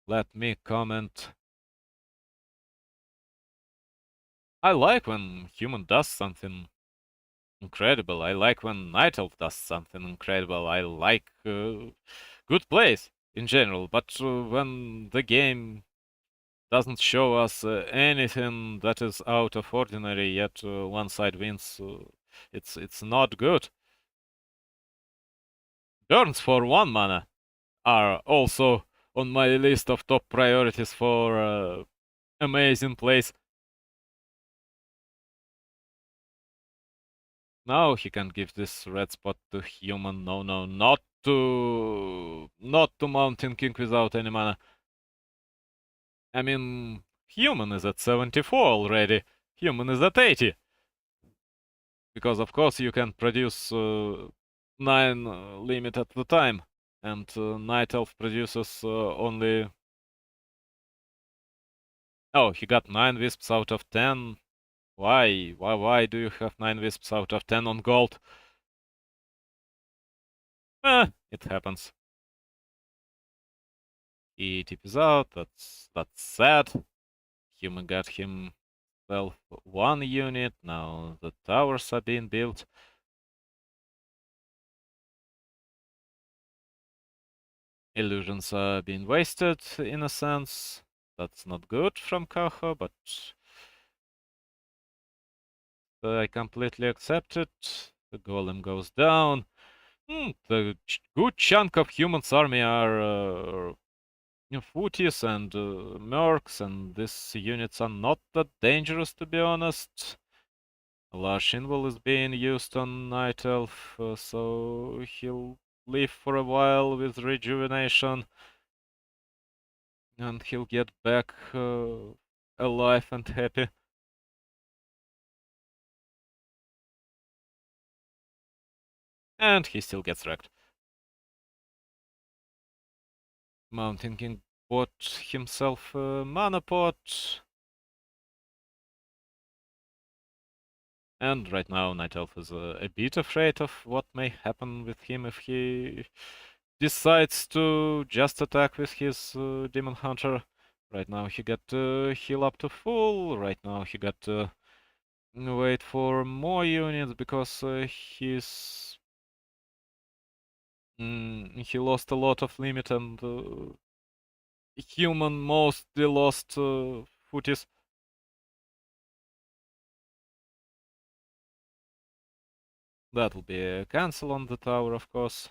Let me comment. I like when human does something incredible. I like when Night Elf does something incredible. I like good plays in general. But when the game doesn't show us anything that is out of ordinary, yet one side wins, it's not good. Burns for 1 mana are also on my list of top priorities for amazing plays. No, he can give this red spot to human. No, not to Mountain King without any mana. I mean, human is at 74 already. Human is at 80. Because of course you can produce 9 limit at the time. And Night Elf produces only... Oh, he got 9 wisps out of 10. Why? Why do you have 9 wisps out of 10 on gold? It happens. He TPs out, that's sad. Human got himself 1 unit, now the towers are being built. Illusions are being wasted, in a sense. That's not good from Kaho, but I completely accept it. The golem goes down. The good chunk of humans' army are footies and mercs, and these units are not that dangerous, to be honest. A large invul is being used on Night Elf, so he'll live for a while with rejuvenation, and he'll get back alive and happy. And he still gets wrecked. Mountain King bought himself a mana pot. And right now, Night Elf is a bit afraid of what may happen with him if he decides to just attack with his Demon Hunter. Right now, he got heal up to full. Right now, he got wait for more units because he lost a lot of limit and human mostly lost footies. That will be a cancel on the tower, of course.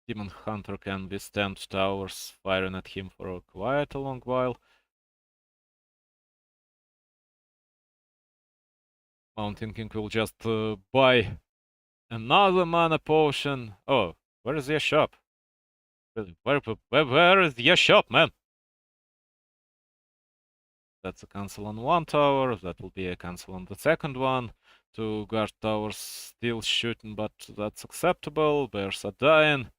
Demon Hunter can withstand towers firing at him for quite a long while. Mountain King will just buy another mana potion. Oh, where is your shop? Where is your shop, man? That's a cancel on one tower. That will be a cancel on the second one. Two guard towers still shooting, but that's acceptable. Bears are dying.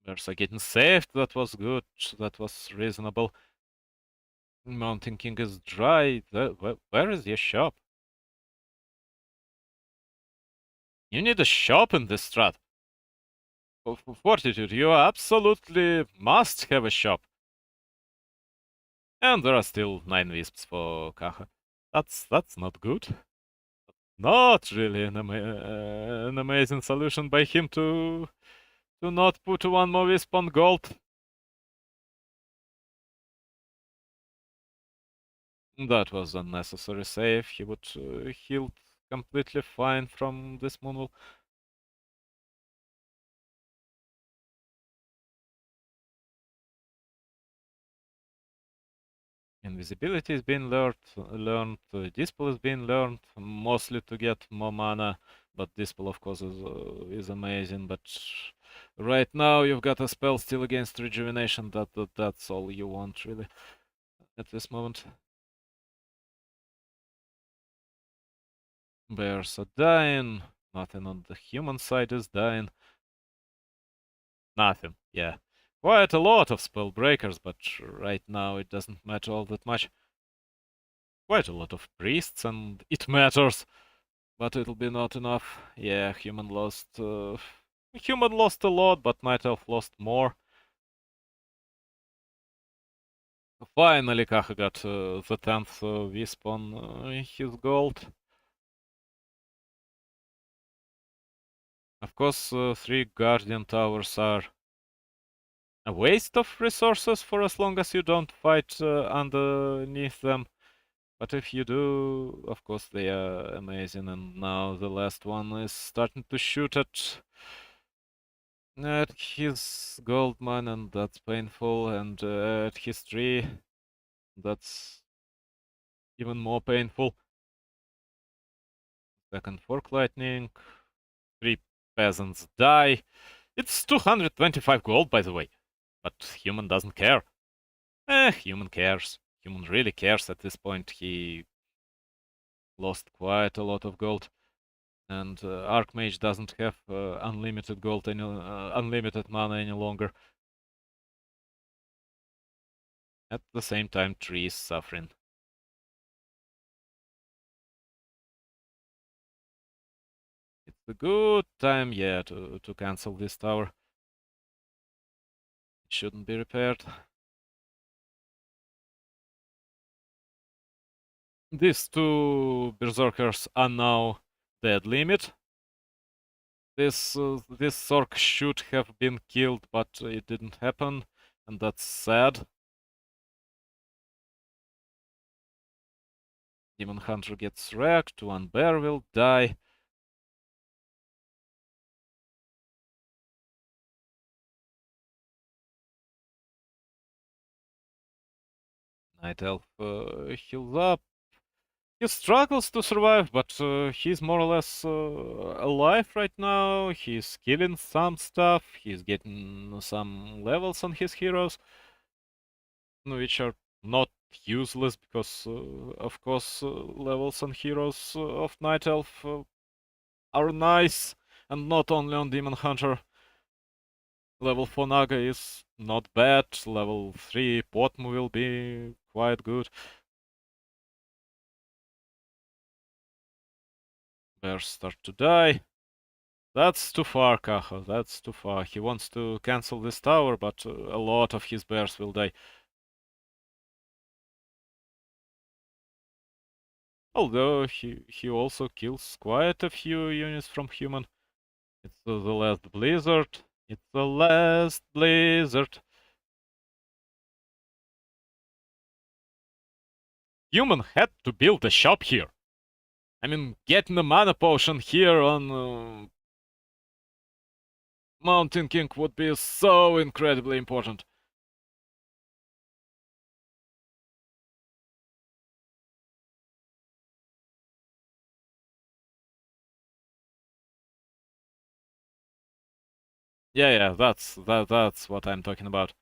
Bears are getting saved. That was good. That was reasonable. Mountain King is dry. Where is your shop? You need a shop in this strat. For Fortitude, you absolutely must have a shop. And there are still 9 wisps for Kaho. That's not good. Not really an amazing solution by him to not put one more wisp on gold. That was unnecessary save. He would heal completely fine from this moonwall. Invisibility is being learned. Dispel is being learned, mostly to get more mana. But Dispel, of course, is amazing. But right now, you've got a spell still against rejuvenation. That's all you want, really, at this moment. Bears are dying. Nothing on the human side is dying. Nothing, yeah. Quite a lot of spell breakers, but right now it doesn't matter all that much. Quite a lot of priests, and it matters. But it'll be not enough. Yeah, human lost. Human lost a lot, but Night Elf lost more. Finally, Kaho got the 10th wisp on his gold. Of course, 3 Guardian Towers are a waste of resources for as long as you don't fight underneath them. But if you do, of course, they are amazing. And now the last one is starting to shoot at his gold mine, and that's painful. And at his tree, that's even more painful. Second fork lightning. 3 peasants die. It's 225 gold, by the way. But human doesn't care. Human cares. Human really cares at this point. He lost quite a lot of gold. And Archmage doesn't have unlimited gold, unlimited mana any longer. At the same time, Tree is suffering. It's a good time, yeah, to cancel this tower. It shouldn't be repaired. These 2 Berserkers are now dead limit. This Zork should have been killed, but it didn't happen, and that's sad. Demon Hunter gets wrecked, one bear will die. Night Elf heals up. He struggles to survive, but he's more or less alive right now. He's killing some stuff. He's getting some levels on his heroes, which are not useless because, of course, levels on heroes of Night Elf are nice, and not only on Demon Hunter. Level 4 Naga is not bad. Level 3 Potmu will be quite good. Bears start to die. That's too far, Kaho. That's too far. He wants to cancel this tower, but a lot of his bears will die. Although he also kills quite a few units from human. It's the last blizzard. It's the last blizzard. Human had to build a shop here. I mean, getting a mana potion here on Mountain King would be so incredibly important. Yeah, that's what I'm talking about.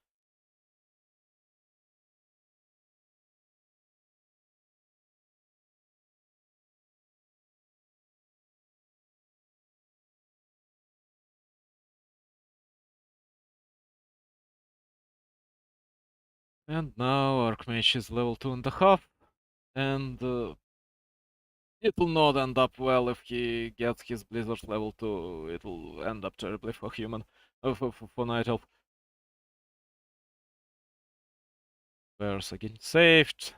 And now Archmage is level 2.5, and it will not end up well if he gets his Blizzard level 2. It will end up terribly for human, for Night Elf. Bears are getting saved.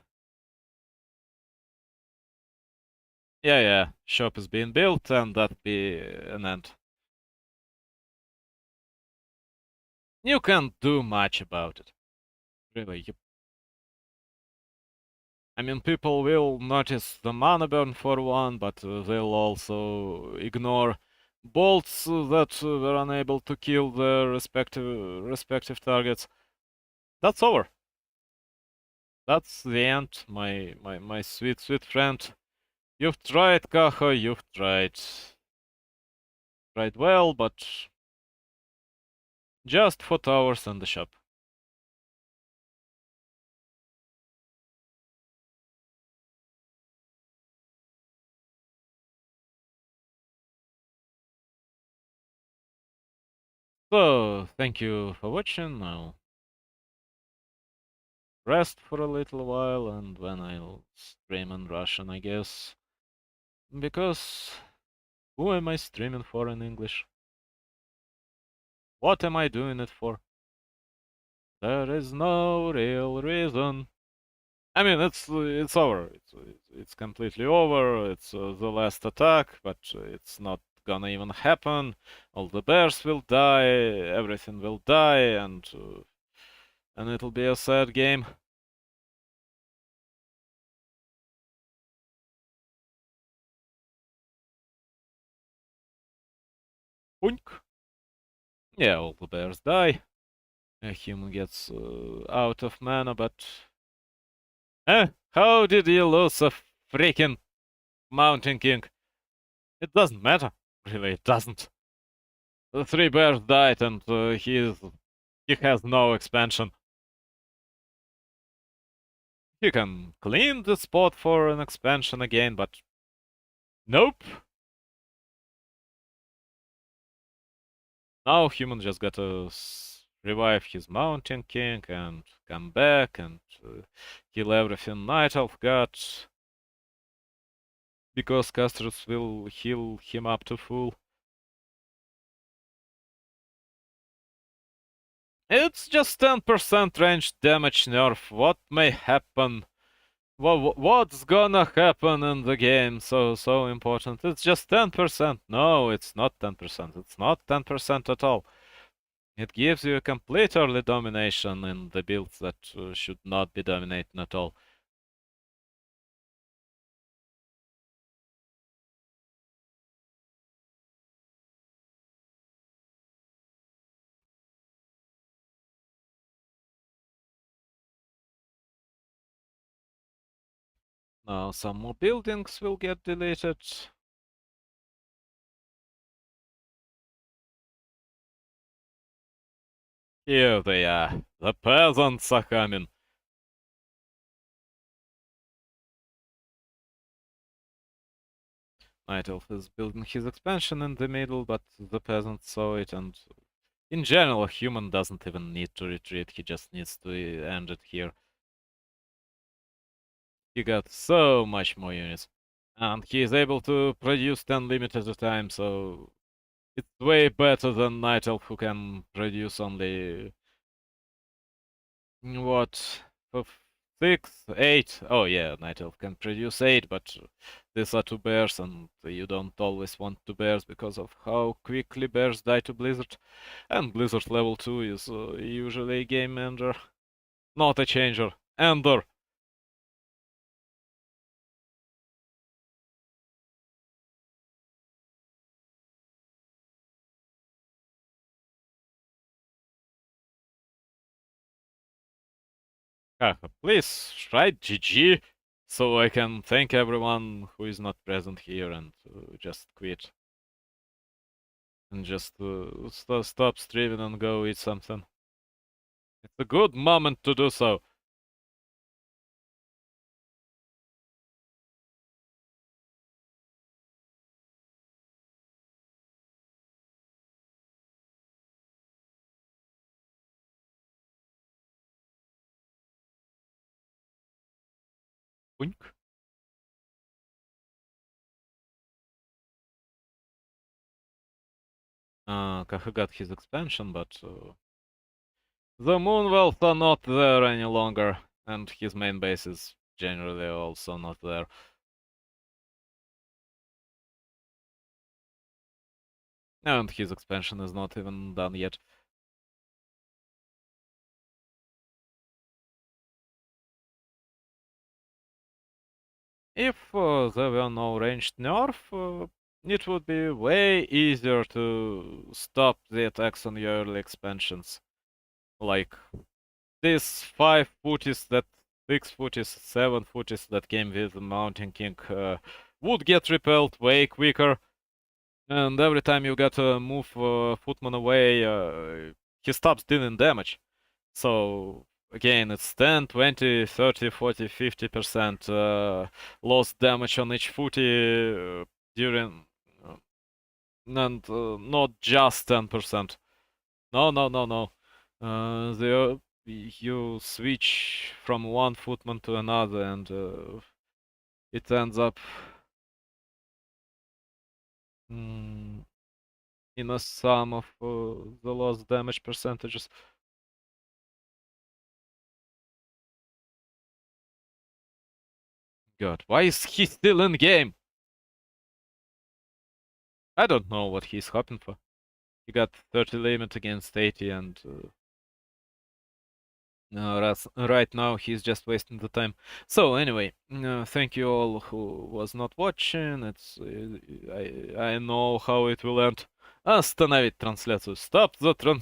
Yeah, shop is being built, and that'll be an end. You can't do much about it. Really, I mean, people will notice the mana burn for one, but they'll also ignore bolts that were unable to kill their respective targets. That's over. That's the end, my sweet friend. You've tried, Kaho. You've tried well, but just for towers and the shop. So, thank you for watching. I'll rest for a little while, and then I'll stream in Russian, I guess. Because who am I streaming for in English? What am I doing it for? There is no real reason. I mean, it's over. It's completely over. It's the last attack, but it's not gonna even happen. All the bears will die. Everything will die, and it'll be a sad game. Punk. Yeah, all the bears die. A human gets out of mana, but how did you lose a freaking Mountain King? It doesn't matter. Really, it doesn't. The three bears died, and he has no expansion. You can clean the spot for an expansion again, but nope. Now human just gotta revive his Mountain King and come back and kill everything Night Elf got, because casters will heal him up to full. It's just 10% range damage nerf. What may happen? What's gonna happen in the game? So important. It's just 10%. No, it's not 10%. It's not 10% at all. It gives you a complete early domination in the builds that should not be dominating at all. Now some more buildings will get deleted. Here they are. The peasants are coming. Night Elf is building his expansion in the middle, but the peasants saw it, and in general, a human doesn't even need to retreat, he just needs to end it here. He got so much more units. And he is able to produce 10 limit at a time, so it's way better than Night Elf, who can produce only what, six, eight? Oh yeah, Night Elf can produce eight, but these are two bears, and you don't always want two bears because of how quickly bears die to Blizzard. And Blizzard level 2 is usually a game ender, not a changer. Ender! Please write GG so I can thank everyone who is not present here and just quit. And just stop streaming and go eat something. It's a good moment to do so. Boink. Kaho got his expansion, but the Moonwells are not there any longer, and his main base is generally also not there. And his expansion is not even done yet. If there were no ranged nerf, it would be way easier to stop the attacks on your early expansions. Like these 5 footies, that 6 footies, 7 footies that came with the Mountain King would get repelled way quicker. And every time you get to move Footman away, he stops dealing damage. So again, it's 10, 20, 30, 40, 50% lost damage on each footy during, and not just 10%. No, no, no, no. You switch from one footman to another, and it ends up in a sum of the lost damage percentages. God, why is he still in game? I don't know what he's hoping for. He got 30 limit against 80, and right now he's just wasting the time. So anyway, thank you all who was not watching. I know how it will end. Остановить трансляцию. Stop the transляцию.